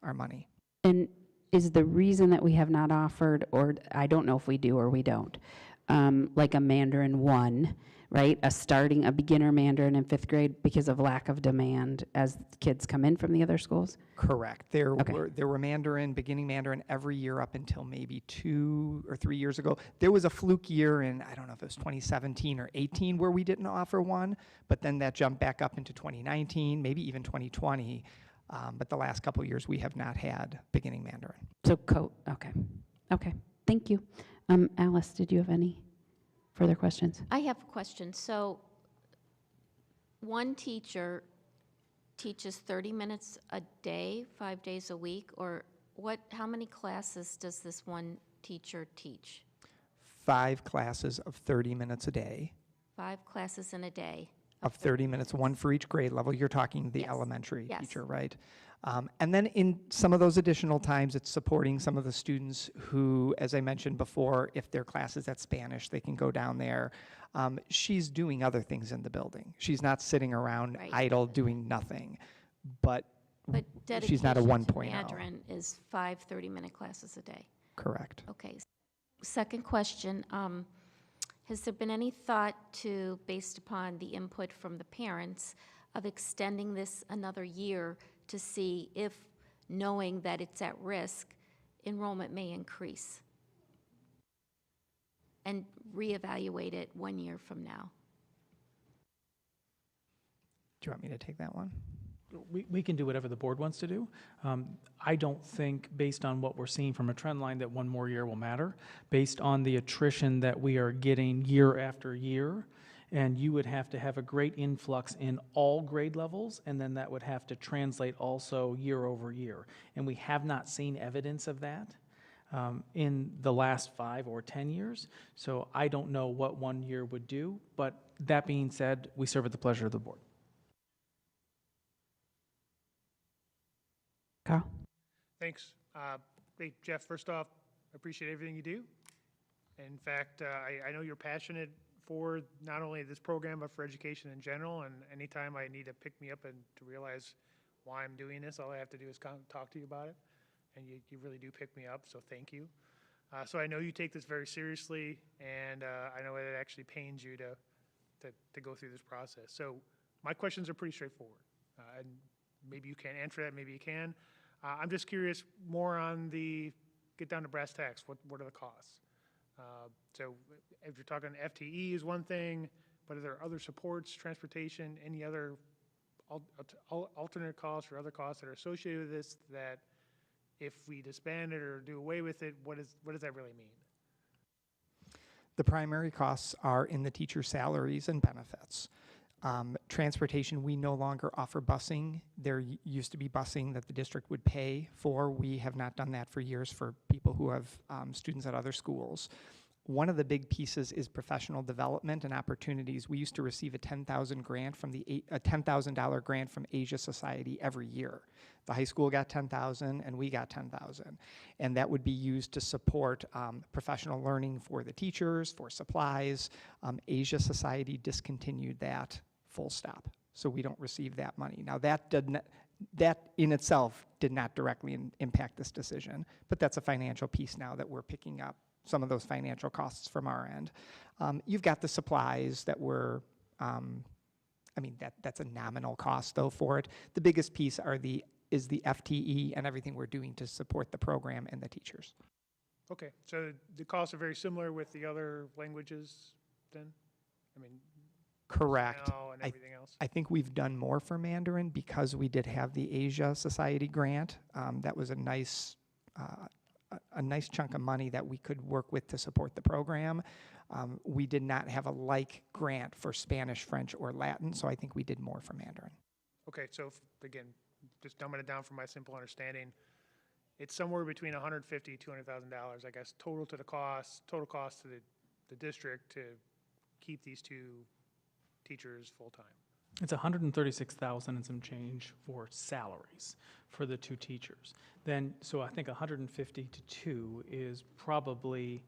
our money. And is the reason that we have not offered, or I don't know if we do or we don't, like a Mandarin 1, right? A beginner Mandarin in 5th grade because of lack of demand as kids come in from the other schools? Correct. There were beginning Mandarin every year up until maybe 2 or 3 years ago. There was a fluke year in, I don't know if it was 2017 or 18 where we didn't offer one, but then that jumped back up into 2019, maybe even 2020. But the last couple of years we have not had beginning Mandarin. So, okay. Thank you. Alice, did you have any further questions? I have a question. So one teacher teaches 30 minutes a day, 5 days a week, or how many classes does this one teacher teach? 5 classes of 30 minutes a day. 5 classes in a day. Of 30 minutes, 1 for each grade level. You're talking the elementary teacher, right? And then in some of those additional times, it's supporting some of the students who, as I mentioned before, if their class is at Spanish, they can go down there. She's doing other things in the building. She's not sitting around idle doing nothing, but she's not a 1.0. Dedication to Mandarin is 5 30-minute classes a day. Correct. Okay. Second question. Has there been any thought to, based upon the input from the parents, of extending this another year to see if, knowing that it's at risk, enrollment may increase? And reevaluate it 1 year from now? Do you want me to take that one? We can do whatever the board wants to do. I don't think, based on what we're seeing from a trend line, that 1 more year will matter. Based on the attrition that we are getting year after year, and you would have to have a great influx in all grade levels, and then that would have to translate also year over year. And we have not seen evidence of that in the last 5 or 10 years. So I don't know what 1 year would do, but that being said, we serve at the pleasure of the board. Carl? Thanks. Hey, Jeff, first off, I appreciate everything you do. In fact, I know you're passionate for not only this program, but for education in general. And anytime I need to pick me up and to realize why I'm doing this, all I have to do is talk to you about it. And you really do pick me up, so thank you. So I know you take this very seriously, and I know it actually pains you to go through this process. So my questions are pretty straightforward. And maybe you can't answer that, maybe you can. I'm just curious more on the, get down to brass tacks, what are the costs? So if you're talking FTE is one thing, but are there other supports, transportation, any other alternate costs or other costs that are associated with this that if we disband it or do away with it, what does that really mean? The primary costs are in the teacher salaries and benefits. Transportation, we no longer offer busing. There used to be busing that the district would pay for. We have not done that for years for people who have students at other schools. One of the big pieces is professional development and opportunities. We used to receive a $10,000 grant from a $10,000 grant from Asia Society every year. The high school got $10,000 and we got $10,000, and that would be used to support professional learning for the teachers, for supplies. Asia Society discontinued that, full stop. So we don't receive that money. Now that in itself did not directly impact this decision, but that's a financial piece now that we're picking up some of those financial costs from our end. You've got the supplies that were, that's a nominal cost though for it. The biggest piece is the FTE and everything we're doing to support the program and the teachers. Okay, so the costs are very similar with the other languages then? Correct. And everything else? I think we've done more for Mandarin because we did have the Asia Society grant. That was a nice chunk of money that we could work with to support the program. We did not have a like grant for Spanish, French, or Latin, so I think we did more for Mandarin. Okay, so again, just dumbing it down from my simple understanding, it's somewhere between $150,000 to $200,000, I guess, total cost to the district to keep these two teachers full-time. It's $136,000 and some change for salaries for the two teachers. Then, so I think 150 to 2 is probably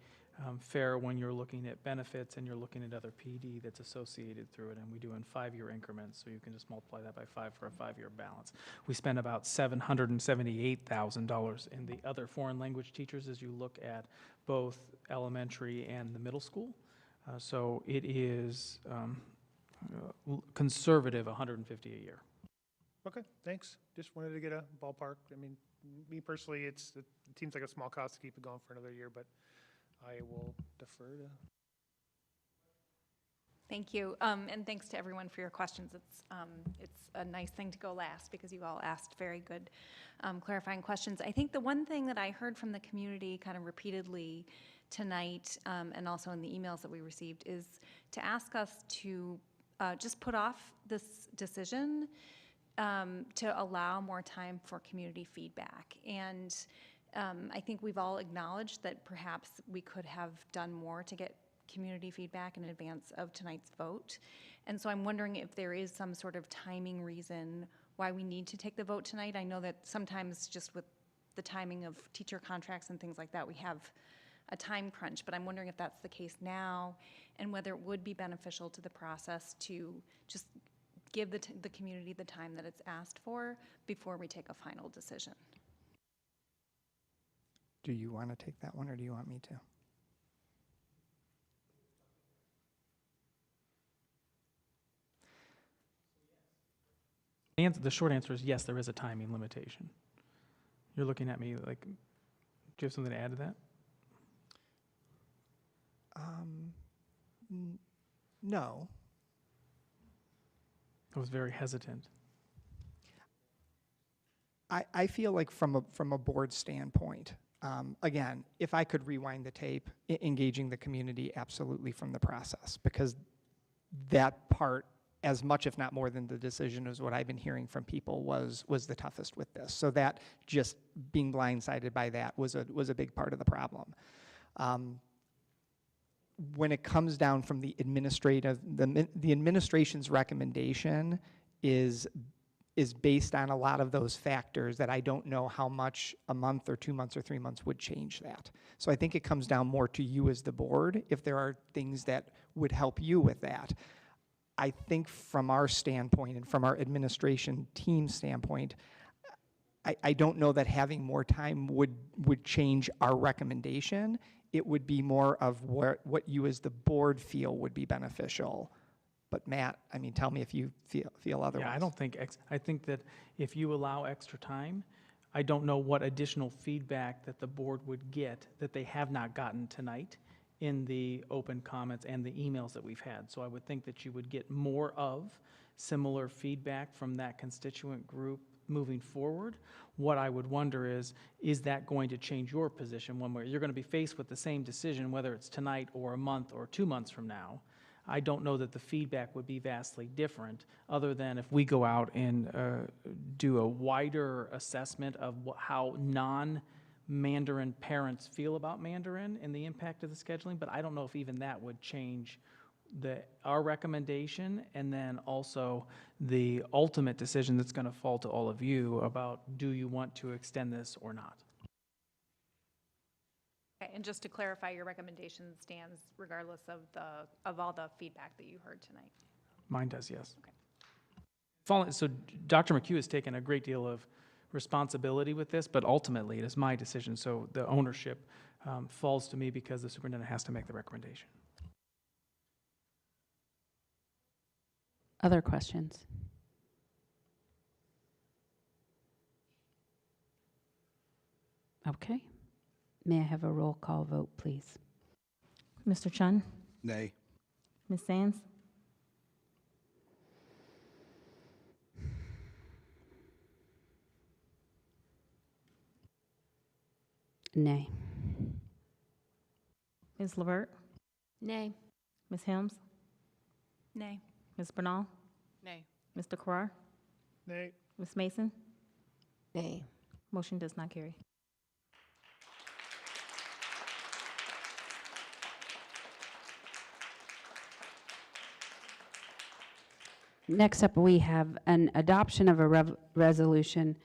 fair when you're looking at benefits and you're looking at other PD that's associated through it, and we do in 5-year increments, so you can just multiply that by 5 for a 5-year balance. We spend about $778,000 in the other foreign language teachers as you look at both elementary and the middle school. So it is conservative 150 a year. Okay, thanks. Just wanted to get a ballpark. Me personally, it seems like a small cost to keep it going for another year, but I will defer to. Thank you, and thanks to everyone for your questions. It's a nice thing to go last because you all asked very good clarifying questions. I think the one thing that I heard from the community kind of repeatedly tonight and also in the emails that we received is to ask us to just put off this decision to allow more time for community feedback. And I think we've all acknowledged that perhaps we could have done more to get community feedback in advance of tonight's vote. And so I'm wondering if there is some sort of timing reason why we need to take the vote tonight. I know that sometimes just with the timing of teacher contracts and things like that, we have a time crunch, but I'm wondering if that's the case now and whether it would be beneficial to the process to just give the community the time that it's asked for before we take a final decision. Do you want to take that one or do you want me to? The short answer is yes, there is a timing limitation. You're looking at me like, do you have something to add to that? No. I was very hesitant. I feel like from a board standpoint, again, if I could rewind the tape, engaging the community absolutely from the process, because that part, as much if not more than the decision, is what I've been hearing from people was the toughest with this. So that just being blindsided by that was a big part of the problem. When it comes down from the administration's recommendation is based on a lot of those factors that I don't know how much a month or 2 months or 3 months would change that. So I think it comes down more to you as the board if there are things that would help you with that. I think from our standpoint and from our administration team standpoint, I don't know that having more time would change our recommendation. It would be more of what you as the board feel would be beneficial But Matt, I mean, tell me if you feel otherwise. Yeah, I don't think, I think that if you allow extra time, I don't know what additional feedback that the board would get that they have not gotten tonight in the open comments and the emails that we've had. So I would think that you would get more of similar feedback from that constituent group moving forward. What I would wonder is that going to change your position one way? You're going to be faced with the same decision, whether it's tonight or a month or 2 months from now. I don't know that the feedback would be vastly different, other than if we go out and do a wider assessment of how non-Mandarin parents feel about Mandarin and the impact of the scheduling, but I don't know if even that would change our recommendation, and then also the ultimate decision that's going to fall to all of you about, do you want to extend this or not? Okay, and just to clarify, your recommendation stands regardless of all the feedback that you heard tonight? Mine does, yes. Okay. So Dr. McHugh has taken a great deal of responsibility with this, but ultimately it is my decision. So the ownership falls to me because the superintendent has to make the recommendation. Other questions? Okay. May I have a roll call vote, please? Mr. Chun? Nay. Ms. Sands? Nay. Ms. Levert? Nay. Ms. Helms? Nay. Ms. Bernal? Nay. Mr. Carrar? Nay. Ms. Mason? Nay. Motion does not carry. Next up, we have an adoption of a resolution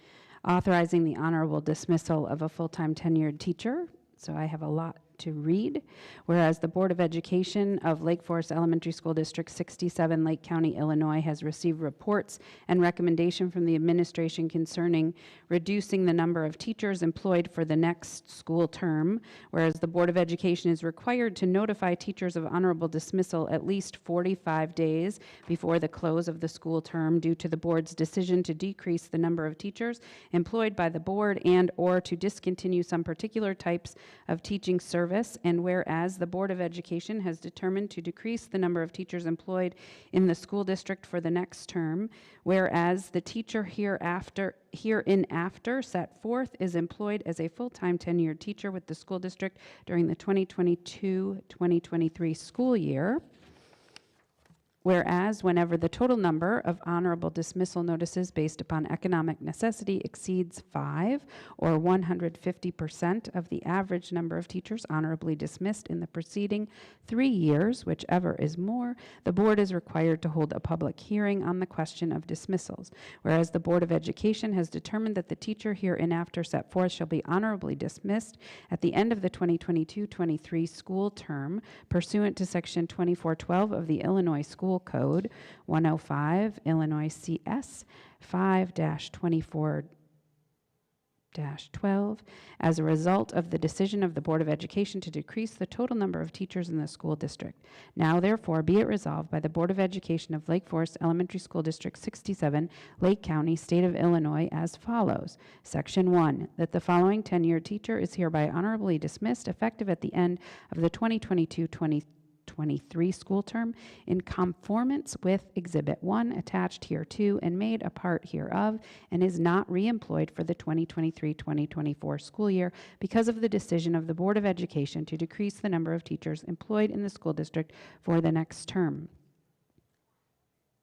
authorizing the honorable dismissal of a full-time tenured teacher. So I have a lot to read. Whereas the Board of Education of Lake Forest Elementary School District 67, Lake County, Illinois, has received reports and recommendation from the administration concerning reducing the number of teachers employed for the next school term. Whereas the Board of Education is required to notify teachers of honorable dismissal at least 45 days before the close of the school term due to the board's decision to decrease the number of teachers employed by the board and or to discontinue some particular types of teaching service. And whereas the Board of Education has determined to decrease the number of teachers employed in the school district for the next term, whereas the teacher hereinafter set forth is employed as a full-time tenured teacher with the school district during the 2022-2023 school year. Whereas, whenever the total number of honorable dismissal notices based upon economic necessity exceeds 5, or 150% of the average number of teachers honorably dismissed in the preceding 3 years, whichever is more, the board is required to hold a public hearing on the question of dismissals. Whereas the Board of Education has determined that the teacher hereinafter set forth shall be honorably dismissed at the end of the 2022-23 school term, pursuant to Section 2412 of the Illinois School Code 105, Illinois CS 5-24-12, as a result of the decision of the Board of Education to decrease the total number of teachers in the school district. Now, therefore, be it resolved by the Board of Education of Lake Forest Elementary School District 67, Lake County, State of Illinois, as follows. Section 1, that the following tenured teacher is hereby honorably dismissed effective at the end of the 2022-23 school term in conformance with Exhibit 1 attached hereto and made a part hereof, and is not reemployed for the 2023-2024 school year because of the decision of the Board of Education to decrease the number of teachers employed in the school district for the next term.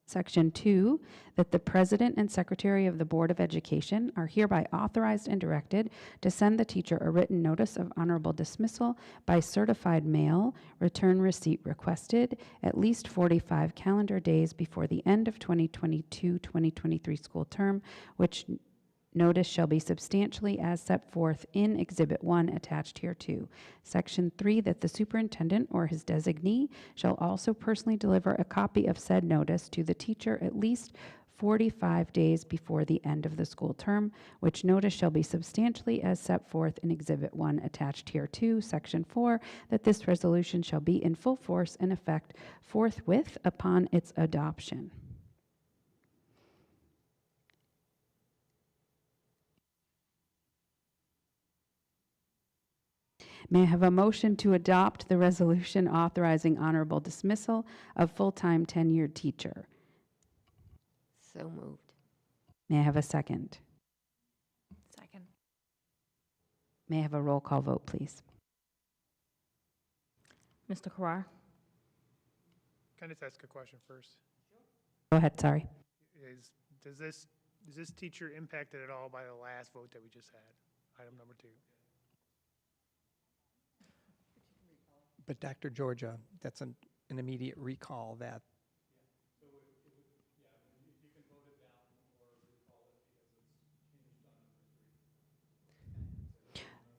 Section 2, that the President and Secretary of the Board of Education are hereby authorized and directed to send the teacher a written notice of honorable dismissal by certified mail, return receipt requested, at least 45 calendar days before the end of 2022-2023 school term, which notice shall be substantially as set forth in Exhibit 1 attached hereto. Section 3, that the superintendent or his designee shall also personally deliver a copy of said notice to the teacher at least 45 days before the end of the school term, which notice shall be substantially as set forth in Exhibit 1 attached here to Section 4, that this resolution shall be in full force and effect forthwith upon its adoption. May I have a motion to adopt the resolution authorizing honorable dismissal of full-time tenured teacher? So moved. May I have a second? Second. May I have a roll call vote, please? Mr. Carrar? Can I just ask a question first? Go ahead, sorry. Is this teacher impacted at all by the last vote that we just had? Item number 2. But Dr. Georgia, that's an immediate recall that.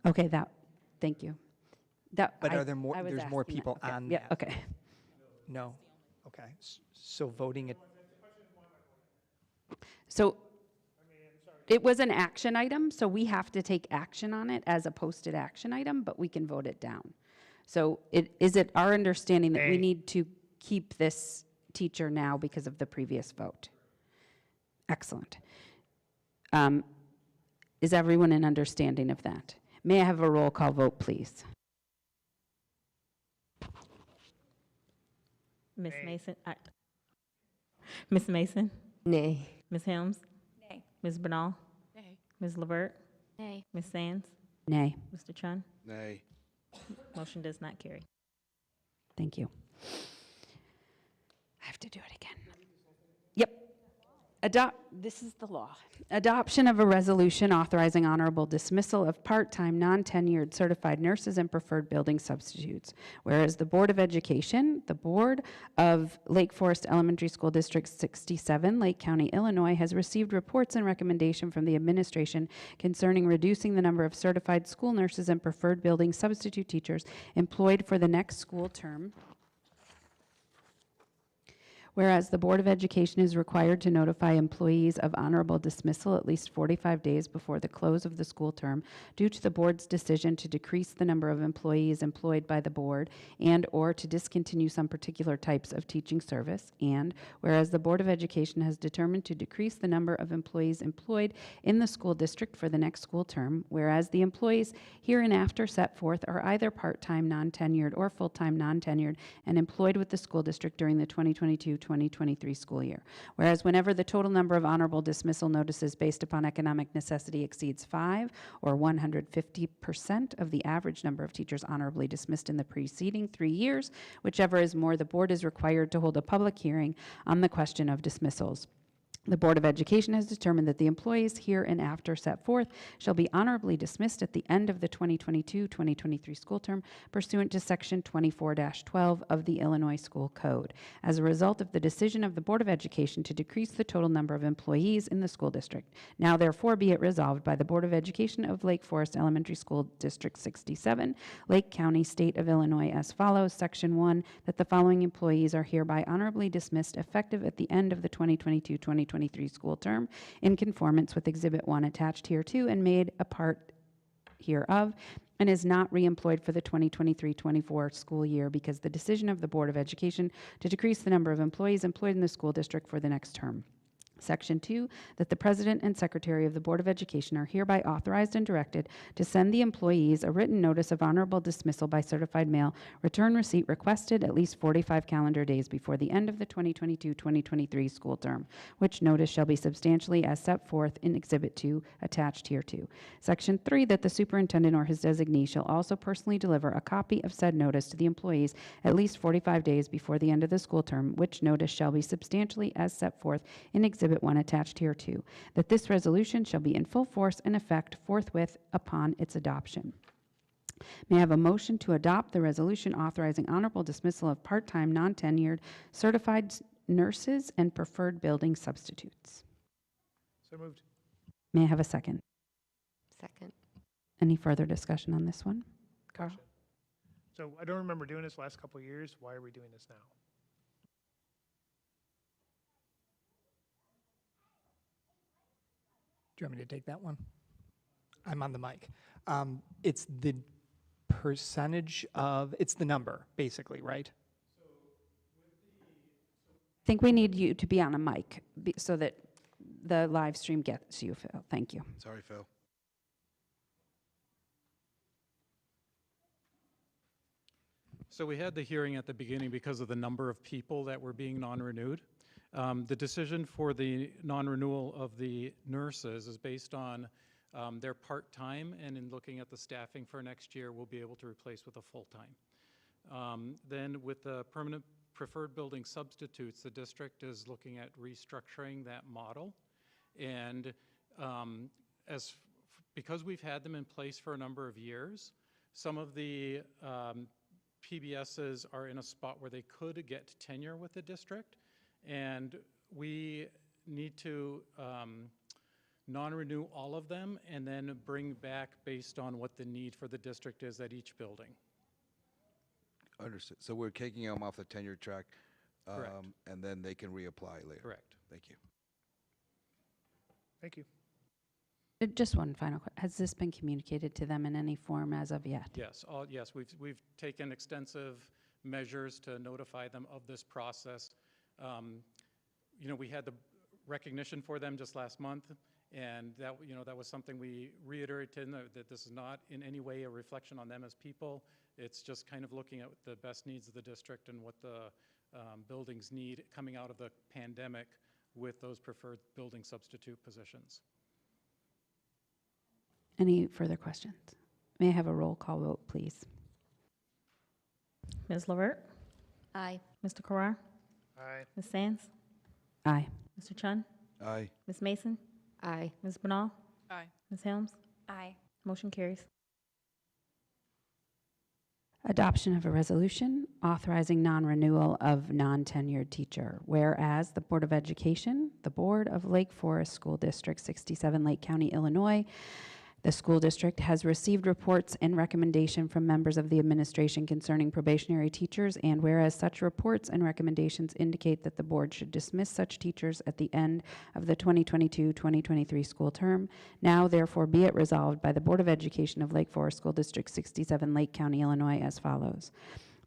Okay, thank you. But are there more, there's more asking that. people Okay, on yeah, that? okay. No? Okay. So voting it, So it was an action item, so we have to take action on it as a posted action item, but we can vote it down. So is it our understanding that we need to keep this teacher now because of the previous vote? Excellent. Is everyone in understanding of that? May I have a roll call vote, please? Ms. Mason? Ms. Mason? Nay. Ms. Helms? Nay. Ms. Bernal? Nay. Ms. Levert? Nay. Ms. Sands? Nay. Mr. Chun? Nay. Motion does not carry. Thank you. I have to do it again. Yep. This is the law. Adoption of a resolution authorizing honorable dismissal of part-time, non-tenured certified nurses and preferred building substitutes. Whereas the Board of Education, the Board of Lake Forest Elementary School District 67, Lake County, Illinois, has received reports and recommendation from the administration concerning reducing the number of certified school nurses and preferred building substitute teachers employed for the next school term. Whereas the Board of Education is required to notify employees of honorable dismissal at least 45 days before the close of the school term due to the board's decision to decrease the number of employees employed by the board and or to discontinue some particular types of teaching service. And whereas the Board of Education has determined to decrease the number of employees employed in the school district for the next school term, whereas the employees hereinafter set forth are either part-time, non-tenured, or full-time, non-tenured and employed with the school district during the 2022-2023 school year. Whereas whenever the total number of honorable dismissal notices based upon economic necessity exceeds 5 or 150% of the average number of teachers honorably dismissed in the preceding 3 years, whichever is more, the board is required to hold a public hearing on the question of dismissals. The Board of Education has determined that the employees hereinafter set forth shall be honorably dismissed at the end of the 2022-2023 school term pursuant to Section 24-12 of the Illinois School Code. As a result of the decision of the Board of Education to decrease the total number of employees in the school district, now therefore be it resolved by the Board of Education of Lake Forest Elementary School District 67, Lake County, State of Illinois as follows. Section 1, that the following employees are hereby honorably dismissed effective at the end of the 2022-2023 school term in conformance with Exhibit 1 attached hereto and made a part hereof, and is not reemployed for the 2023-24 school year because the decision of the Board of Education to decrease the number of employees employed in the school district for the next term. Section 2, that the President and Secretary of the Board of Education are hereby authorized and directed to send the employees a written notice of honorable dismissal by certified mail, return receipt requested at least 45 calendar days before the end of the 2022-2023 school term, which notice shall be substantially as set forth in Exhibit 2 attached hereto. Section 3, that the superintendent or his designee shall also personally deliver a copy of said notice to the employees at least 45 days before the end of the school term, which notice shall be substantially as set forth in Exhibit 1 attached hereto, that this resolution shall be in full force and effect forthwith upon its adoption. May I have a motion to adopt the resolution authorizing honorable dismissal of part-time, non-tenured, certified nurses and preferred building substitutes? So moved. May I have a second? Second. Any further discussion on this one? Carl? So I don't remember doing this last couple of years. Why are we doing this now? Do you want me to take that one? I'm on the mic. It's the percentage of, it's the number, basically, right? I think we need you to be on a mic so that the live stream gets you, Phil. Thank you. Sorry, Phil. So we had the hearing at the beginning because of the number of people that were being non-renewed. The decision for the non-renewal of the nurses is based on their part-time, and in looking at the staffing for next year, we'll be able to replace with a full-time. Then with the permanent preferred building substitutes, the district is looking at restructuring that model. And because we've had them in place for a number of years, some of the PBSs are in a spot where they could get tenure with the district, and we need to non-renew all of them and then bring back based on what the need for the district is at each building. Understood. So we're taking them off the tenure track, Correct. and then they can reapply later. Correct. Thank you. Thank you. Just one final question. Has this been communicated to them in any form as of yet? Yes, yes, we've taken extensive measures to notify them of this process. You know, we had the recognition for them just last month, and that, you know, that was something we reiterated, that this is not in any way a reflection on them as people. It's just kind of looking at the best needs of the district and what the buildings need coming out of the pandemic with those preferred building substitute positions. Any further questions? May I have a roll call vote, please? Ms. LeVert? Aye. Mr. Carrar? Aye. Ms. Sands? Aye. Mr. Chun? Aye. Ms. Mason? Aye. Ms. Bernal? Aye. Ms. Helms? Aye. Motion carries. Adoption of a resolution authorizing non-renewal of non-tenured teacher. Whereas the Board of Education, the Board of Lake Forest School District 67, Lake County, Illinois, the school district has received reports and recommendation from members of the administration concerning probationary teachers, and whereas such reports and recommendations indicate that the board should dismiss such teachers at the end of the 2022-2023 school term, now therefore be it resolved by the Board of Education of Lake Forest School District 67, Lake County, Illinois, as follows.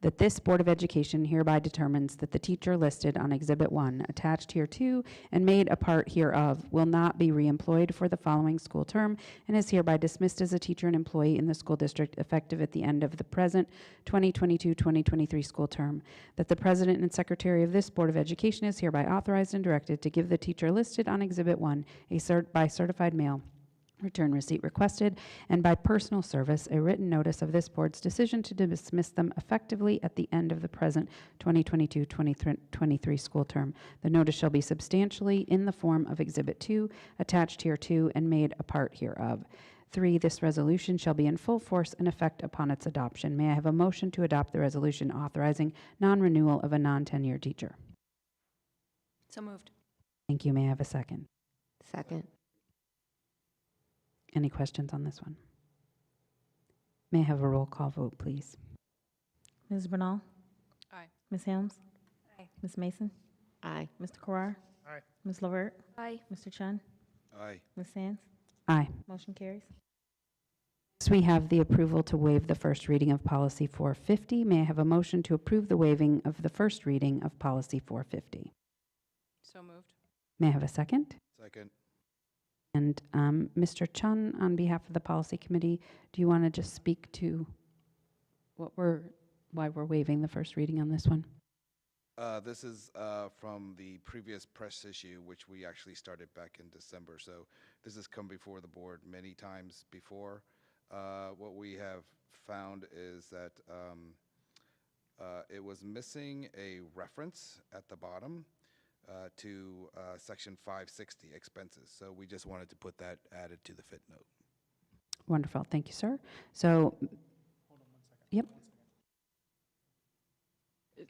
That this Board of Education hereby determines that the teacher listed on Exhibit 1, attached hereto and made a part hereof, will not be reemployed for the following school term and is hereby dismissed as a teacher and employee in the school district effective at the end of the present 2022-2023 school term. That the President and Secretary of this Board of Education is hereby authorized and directed to give the teacher listed on Exhibit 1 by certified mail return receipt requested, and by personal service, a written notice of this board's decision to dismiss them effectively at the end of the present 2022-2023 school term. The notice shall be substantially in the form of Exhibit 2, attached hereto, and made a part hereof. 3, this resolution shall be in full force and effect upon its adoption. May I have a motion to adopt the resolution authorizing non-renewal of a non-tenured teacher? So moved. Thank you. May I have a second? Second. Any questions on this one? May I have a roll call vote, please? Ms. Bernal? Aye. Ms. Helms? Aye. Ms. Mason? Aye. Mr. Carrar? Aye. Ms. LeVert? Aye. Mr. Chun? Aye. Ms. Sands? Aye. Motion carries. Next, we have the approval to waive the first reading of Policy 450. May I have a motion to approve the waiving of the first reading of Policy 450? So moved. May I have a second? Second. And Mr. Chun, on behalf of the Policy Committee, do you want to just speak to why we're waiving the first reading on this one? This is from the previous press issue, which we actually started back in December. So this has come before the board many times before. What we have found is that it was missing a reference at the bottom to Section 560, expenses. So we just wanted to put that added to the footnote. Wonderful. Thank you, sir. So, yep.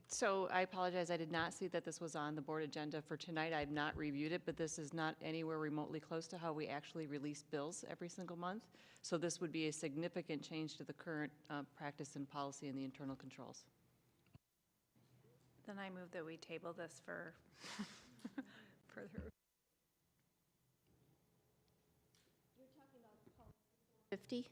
So I apologize, I did not see that this was on the board agenda for tonight. I have not reviewed it, but this is not anywhere remotely close to how we actually release bills every single month. So this would be a significant change to the current practice and policy in the internal controls. Then I move that we table this for further. 450?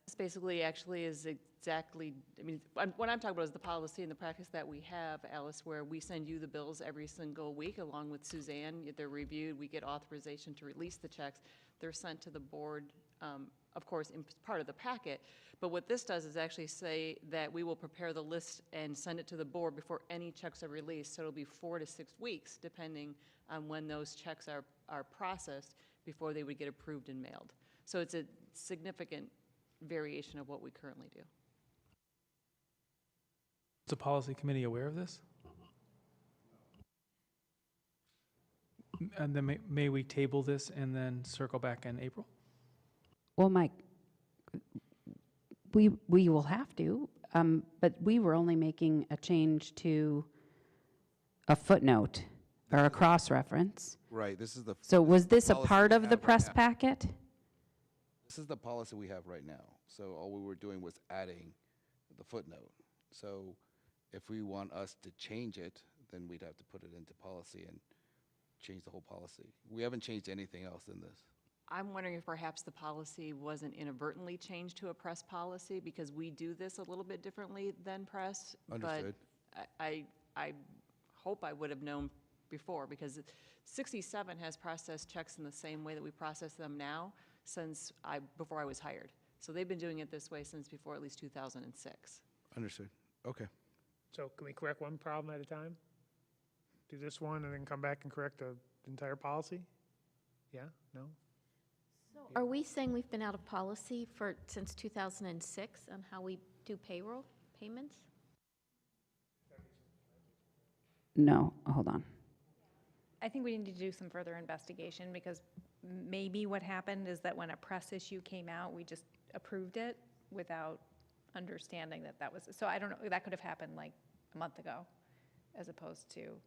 This basically actually is exactly, I mean, what I'm talking about is the policy and the practice that we have, Alice, where we send you the bills every single week along with Suzanne. They're reviewed, we get authorization to release the checks. They're sent to the board, of course, in part of the packet. But what this does is actually say that we will prepare the list and send it to the board before any checks are released. So it'll be 4 to 6 weeks, depending on when those checks are processed before they would get approved and mailed. So it's a significant variation of what we currently do. Is the policy committee aware of this? And then may we table this and then circle back in April? Well, Mike, we will have to, but we were only making a change to a footnote or a cross-reference. Right, this is the. So was this a policy part we of the have right press now. packet? This is the policy we have right now. So all we were doing was adding the footnote. So if we want us to change it, then we'd have to put it into policy and change the whole policy. We haven't changed anything else in this. I'm wondering if perhaps the policy wasn't inadvertently changed to a press policy, because we do this a little bit differently than press. Understood. But I hope I would have known before, because 67 has processed checks in the same way that we process them now before I was hired. So they've been doing it this way since before at least 2006. Understood. Okay. So can we correct one problem at a time? Do this one and then come back and correct the entire policy? Yeah? No? Are we saying we've been out of policy since 2006 on how we do payroll payments? No, hold on. I think we need to do some further investigation, because maybe what happened is that when a press issue came out, we just approved it without understanding that was, so I don't know, that could have happened like a month ago as opposed to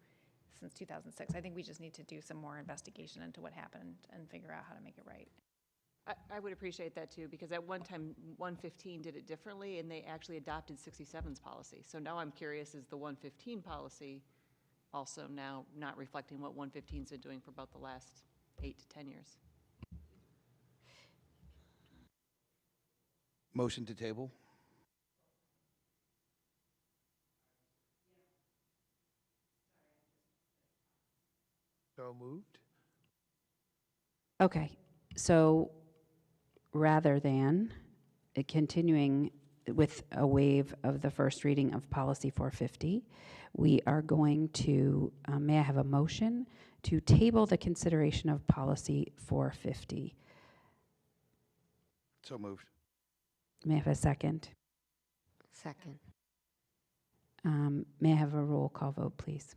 since 2006. I think we just need to do some more investigation into what happened and figure out how to make it right. I would appreciate that too, because at one time 115 did it differently and they actually adopted 67's policy. So now I'm curious, is the 115 policy also now not reflecting what 115's been doing for about the last 8 to 10 years? Motion to table? So moved. Okay, so rather than continuing with a waive of the first reading of policy 450, we are going to, may I have a motion to table the consideration of policy 450? So moved. May I have a second? Second. May I have a roll call vote, please?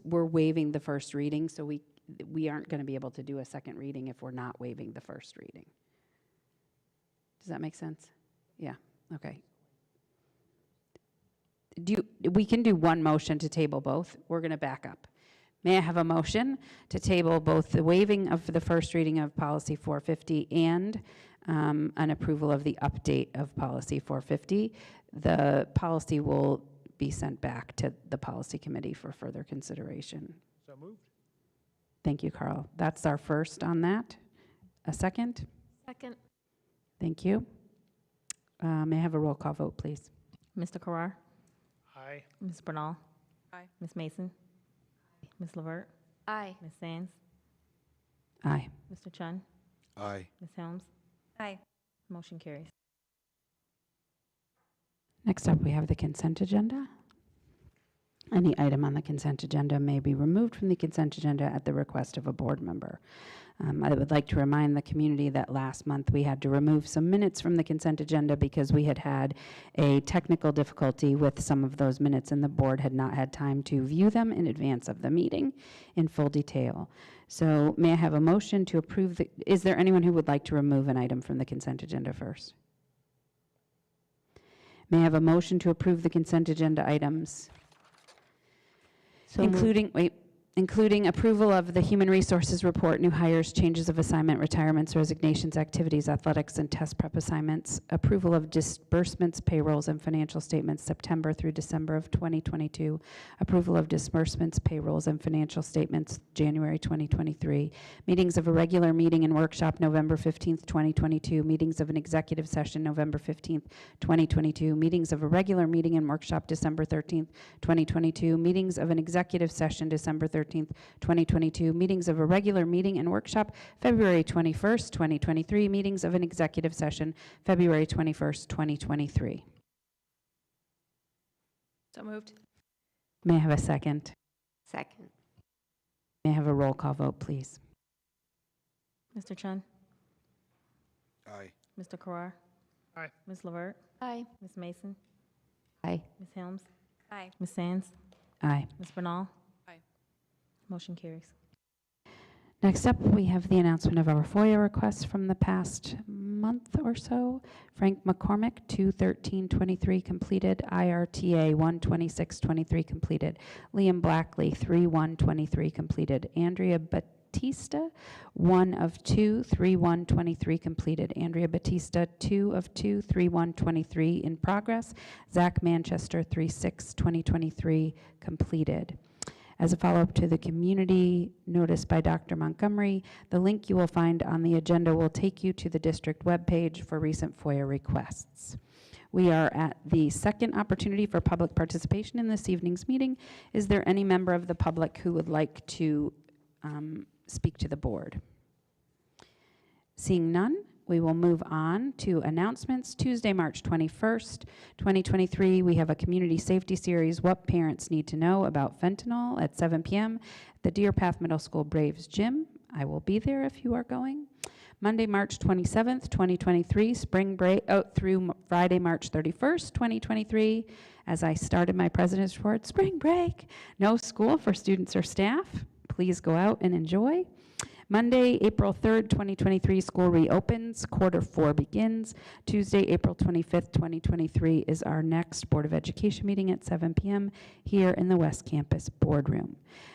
We're waiving the first reading, so we aren't going to be able to do a second reading if we're not waiving the first reading. Does that make sense? Yeah, okay. We can do one motion to table both. We're going to back up. May I have a motion to table both the waiving of the first reading of policy 450 and an approval of the update of policy 450? The policy will be sent back to the policy committee for further consideration. So moved. Thank you, Carl. That's our first on that. A second? Second. Thank you. May I have a roll call vote, please? Mr. Carrar? Aye. Ms. Bernal? Aye. Ms. Mason? Ms. Levert? Aye. Ms. Sands? Aye. Mr. Chun? Aye. Ms. Helms? Aye. Motion carries. Next up, we have the consent agenda. Any item on the consent agenda may be removed from the consent agenda at the request of a board member. I would like to remind the community that last month we had to remove some minutes from the consent agenda because we had had a technical difficulty with some of those minutes and the board had not had time to view them in advance of the meeting in full detail. So may I have a motion to approve is there anyone who would like to remove an item from the consent agenda first? May I have a motion to approve the consent agenda items? So including, wait, including approval of the Human Resources Report, new hires, changes of assignment, retirements, resignations, activities, athletics, and test prep assignments, approval of disbursements, payrolls, and financial statements September through December of 2022, approval of disbursements, payrolls, and financial statements January 2023, meetings of a regular meeting and workshop November 15th, 2022, meetings of an executive session November 15th, 2022, meetings of a regular meeting and workshop December 13th, 2022, meetings of an executive session December 13th, 2022, meetings of a regular meeting and workshop February 21st, 2023, meetings of an executive session February 21st, 2023. So moved. May I have a second? Second. May I have a roll call vote, please? Mr. Chun? Aye. Mr. Carrar? Aye. Ms. Levert? Aye. Ms. Mason? Aye. Ms. Helms? Aye. Ms. Sands? Aye. Ms. Bernal? Aye. Motion carries. Next up, we have the announcement of our FOIA requests from the past month or so. Frank McCormick, 2/13/23 completed. IRTA 1/26/23 completed. Liam Blackley, 3/1/23 completed. Andrea Batista, 1 of 2, 3/1/23 completed. Andrea Batista, 2 of 2, 3/1/23 in progress. Zach Manchester, 3/6/2023 completed. As a follow-up to the community notice by Dr. Montgomery, the link you will find on the agenda will take you to the district webpage for recent FOIA requests. We are at the second opportunity for public participation in this evening's meeting. Is there any member of the public who would like to speak to the board? Seeing none, we will move on to announcements. Tuesday, March 21st, 2023, we have a community safety series, What Parents Need to Know About Fentanyl, at 7 p.m. at the Deer Path Middle School Braves Gym. I will be there if you are going. Monday, March 27th, 2023, spring break through Friday, March 31st, 2023. As I started my president's report, spring break, no school for students or staff. Please go out and enjoy. Monday, April 3rd, 2023, school reopens, quarter 4 begins. Tuesday, April 25th, 2023 is our next Board of Education meeting at 7 p.m. here in the West Campus boardroom.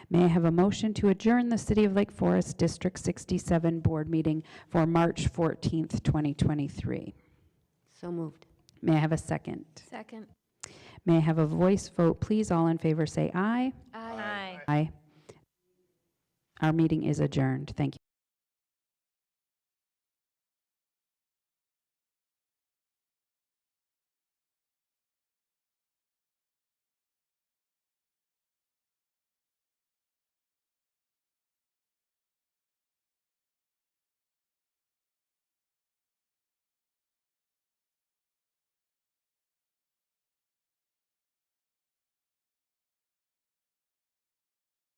May I have a motion to adjourn the City of Lake Forest District 67 board meeting for March 14th, 2023? So moved. May I have a second? Second. May I have a voice vote, please? All in favor say aye. Aye. Aye. Our meeting is adjourned. Thank you.